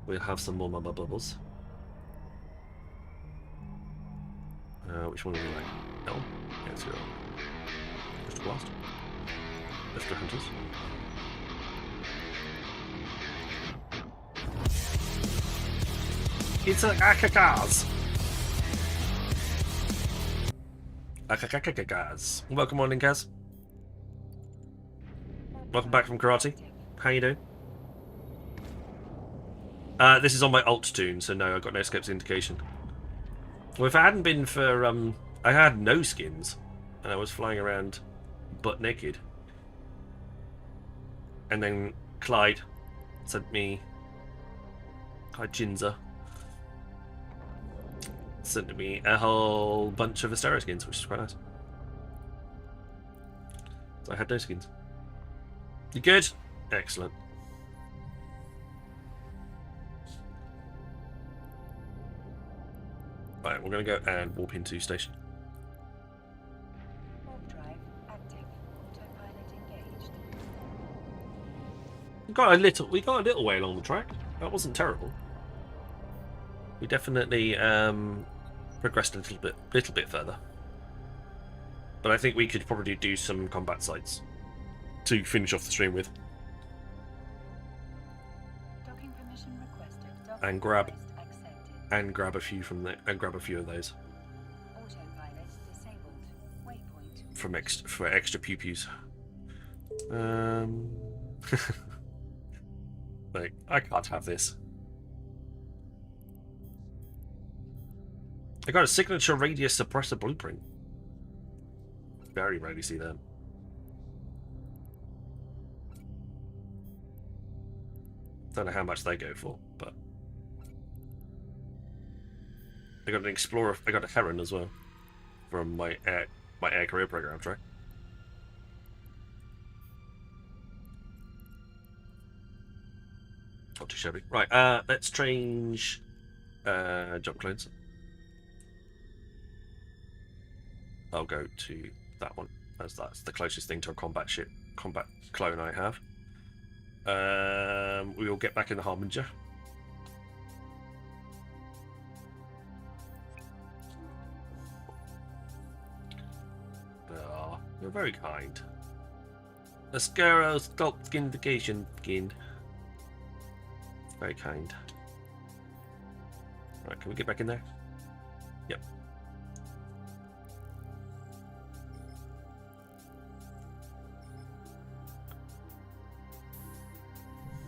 We'll have some more marble bubbles. Which one would we like? No. Yeah, let's go. Just blast. Let's go hunters. It's like Akakas. Akakas. Welcome on in, Kaz. Welcome back from karate. How you doing? This is on my alt tune, so no, I've got no skips indication. Well, if it hadn't been for I had no skins, and I was flying around butt naked, and then Clyde sent me Jinza sent me a whole bunch of Astero skins, which is quite nice. So I had no skins. You good? Excellent. Right, we're going to go and warp into station. Warp drive active. Autopilot engaged. We got a little way along the track. That wasn't terrible. We definitely progressed a little bit further. But I think we could probably do some combat sites to finish off the stream with. Docking permission requested. And grab accepted. grab a few from there and grab a few of those Autopilot disabled. Waypoint. for extra pew pews. Like, I can't have this. I got a signature radius suppressor blueprint. Very rarely see them. Don't know how much they go for, but I got an explorer. I got a heron as well from my air career program track. Not too shabby. Right, let's change jump clones. I'll go to that one, as that's the closest thing to a combat clone I have. We will get back in the Harbinger. Oh, you're very kind. Ascaro stop skin vacation skin. Very kind. Right, can we get back in there? Yep.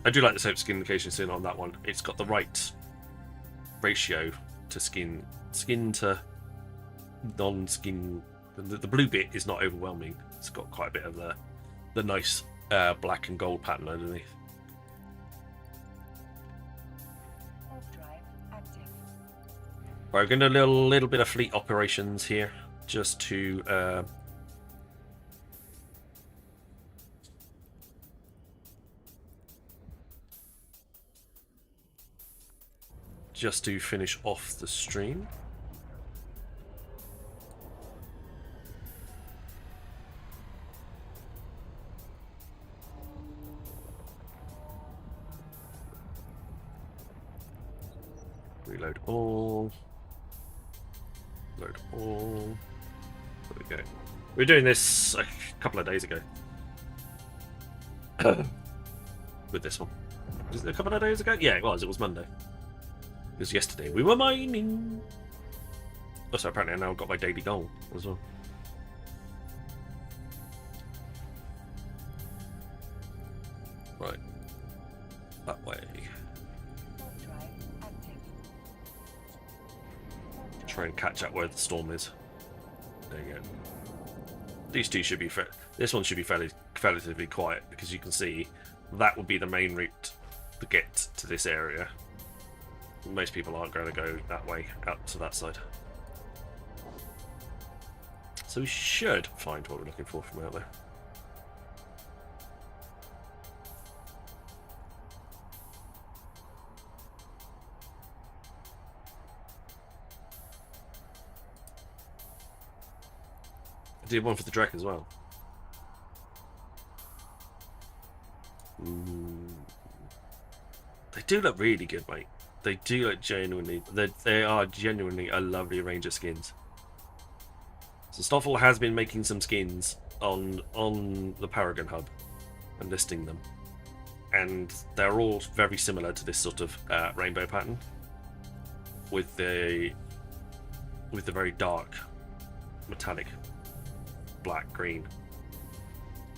I do like the soap skin indication soon on that one. It's got the right ratio to skin to non-skin. The blue bit is not overwhelming. It's got quite a bit of the nice black and gold pattern underneath. Right, we're going to do a little bit of fleet operations here, just to finish off the stream. Reload all. Load all. There we go. We were doing this a couple of days ago. With this one. Was it a couple of days ago? Yeah, it was. It was Monday. It was yesterday. We were mining. Also, apparently I now got my daily goal as well. Right. That way. Try and catch up where the storm is. There you go. These two should be this one should be relatively quiet, because you can see that would be the main route to get to this area. Most people aren't going to go that way out to that side. So we should find what we're looking for from out there. I did one for the Drek as well. They do look really good, mate. They do look genuinely. They are genuinely a lovely range of skins. So Stoffel has been making some skins on the Paragon hub and listing them, and they're all very similar to this sort of rainbow pattern, with the very dark metallic black, green,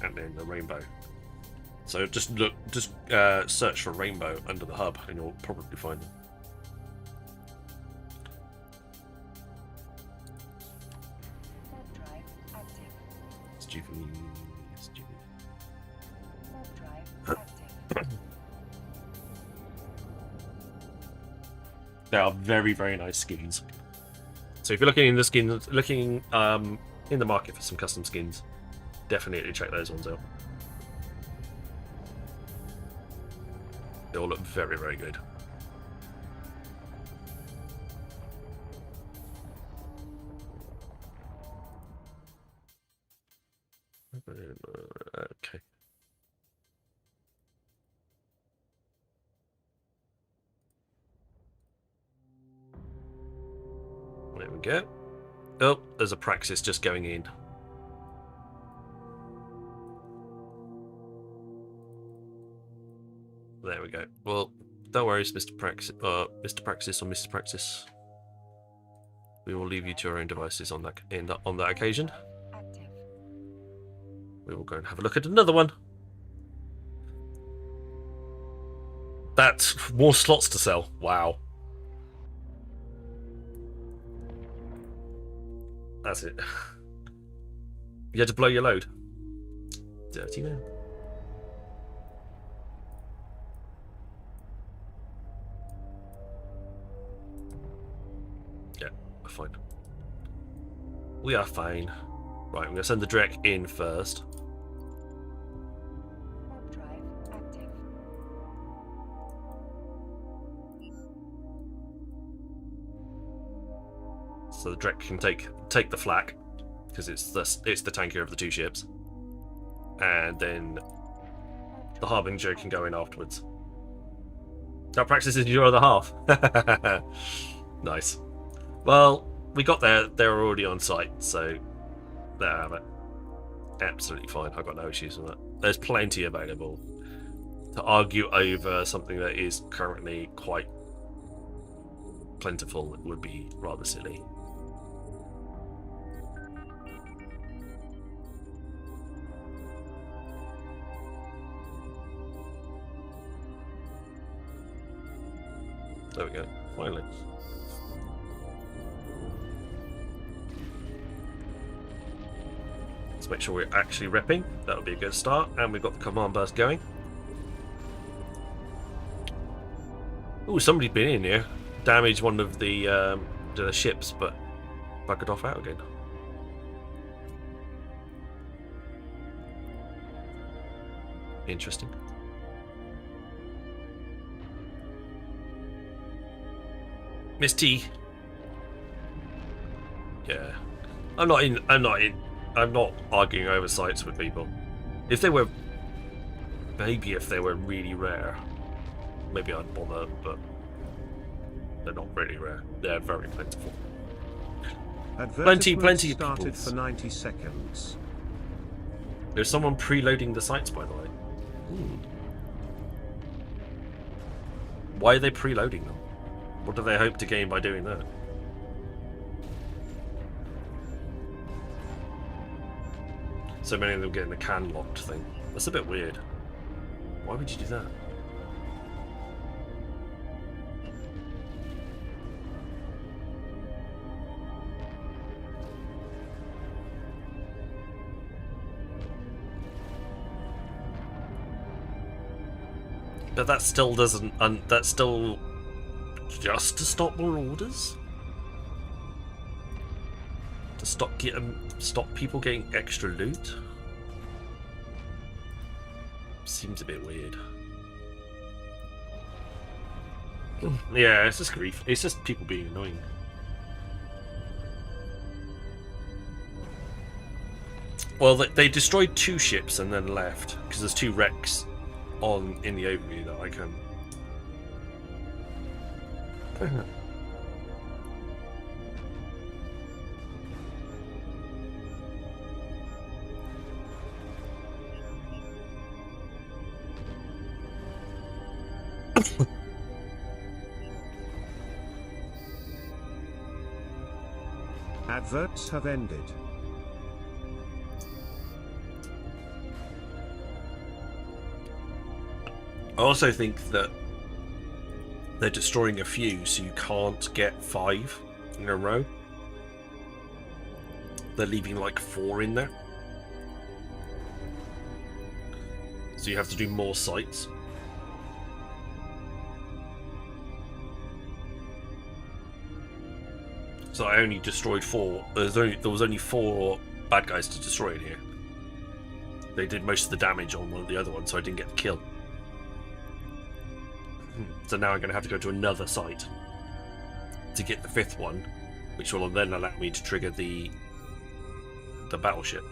and then the rainbow. So just search for rainbow under the hub, and you'll probably find them. They are very, very nice skins. So if you're looking in the in the market for some custom skins, definitely check those ones out. They all look very, very good. Okay. There we go. Oh, there's a praxis just going in. There we go. Well, don't worry, Mr. Praxis, Mr. Praxis or Mrs. Praxis. We will leave you to your own devices on that occasion. We will go and have a look at another one. That's more slots to sell. Wow. That's it. You had to blow your load. Dirty man. Yeah, we're fine. We are fine. Right, I'm going to send the Drek in first. So the Drek can take the flak, because it's the tankier of the two ships, and then the Harbinger can go in afterwards. That practices your other half. Nice. Well, we got there. They were already on site, so there I have it. Absolutely fine. I've got no issues with that. There's plenty available. to argue over something that is currently quite plentiful would be rather silly. There we go, finally. Let's make sure we're actually repping. That would be a good start. And we've got the command burst going. Oh, somebody's been in here. Damaged one of the ships, but buggered off out again. Interesting. Miss T. Yeah. I'm not arguing over sites with people. If they were really rare, maybe I'd bother, but they're not really rare. They're very plentiful. Plenty of started peoples. for 90 seconds. There's someone preloading the sites, by the way. Why are they preloading them? What do they hope to gain by doing that? So many of them getting the can locked thing. That's a bit weird. Why would you do that? But that still doesn't. That's still just to stop more orders. To stop people getting extra loot. Seems a bit weird. Yeah, it's just grief. It's just people being annoying. Well, they destroyed 2 ships and then left because there's 2 wrecks in the overview that I can. Adverts have ended. I also think that they're destroying a few, so you can't get 5 in a row. They're leaving like 4 in there. So you have to do more sites. So I only destroyed 4. There was only 4 bad guys to destroy in here. They did most of the damage on one of the other ones, so I didn't get the kill. So now I'm going to have to go to another site to get the 5th one, which will then allow me to trigger the battleship.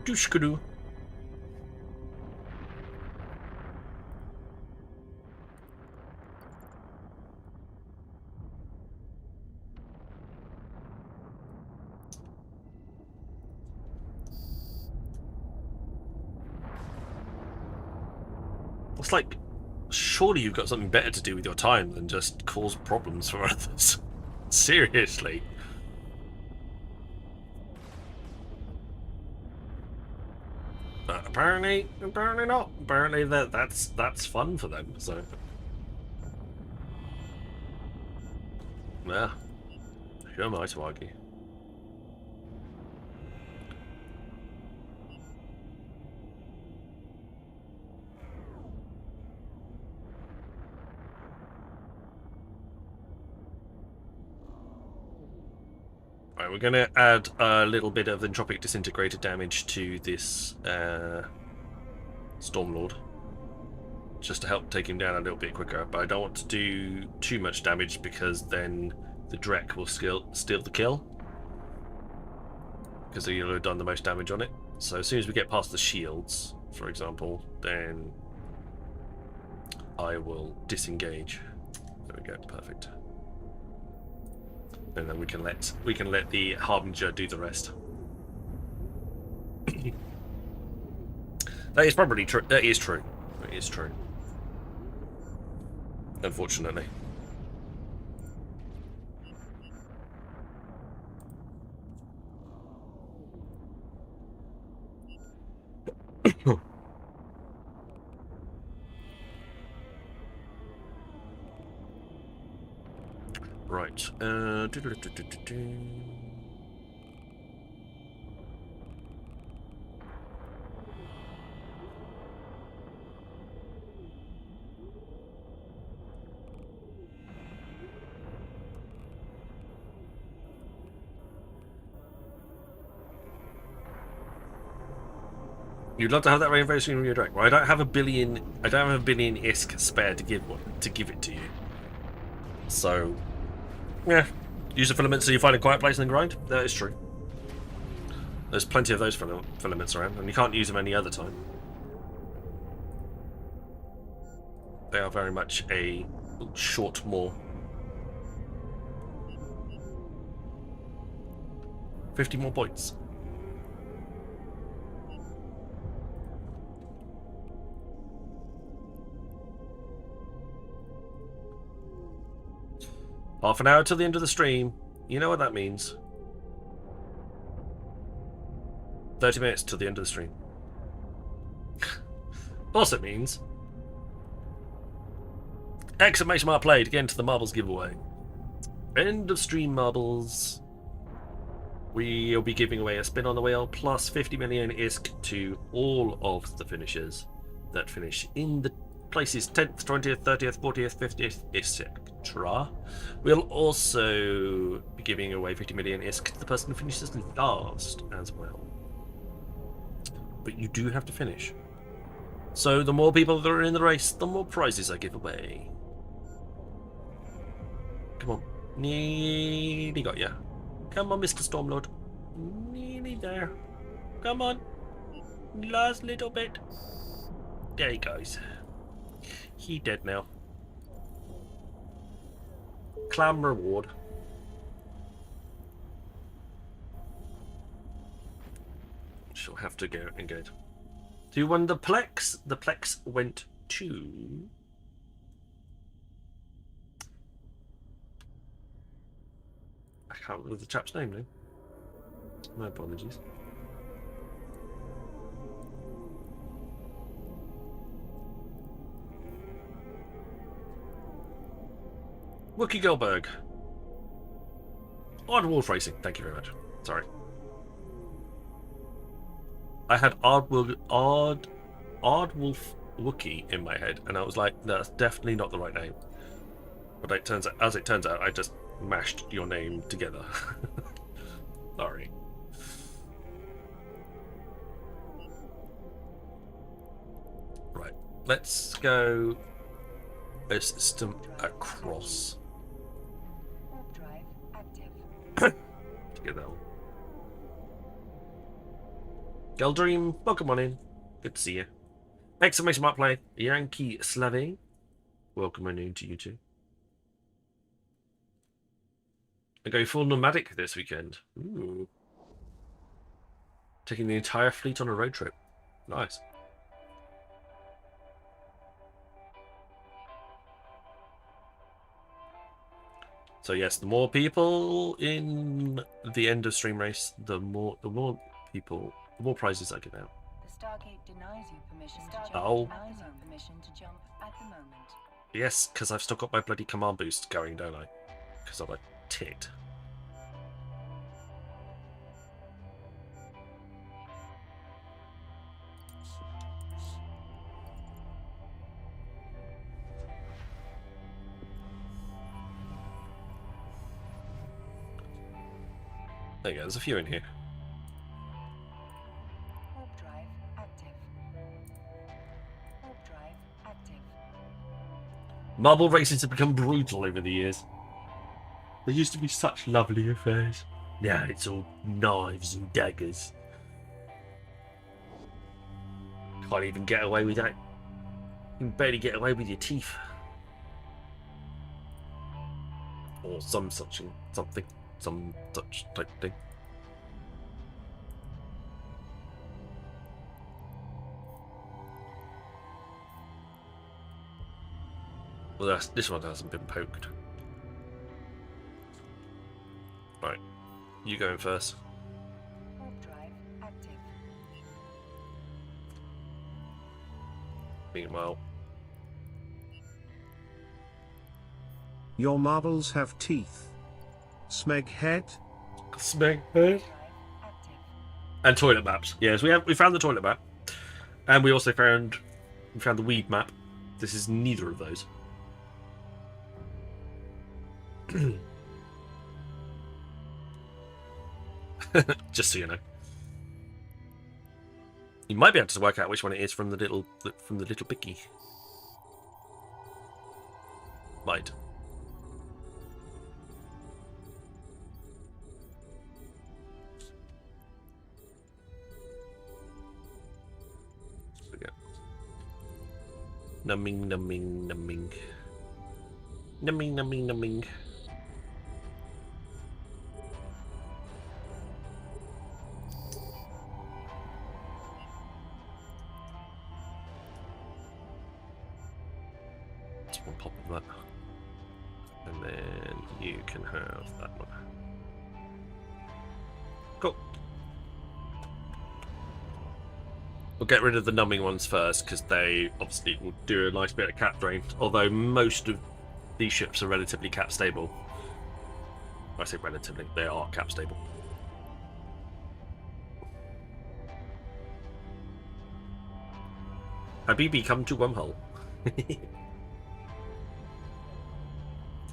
Dushkadu. It's like, surely you've got something better to do with your time than just cause problems for others. Seriously. But apparently not. Apparently that's fun for them. So, yeah, who am I to argue? Right, we're going to add a little bit of entropic disintegrator damage to this Stormlord, just to help take him down a little bit quicker. But I don't want to do too much damage because then the Drek will steal the kill. because you'll have done the most damage on it. So as soon as we get past the shields, for example, then I will disengage. There we go, perfect. And then we can let the Harbinger do the rest. That is probably true. That is true. It is true. Unfortunately. Right. You'd love to have that rainbow screen when you're drunk. Well, I don't have a billion ISK spare to give it to you. So, yeah, use the filaments so you find a quiet place and then grind. That is true. There's plenty of those filaments around, and you can't use them any other time. They are very much a short more. 50 more points. Half an hour till the end of the stream. You know what that means. 30 minutes till the end of the stream. Of course it means. Exclamation mark played again to the marbles giveaway. End of stream marbles. We'll be giving away a spin on the wheel plus 50 million ISK to all of the finishers that finish in the places 10th, 20th, 30th, 40th, 50th, etc. We'll also be giving away 50 million ISK to the person who finishes last as well. But you do have to finish. So the more people that are in the race, the more prizes I give away. Come on. Nearly got ya. Come on, Mr. Stormlord. Nearly there. Come on. Last little bit. There he goes. He dead now. Clam reward. She'll have to go and get. So you won the Plex. The Plex went to. I can't remember the chap's name now. My apologies. Wookie Goldberg. Odd Wolf Racing, thank you very much. Sorry. I had Odd Wolf Wookie in my head, and I was like, no, that's definitely not the right name. But as it turns out, I just mashed your name together. Sorry. Right, let's go a system across. Drive active. To get that one. Geldream, welcome on in. Good to see you. Exclamation mark play. Yankee Slavy. Welcome on in to you too. I go full nomadic this weekend. Ooh. Taking the entire fleet on a road trip. Nice. So yes, the more people in the end of stream race, the more prizes I give out. The Stargate denies you permission to jump. Oh. Denies you permission to jump at the moment. Yes, because I've still got my bloody command boost going, don't I? Because I'm a tit. There you go, there's a few in here. Warp drive active. Warp drive active. Marble races have become brutal over the years. They used to be such lovely affairs. Now it's all knives and daggers. Can't even get away with that. You can barely get away with your teeth. Or some such something. Some such type thing. Well, this one hasn't been poked. Right. You going first. Warp drive active. Meanwhile, Your marbles have teeth. Smeg head? Smeg Drive active. and toilet maps. Yes, we found the toilet map, and we also found the weed map. This is neither of those. Just so you know, you might be able to work out which one it is from the little picky. Might. Numbing, numbing, numbing. Numbing, numbing, numbing. Just one pop of that. And then you can have that one. Cool. We'll get rid of the numbing ones first, because they obviously will do a nice bit of cap drain, although most of these ships are relatively cap stable. I say relatively, they are cap stable. Habibi, come to wormhole.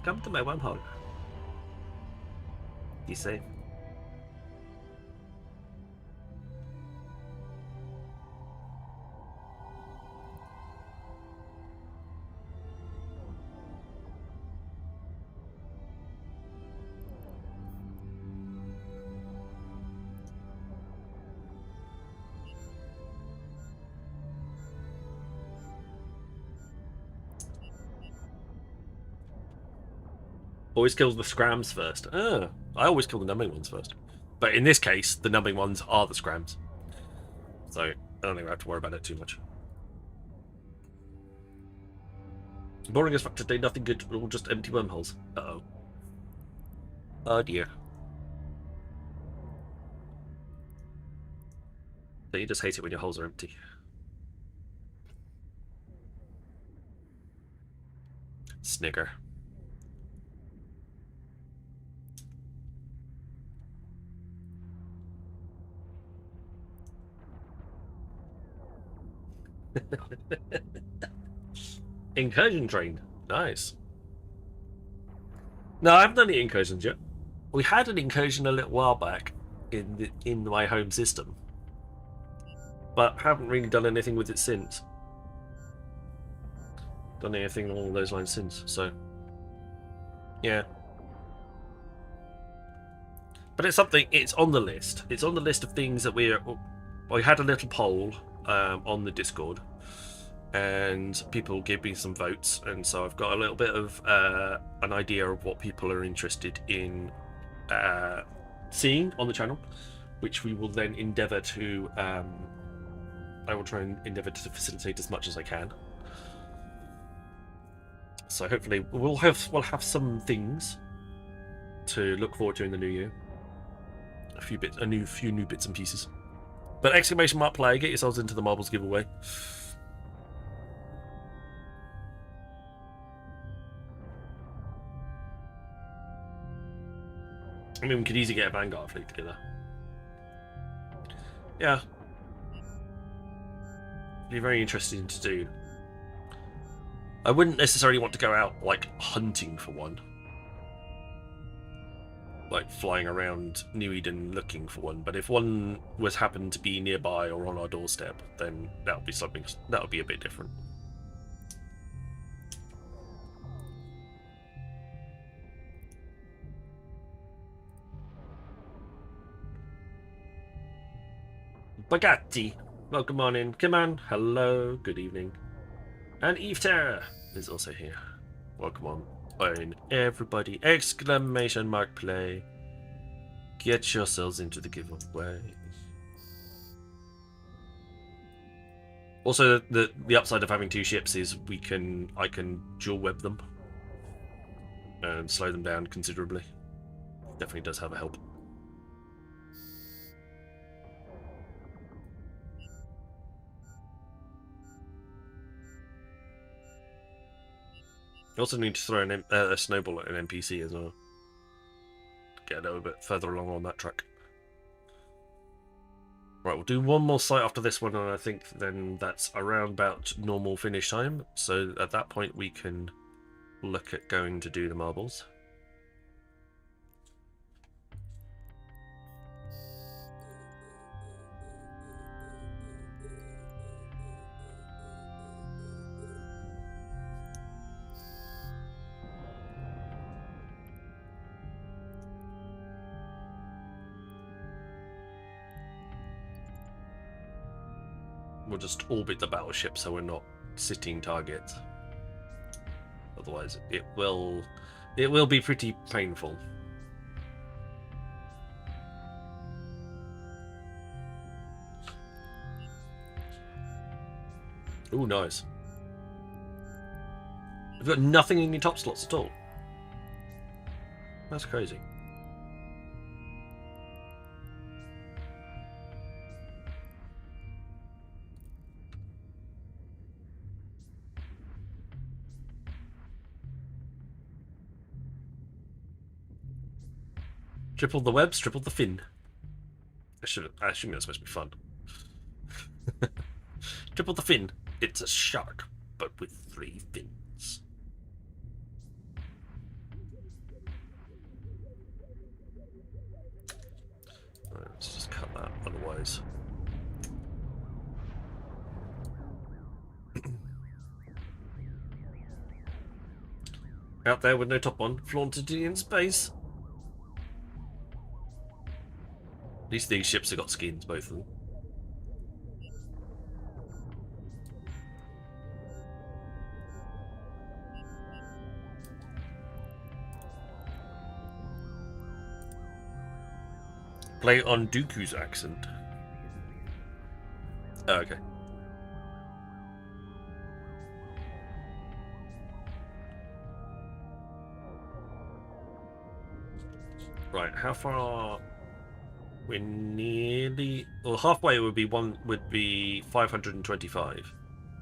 Come to my wormhole. You say? Always kills the scrams first. I always kill the numbing ones first. But in this case, the numbing ones are the scrams. So I don't think I have to worry about it too much. Boring as fuck today, nothing good, all just empty wormholes. Uh-oh. Oh dear. So you just hate it when your holes are empty. Snigger. Incursion train. Nice. No, I haven't done any incursions yet. We had an incursion a little while back in my home system, but haven't really done anything with it since. Done anything along those lines since, so yeah. But it's something. It's on the list. It's on the list of things that we had a little poll on the Discord, and people gave me some votes, and so I've got a little bit of an idea of what people are interested in seeing on the channel, which we will then endeavour to. I will try and endeavour to facilitate as much as I can. So hopefully we'll have some things to look forward to in the new year. A few new bits and pieces. But exclamation mark play, get yourselves into the marbles giveaway. I mean, we could easily get a Vanguard fleet together. Yeah. Be very interesting to do. I wouldn't necessarily want to go out, like, hunting for one. Like, flying around New Eden looking for one. But if one was happened to be nearby or on our doorstep, then that would be something, that would be a bit different. Bagatti, welcome on in. Come on. Hello, good evening. And Eve Terror is also here. Welcome on everybody. Exclamation mark play. Get yourselves into the giveaway. Also, the upside of having 2 ships is I can dual web them and slow them down considerably. Definitely does have a help. You also need to throw a snowball at an NPC as well. Get a little bit further along on that track. Right, we'll do one more site after this one, and I think then that's around about normal finish time. So at that point we can look at going to do the marbles. We'll just orbit the battleship so we're not sitting targets. Otherwise, it will be pretty painful. Ooh, nice. You've got nothing in your top slots at all. That's crazy. Triple the webs, triple the fin. I assume that's supposed to be fun. Triple the fin. It's a shark, but with 3 fins. Right, let's just cut that, otherwise. Out there with no top on, flaunted in space. At least these ships have got skins, both of them. Play on Dooku's accent. Oh, okay. Right, how far? We're nearly, or halfway would be 525.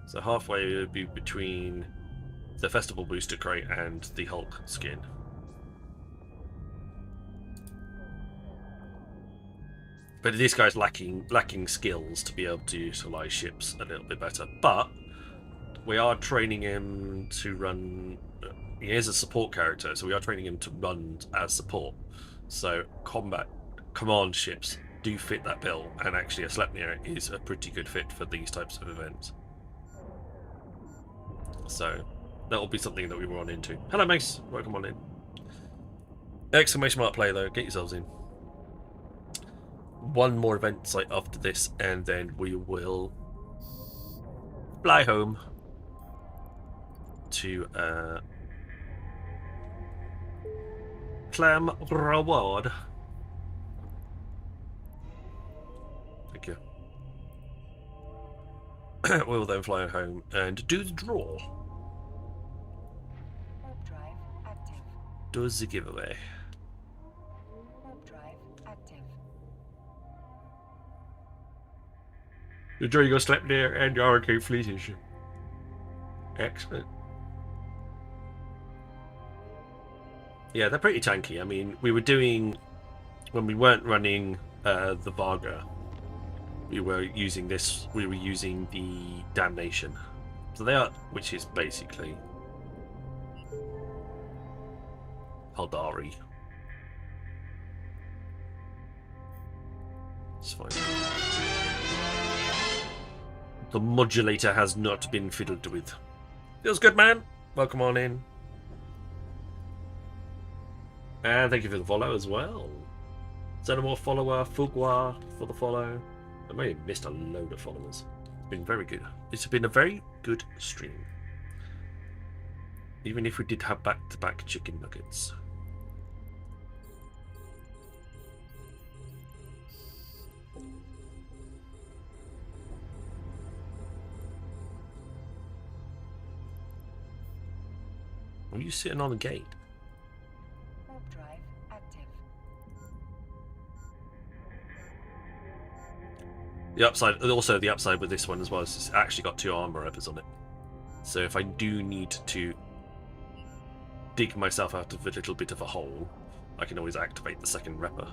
So halfway would be between the festival booster crate and the Hulk skin. But this guy's lacking skills to be able to utilize ships a little bit better. But we are training him to run. He is a support character, so we are training him to run as support. So command ships do fit that bill, and actually a Sleipnir is a pretty good fit for these types of events. So that will be something that we will run into. Hello, Mace. Welcome on in. Exclamation mark play though. Get yourselves in. One more event site after this, and then we will fly home to Clam Reward. Thank you. We'll then fly home and do the draw. Warp drive active. Do the giveaway. Warp drive active. Enjoy your Sleipnir and your RK Fleet issue. Excellent. Yeah, they're pretty tanky. I mean, we were doing, when we weren't running the Varga, we were using this, we were using the Damnation. So they are, which is basically Haldari. It's fine. The modulator has not been fiddled with. Feels good, man. Welcome on in. And thank you for the follow as well. Xenomorph follower, Fugwa for the follow. I may have missed a load of followers. It's been very good. It's been a very good stream. Even if we did have back-to-back chicken nuggets. Are you sitting on the gate? Warp drive active. The upside, also the upside with this one as well, is it's actually got 2 armor uppers on it. So if I do need to dig myself out of a little bit of a hole, I can always activate the second repper.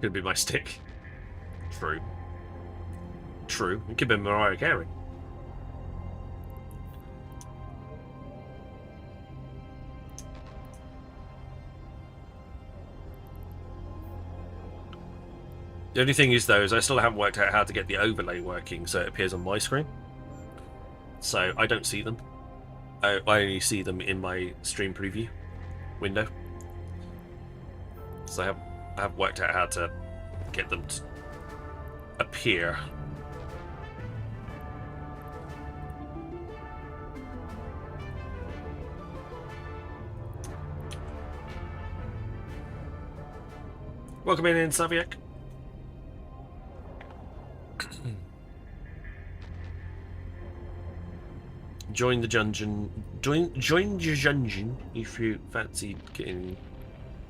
Could be my stick. True. True. It could be Mariah Carey. The only thing is, though, is I still haven't worked out how to get the overlay working so it appears on my screen. So I don't see them. I only see them in my stream preview window. So I haven't worked out how to get them to appear. Welcome in, Saviak. Join the dungeon. Join the dungeon if you fancy getting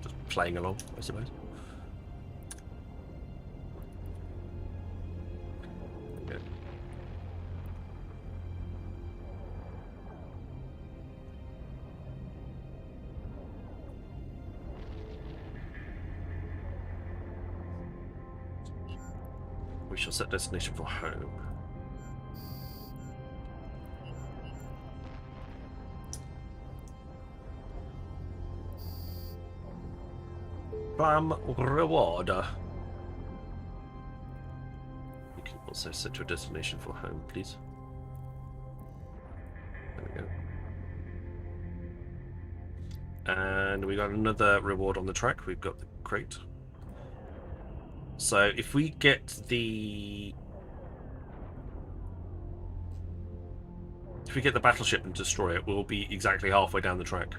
just playing along, I suppose. Yeah. We shall set destination for home. Clam reward. You can also set your destination for home, please. There we go. And we got another reward on the track. We've got the crate. So if we get the battleship and destroy it, we'll be exactly halfway down the track.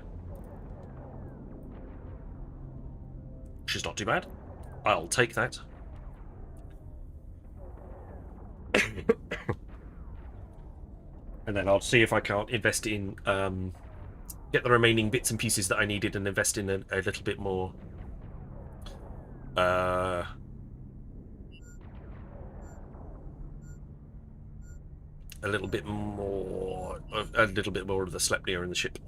Which is not too bad. I'll take that. And then I'll see if I can't invest in get the remaining bits and pieces that I needed and invest in a little bit more a little bit more of the Sleipnir in the ship.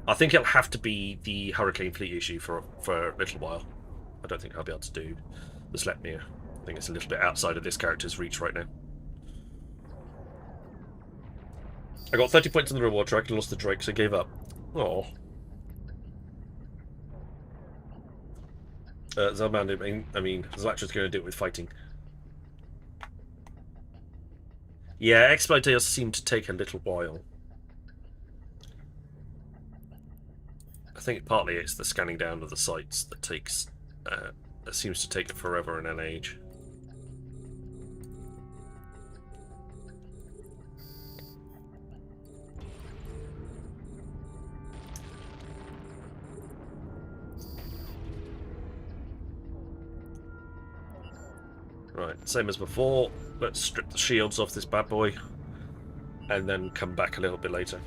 I think it'll have to be the Hurricane Fleet issue for a little while. I don't think I'll be able to do the Sleipnir. I think it's a little bit outside of this character's reach right now. I got 30 points on the reward track and lost the Drake, so I gave up. Oh. Zalman, I mean, Zlatra's going to do it with fighting. Yeah, exploit does seem to take a little while. I think partly it's the scanning down of the sites that takes that seems to take it forever in an age. Right, same as before. Let's strip the shields off this bad boy and then come back a little bit later.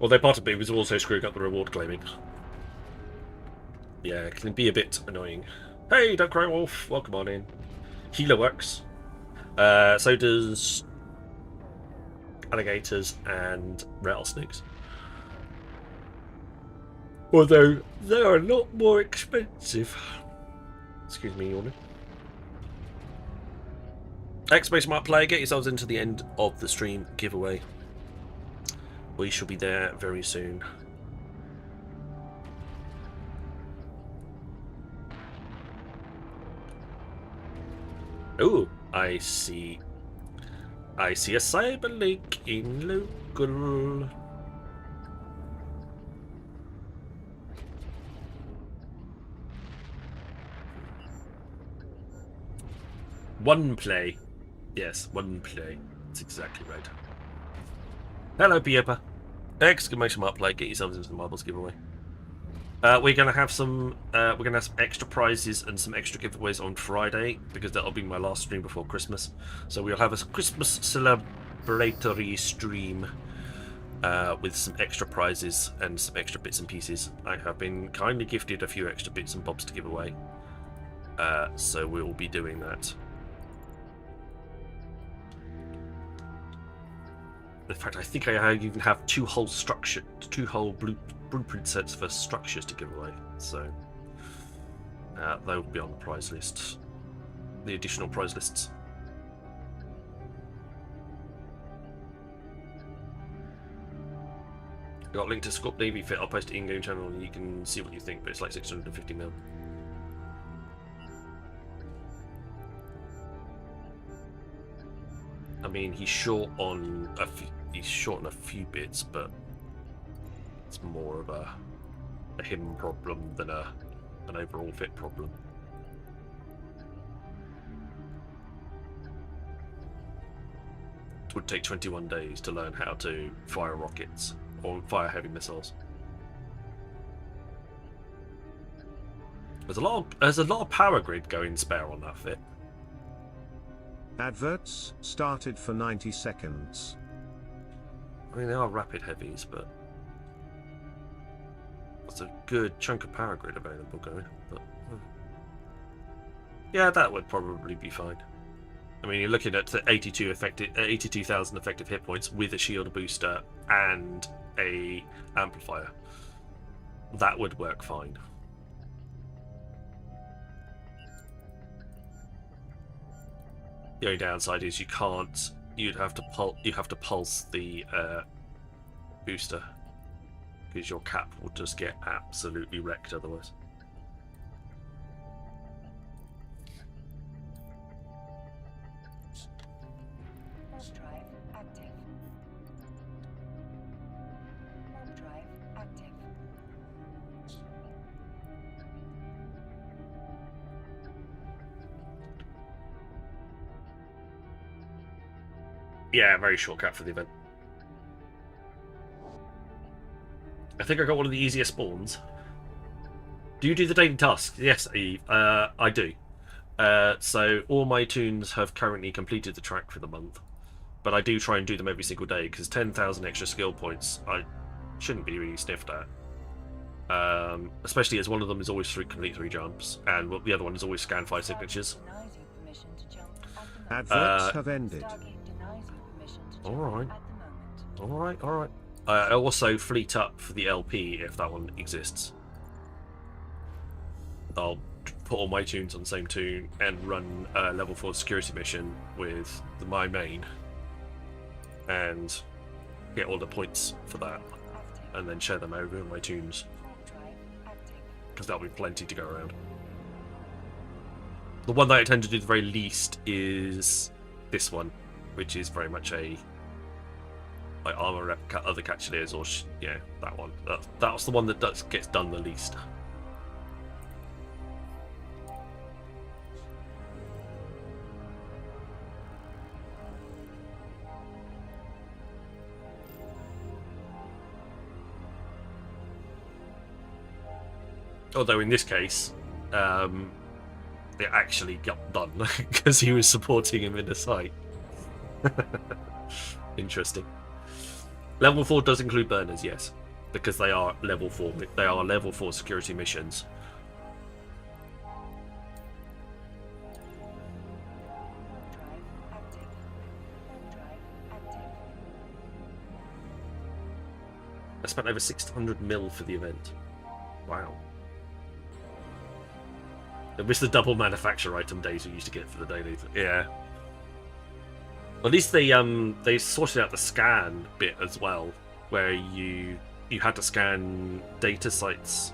Although part of it was also screwing up the reward claiming. Yeah, it can be a bit annoying. Hey, don't cry wolf, welcome on in. Healer works. So does alligators and rattlesnakes. Although they are a lot more expensive. Excuse me, yawning. Exclamation mark player, get yourselves into the end of the stream giveaway. We shall be there very soon. Oh, I see a cyberlink in local. One play. Yes, one play. That's exactly right. Hello, Pieper. Exclamation mark play. Get yourselves into the marbles giveaway. We're gonna have some. We're gonna have some extra prizes and some extra giveaways on Friday because that'll be my last stream before Christmas. So we'll have a Christmas celebratory stream with some extra prizes and some extra bits and pieces. I have been kindly gifted a few extra bits and bobs to give away, so we'll be doing that. In fact, I think I even have two whole blueprint sets for structures to give away. So they will be on the prize list, the additional prize lists. Got a link to Scorp Navy Fit. I'll post it in-game channel and you can see what you think. But it's like 650 mil. I mean, he's short on a few bits, but it's more of a him problem than an overall fit problem. It would take 21 days to learn how to fire rockets or fire heavy missiles. There's a lot of power grid going spare on that fit. Adverts started for 90 seconds. I mean, they are rapid heavies, but that's a good chunk of power grid available going. But yeah, that would probably be fine. I mean, you're looking at 82,000 effective hit points with a shield booster and a amplifier. That would work fine. The only downside is you can't. You have to pulse the booster because your cap will just get absolutely wrecked otherwise. Drive active. Drive active. Yeah, very short cap for the event. I think I got one of the easiest spawns. Do you do the daily tasks? Yes, Eve. I do. So all my toons have currently completed the track for the month, but I do try and do them every single day because 10,000 extra skill points I shouldn't be really sniffed at. Especially as one of them is always complete 3 jumps, and the other one is always scan 5 signatures. Adverts have ended. Alright. Alright. I also fleet up for the LP if that one exists. I'll put all my tunes on the same tune and run a level 4 security mission with my main and get all the points for that and then share them over my tunes because that'll be plenty to go around. The one that I tend to do the very least is this one, which is very much a like armor rep other catchaliers, or yeah, that one. That's the one that gets done the least. Although in this case, it actually got done because he was supporting him in the site. Interesting. Level 4 does include burners, yes, because they are level 4. They are level 4 security missions. I spent over 600 mil for the event. Wow. I miss the double manufacture item days we used to get for the dailies. Yeah. At least they sorted out the scan bit as well, where you had to scan data sites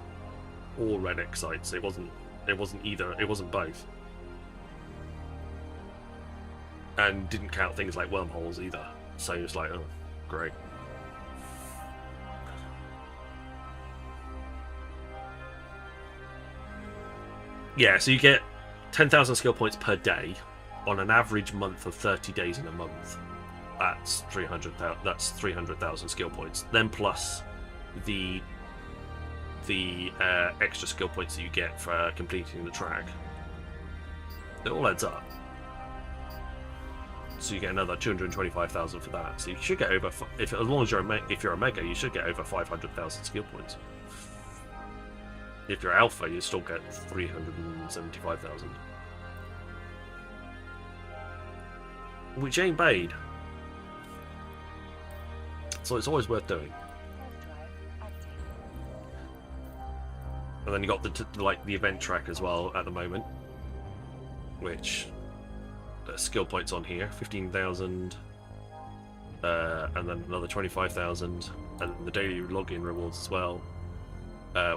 or Renix sites. It wasn't either. It wasn't both. And didn't count things like wormholes either. So it's like, oh, great. Yeah, so you get 10,000 skill points per day on an average month of 30 days in a month. That's 300,000. That's 300,000 skill points. Then plus the extra skill points that you get for completing the track. It all adds up. So you get another 225,000 for that. So you should get over, as long as you're a mega, you should get over 500,000 skill points. If you're alpha, you still get 375,000. Which ain't bad. So it's always worth doing. And then you got the event track as well at the moment, which there's skill points on here, 15,000, and then another 25,000, and the daily login rewards as well.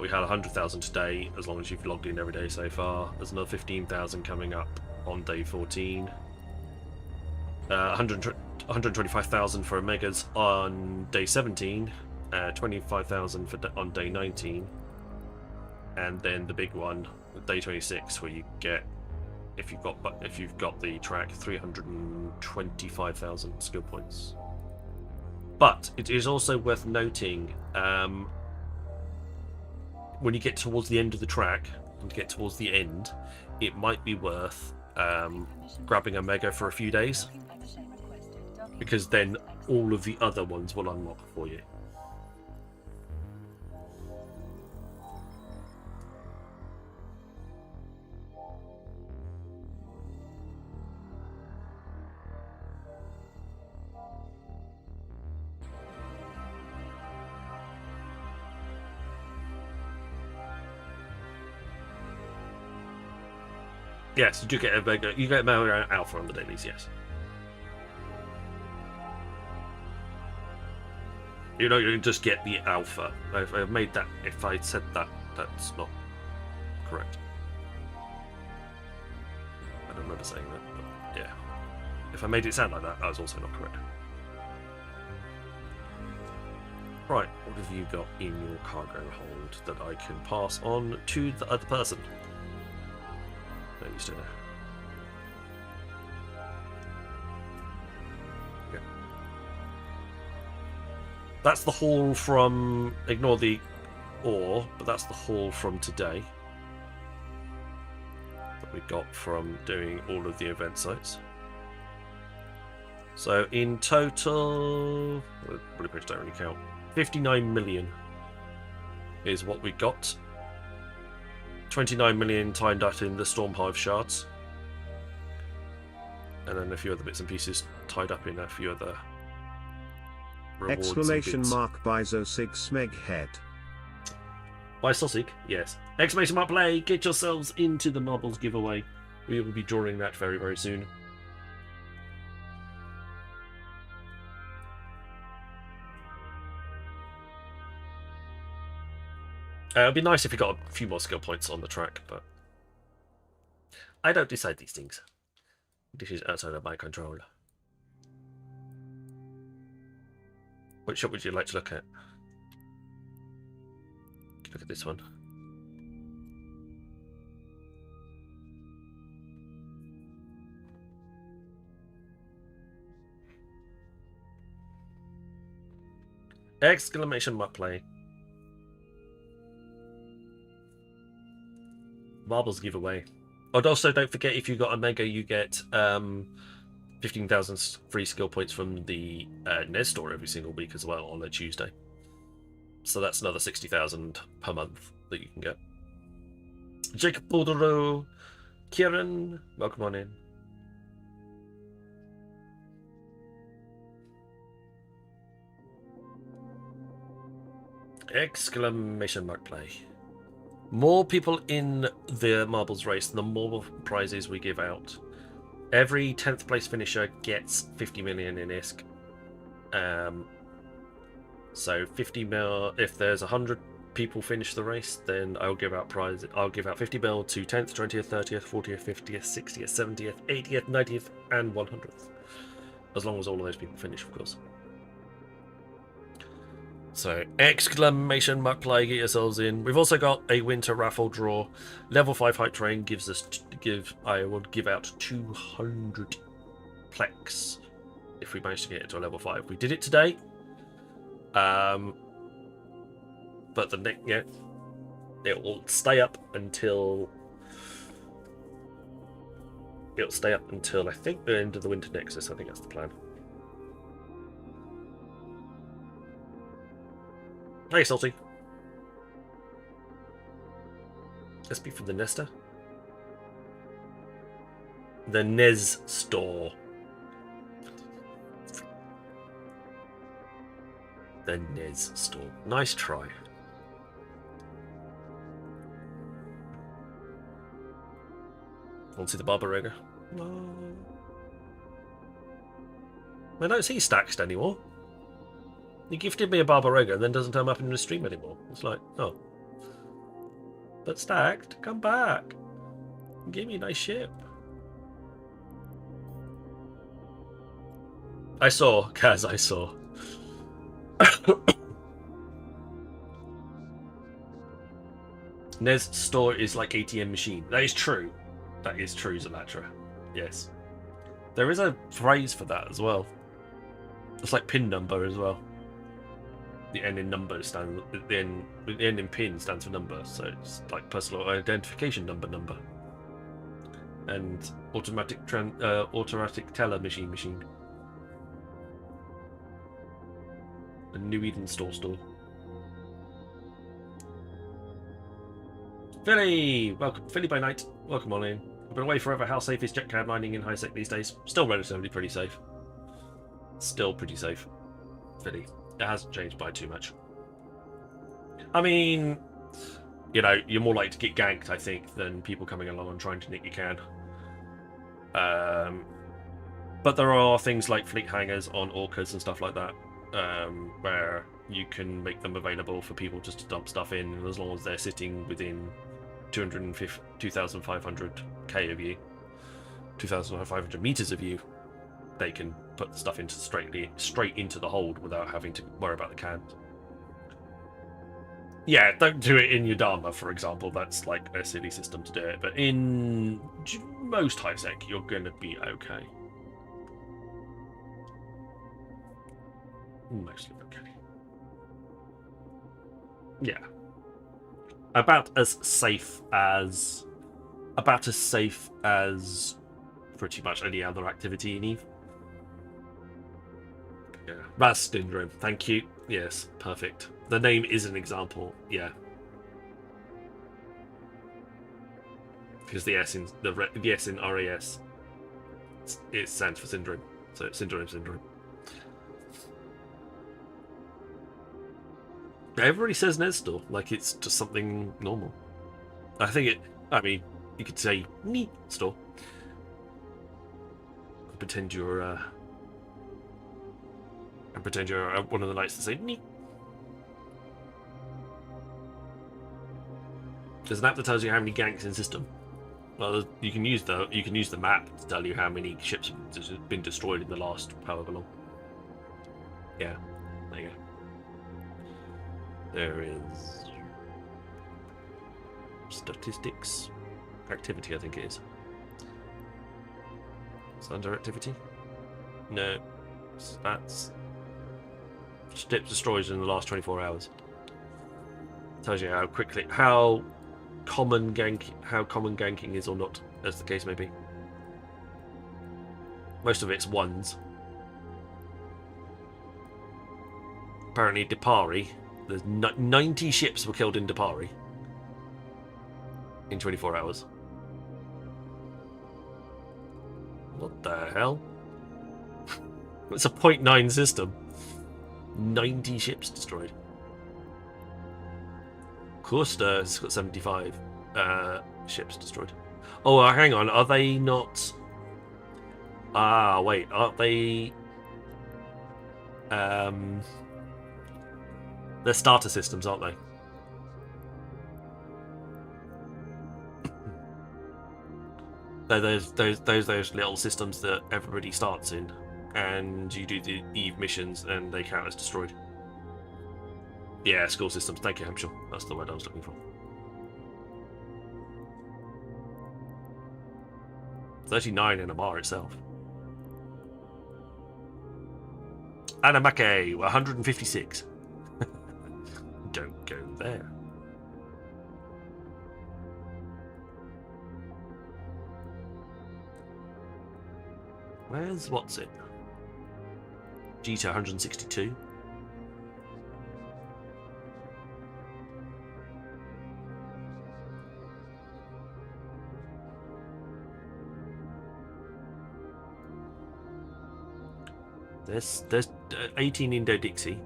We had 100,000 today, as long as you've logged in every day so far. There's another 15,000 coming up on day 14. 125,000 for Omegas on day 17. 25,000 on day 19. And then the big one, day 26, where you get, if you've got the track, 325,000 skill points. But it is also worth noting, when you get towards the end of the track, and get towards the end, it might be worth grabbing a mega for a few days, because then all of the other ones will unlock for you. Yes, you do get a mega. You get a mega alpha on the dailies. Yes. You know, you just get the alpha. If I made that, if I said that, that's not correct. I don't remember saying that, but yeah. If I made it sound like that, that was also not correct. Right, what have you got in your cargo hold that I can pass on to the other person? No, you still there. Okay. That's the haul from, ignore the ore, but that's the haul from today that we got from doing all of the event sites. So in total, blueprints don't really count, 59 million is what we got. 29 million timed up in the Stormhive shards, and then a few other bits and pieces tied up in a few other rewards. Exclamation mark by Zosig Smeg head. By Sosig, yes. Exclamation mark play, get yourselves into the marbles giveaway. We will be drawing that very, very soon. It'd be nice if you got a few more skill points on the track, but I don't decide these things. This is outside of my control. Which shop would you like to look at? Look at this one. Exclamation mark play. Marbles giveaway. And also, don't forget, if you got a mega, you get 15,000 free skill points from the NES store every single week as well on a Tuesday. So that's another 60,000 per month that you can get. Jacob Bordereau, Kieran, welcome on in. Exclamation mark play. More people in the marbles race, the more prizes we give out. Every 10th place finisher gets 50 million in ISK. So 50 mil. If there's 100 people finish the race, then I'll give out prizes. I'll give out 50 mil to 10th, 20th, 30th, 40th, 50th, 60th, 70th, 80th, 90th, and 100th. As long as all of those people finish, of course. So, exclamation mark play, get yourselves in. We've also got a winter raffle draw. Level 5 hype train gives us I will give out 200 plex if we manage to get it to a level 5. We did it today. But it will stay up until I think the end of the winter Nexus. I think that's the plan. Hey, Salty. SP from the Nesta. The Nez store. The Nez store. Nice try. Want to see the Barbarega? No. I don't see Staxed anymore. He gifted me a Barbarega and then doesn't turn up in the stream anymore. It's like, oh. But Stacked, come back. Give me a nice ship. I saw, Kaz, I saw. Nez store is like ATM machine. That is true. That is true, Zalatra. Yes. There is a phrase for that as well. It's like pin number as well. The N in number stands. The N in pin stands for number, so it's like personal identification number. And automatic teller machine. A New Eden store. Philly, welcome. Philly by night. Welcome on in. I've been away forever. How safe is jetcab mining in high sec these days? Still relatively pretty safe. Still pretty safe. Philly. It hasn't changed by too much. I mean, you know, you're more likely to get ganked, I think, than people coming along and trying to nick your can. But there are things like fleet hangars on orcas and stuff like that, where you can make them available for people just to dump stuff in, and as long as they're sitting within 2,500 K of you, 2,500 meters of you, they can put the stuff into straight into the hold without having to worry about the cans. Yeah, don't do it in your Dharma, for example. That's like a silly system to do it. But in most high sec, you're going to be okay. Mostly okay. Yeah. About as safe as pretty much any other activity in EVE. Yeah. Rastindrim, thank you. Yes, perfect. The name is an example, yeah. Because the S in RAS, it stands for syndrome. So it's syndrome. Everybody says Nestor like it's just something normal. I mean, you could say "neat store." Pretend you're one of the knights to say "neat." There's an app that tells you how many ganks in system. Well, you can use the map to tell you how many ships have been destroyed in the last however long. Yeah, there you go. There is statistics, activity. I think it is. It's under activity. No, that's ships destroyed in the last 24 hours. Tells you how common ganking is or not, as the case may be. Most of it's ones. Apparently, Dipari. There's 90 ships were killed in Dipari in 24 hours. What the hell? It's a 0.9 system. 90 ships destroyed. Courster's got 75 ships destroyed. Oh, hang on. Are they not... Ah, wait. Aren't they... They're starter systems, aren't they? They're those little systems that everybody starts in, and you do the Eve missions, and they count as destroyed. Yeah, school systems. Thank you, Hampshire. That's the word I was looking for. 39 in Amar itself. Anamake, 156. Don't go there. Where's what's it? Gita 162. There's 18 Indo-Dixie.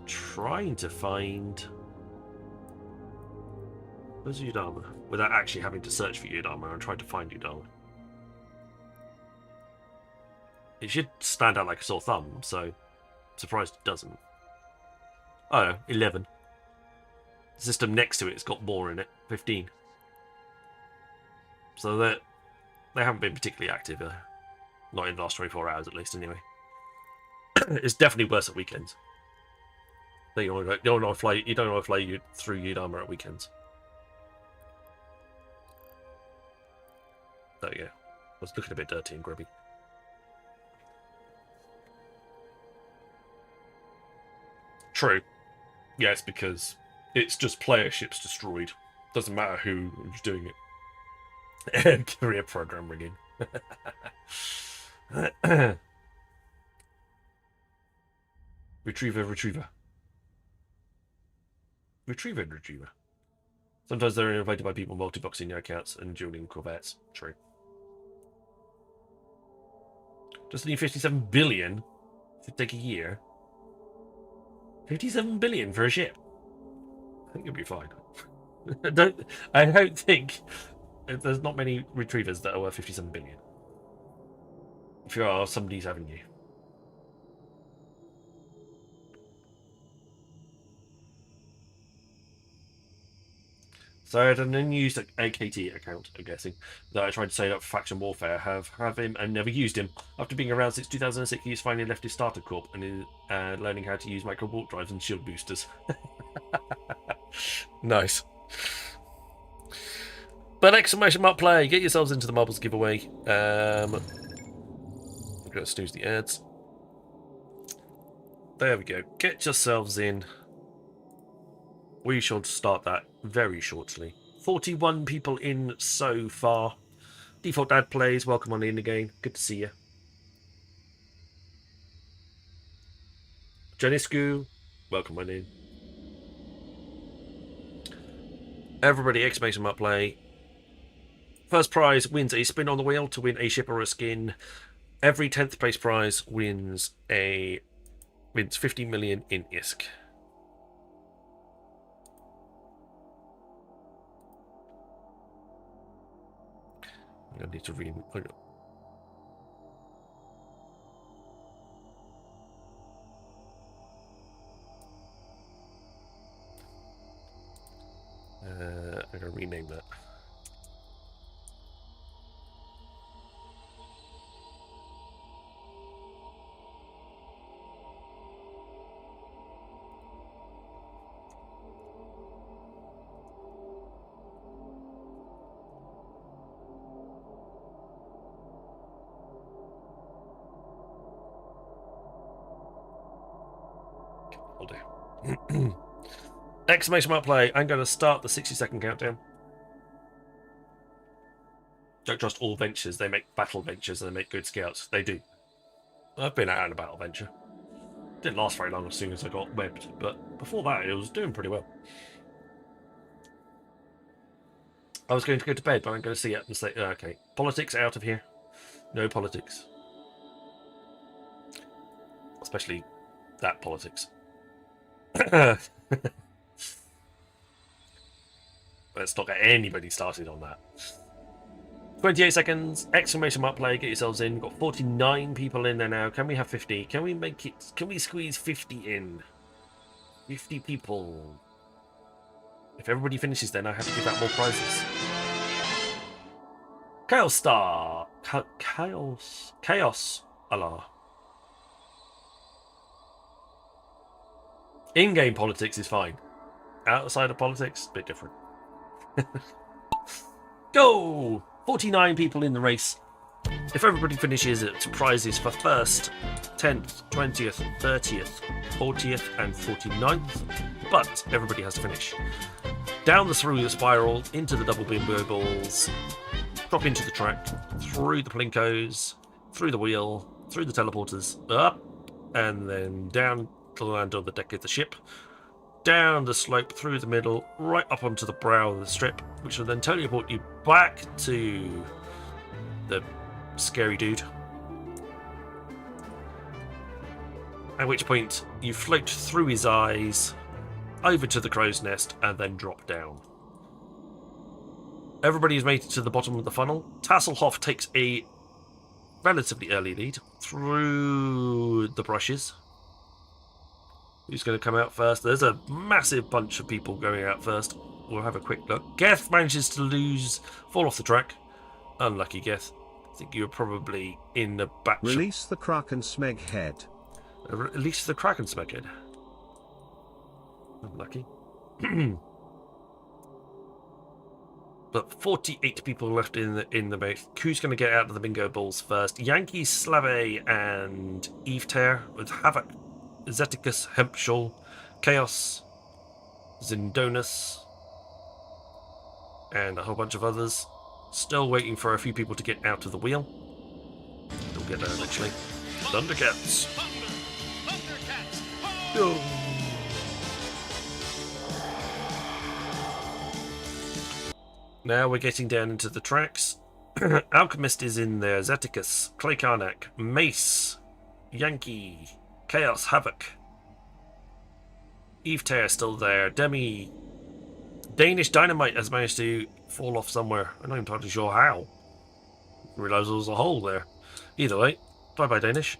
Trying to find... Where's Udama? Without actually having to search for Udama, I'm trying to find Udama. It should stand out like a sore thumb, so I'm surprised it doesn't. Oh no, 11. The system next to it's got more in it, 15. So they haven't been particularly active, not in the last 24 hours at least, anyway. It's definitely worse at weekends. You don't want to fly through Udama at weekends. There you go. I was looking a bit dirty and grubby. True. Yes, because it's just player ships destroyed. Doesn't matter who's doing it. Career program rigging. Retriever. Sometimes they're invited by people multi-boxing their accounts and dueling corvettes. True. Just need 57 billion. It'd take a year. 57 billion for a ship. I think you'll be fine. I don't think there's not many retrievers that are worth 57 billion. If you are, somebody's having you. So I had an unused AKT account, I'm guessing, that I tried to set up for faction warfare. Have him and never used him. After being around since 2006, he's finally left his starter corp and is learning how to use micro warp drives and shield boosters. Nice. But exclamation mark play! Get yourselves into the marbles giveaway. I'm gonna snooze the ads. There we go. Get yourselves in. We shall start that very shortly. 41 people in so far. Default Dad plays. Welcome on in again. Good to see you. Janiscu, welcome on in. Everybody, exclamation mark play. First prize wins a spin on the wheel to win a ship or a skin. Every 10th place prize wins 50 million in ISK. I need to read. I'm gonna rename that. Exclamation mark play. I'm going to start the 60-second countdown. Don't trust all ventures. They make battle ventures and they make good scouts. They do. I've been out on a battle venture. Didn't last very long as soon as I got webbed, but before that it was doing pretty well. I was going to go to bed, but I'm going to see it and say, okay, politics out of here. No politics. Especially that politics. Let's not get anybody started on that. 28 seconds, exclamation mark play, get yourselves in. We've got 49 people in there now. Can we have 50? Can we make it, can we squeeze 50 in? 50 people. If everybody finishes then I have to give out more prizes. Chaos Star. Chaos. Allah. In-game politics is fine. Outside of politics, a bit different. Go! 49 people in the race. If everybody finishes, it's prizes for 1st, 10th, 20th, 30th, 40th, and 49th. But everybody has to finish. Down the through the spiral, into the double bimbo balls, drop into the track, through the plinkos, through the wheel, through the teleporters, up, and then down to land on the deck of the ship. Down the slope, through the middle, right up onto the brow of the strip, which will then teleport you back to the scary dude. At which point you float through his eyes, over to the crow's nest, and then drop down. Everybody has made it to the bottom of the funnel. Tasselhoff takes a relatively early lead through the brushes. Who's going to come out first? There's a massive bunch of people going out first. We'll have a quick look. Geth manages to fall off the track. Unlucky Geth. I think you're probably in the back. Release the Kraken Smeg head. Release the Kraken Smeg head. Unlucky. But 48 people left in the booth. Who's going to get out of the bingo balls first? Yankee, Slave, and Eve Tear with Havoc, Zeticus, Hempshall, Chaos, Zindonus, and a whole bunch of others. Still waiting for a few people to get out of the wheel. We'll get there eventually. Thundercats. Go. Now we're getting down into the tracks. Alchemist is in there. Zeticus, Clay Karnak, Mace, Yankee, Chaos, Havoc, Eve Tear still there. Demi, Danish Dynamite has managed to fall off somewhere. I'm not entirely sure how. I realised there was a hole there. Either way, bye bye Danish.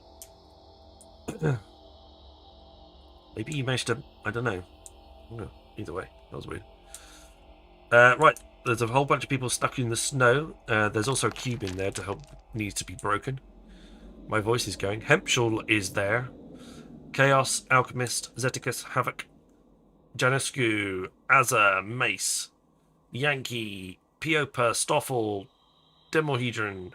Maybe he managed to, I don't know. No, either way, that was weird. Right, there's a whole bunch of people stuck in the snow. There's also a cube in there to help, needs to be broken. My voice is going. Hempshall is there. Chaos, Alchemist, Zeticus, Havoc, Janescu, Azza, Mace, Yankee, Piopa, Stoffel, Demohedron,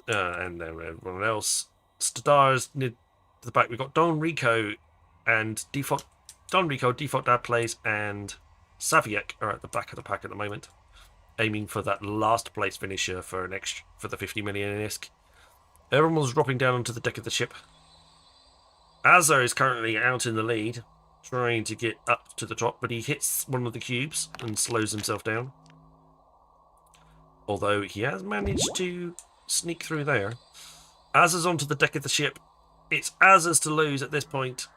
and then everyone else. Stars near the back. We've got Don Rico and Default. Don Rico, Default Dad Plays, and Saviek are at the back of the pack at the moment, aiming for that last place finisher for the 50 million in ISK. Everyone's dropping down onto the deck of the ship. Azza is currently out in the lead, trying to get up to the top, but he hits one of the cubes and slows himself down. Although he has managed to sneak through there. Azza's onto the deck of the ship. It's Azza's to lose at this point.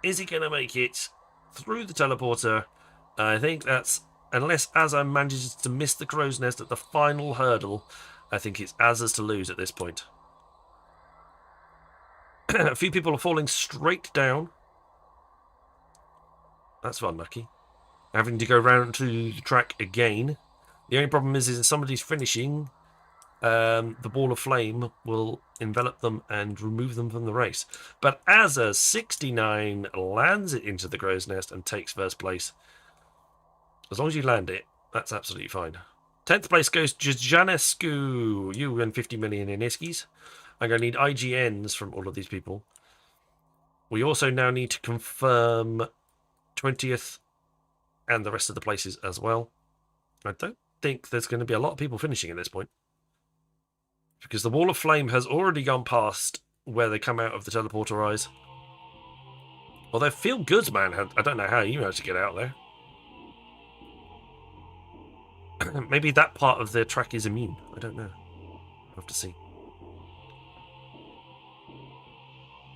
Is he going to make it through the teleporter? I think that's, unless Azza manages to miss the crow's nest at the final hurdle, I think it's Azza's to lose at this point. A few people are falling straight down. That's unlucky. Having to go round to the track again. The only problem is if somebody's finishing, the ball of flame will envelop them and remove them from the race. But Azza, 69, lands it into the crow's nest and takes first place. As long as you land it, that's absolutely fine. 10th place goes to Janescu. You win 50 million in Iskies. I'm going to need IGNs from all of these people. We also now need to confirm 20th and the rest of the places as well. I don't think there's going to be a lot of people finishing at this point, because the wall of flame has already gone past where they come out of the teleporter eyes. Although Feel Goods Man, I don't know how you managed to get out there. Maybe that part of the track is immune. I don't know. We'll have to see.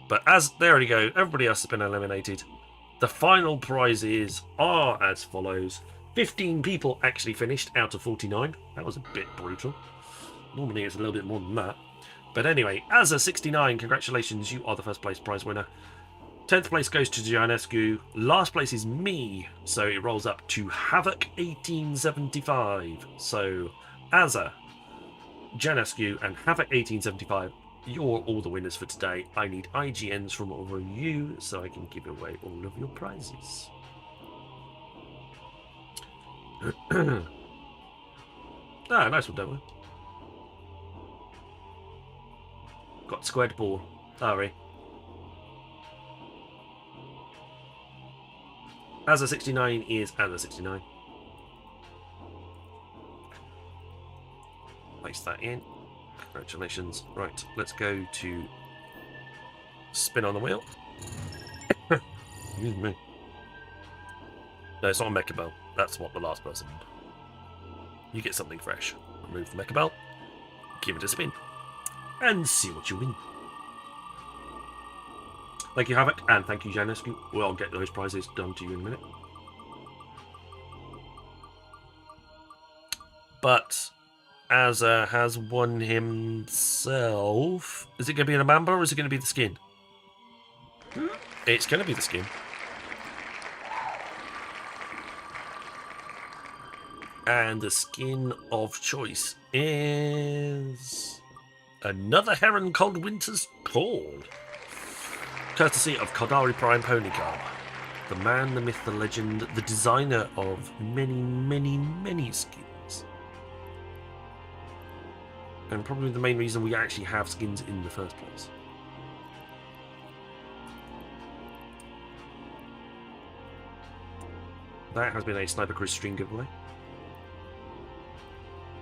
But as there we go, everybody else has been eliminated. The final prizes are as follows. 15 people actually finished out of 49. That was a bit brutal. Normally it's a little bit more than that. But anyway, as a 69, congratulations, you are the first place prize winner. 10th place goes to Gianescu. Last place is me, so it rolls up to Havoc 1875. So, Azza, Gianescu, and Havoc 1875, you're all the winners for today. I need IGNs from all of you so I can give away all of your prizes. Nice one, don't we? Got squared ball. Sorry. Azza 69 is Azza 69. Place that in. Congratulations. Right, let's go to spin on the wheel. Excuse me. No, it's not a mecha bell. That's what the last person did. You get something fresh. Remove the mecha bell. Give it a spin. And see what you win. Thank you, Havoc, and thank you, Janescu. We'll get those prizes done to you in a minute. But Azza has won himself. Is it going to be an Amamba or is it going to be the skin? It's going to be the skin. And the skin of choice is another Heron Cold Winter's Call. Courtesy of Kodari Prime Ponycarb. The man, the myth, the legend, the designer of many, many, many skins. And probably the main reason we actually have skins in the first place. That has been a Sniper Cruise stream giveaway.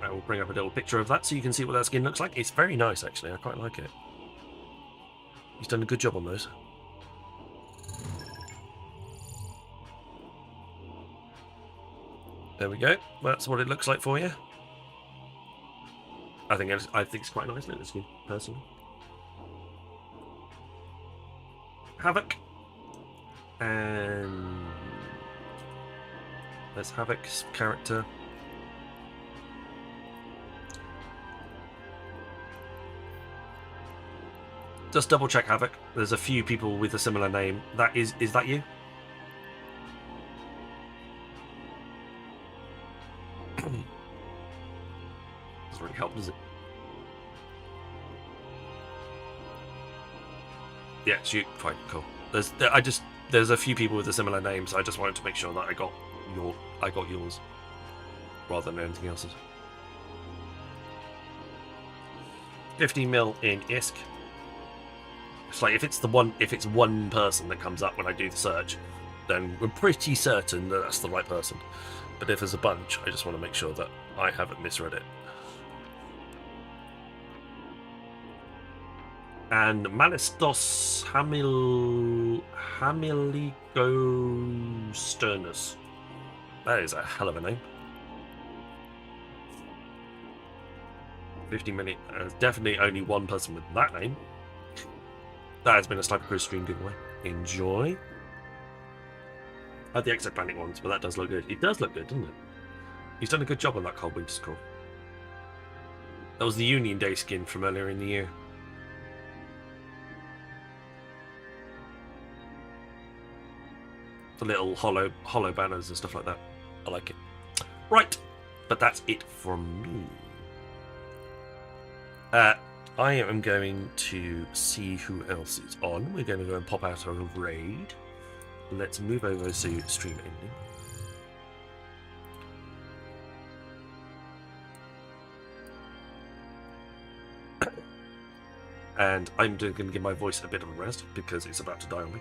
I will bring up a little picture of that so you can see what that skin looks like. It's very nice, actually. I quite like it. He's done a good job on those. There we go. That's what it looks like for you. I think it's quite a nice little skin, personally. Havoc. And there's Havoc's character. Just double check, Havoc. There's a few people with a similar name. Is that you? Doesn't really help, does it? Yeah, it's you. Fine, cool. There's a few people with a similar name, so I just wanted to make sure that I got yours rather than anything else's. 50 mil in ISK. It's like if it's one person that comes up when I do the search, then we're pretty certain that that's the right person. But if there's a bunch, I just want to make sure that I haven't misread it. And Malistos Hamiligo-Sternus. That is a hell of a name. 50 minute. There's definitely only one person with that name. That has been a Sniper Cruise stream giveaway. Enjoy. I had the exoplanet ones, but that does look good. It does look good, doesn't it? He's done a good job on that Cold Winter's Call. That was the Union Day skin from earlier in the year. The little hollow banners and stuff like that. I like it. Right, but that's it from me. I am going to see who else is on. We're going to go and pop out a raid. Let's move over to stream ending. And I'm going to give my voice a bit of a rest because it's about to die on me.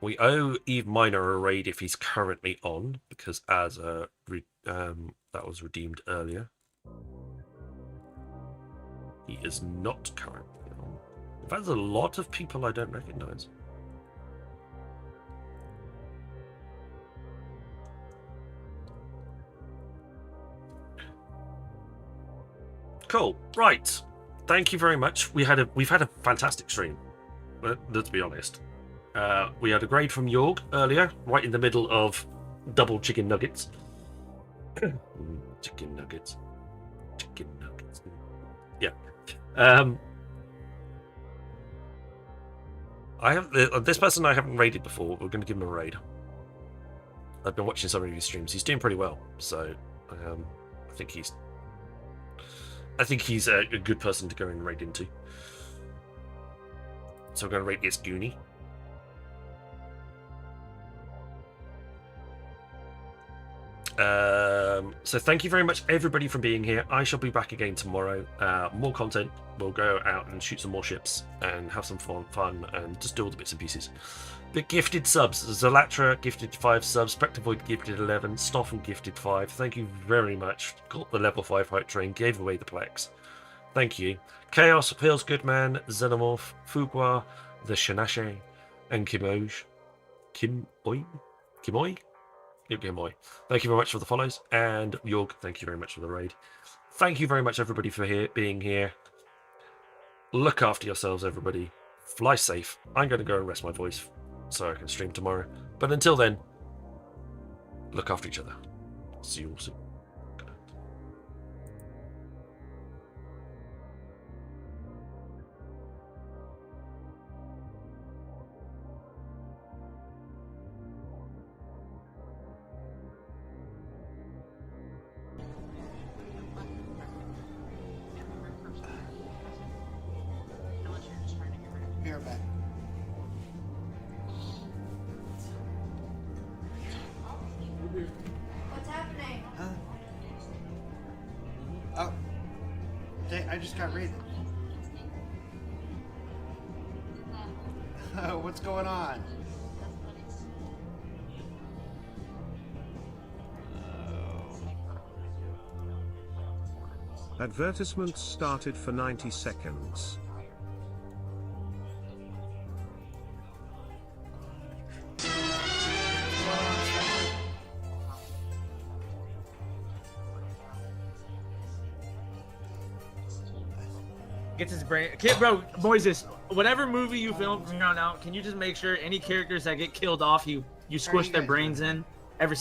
We owe Eve Minor a raid if he's currently on, because as that was redeemed earlier. He is not currently on. In fact, there's a lot of people I don't recognise. Cool. Right. Thank you very much. We've had a fantastic stream. let's be honest. We had a grade from Jorg earlier, right in the middle of double chicken nuggets. Chicken nuggets. Chicken nuggets. Yeah. I have this person I haven't raided before. We're going to give him a raid. I've been watching some of his streams. He's doing pretty well, so I think he's a good person to go and raid into. So we're going to raid this Goonie. So thank you very much everybody for being here. I shall be back again tomorrow. More content. We'll go out and shoot some more ships and have some fun and just do all the bits and pieces. The gifted subs: Zalatra gifted 5 subs, Spectravoid gifted 11, Stoffen gifted 5. Thank you very much. Got the level 5 hype train, gave away the Plex. Thank you. Chaos, Pills Goodman, Xenomorph, Fugwa, the Shanache, and Kimoj. Kimoy? Kimoy? Kimoy. Thank you very much for the follows, and Jorg, thank you very much for the raid. Thank you very much everybody for being here. Look after yourselves, everybody. Fly safe. I'm going to go and rest my voice so I can stream tomorrow. But until then, look after each other. See you all soon. Be right back. What's happening? Huh? Oh. I just got raided. What's going on? Advertisements started for 90 seconds. Gets his brain. Kid, bro, Moises, whatever movie you film from here on out, can you just make sure any characters that get killed off, you squish their brains in every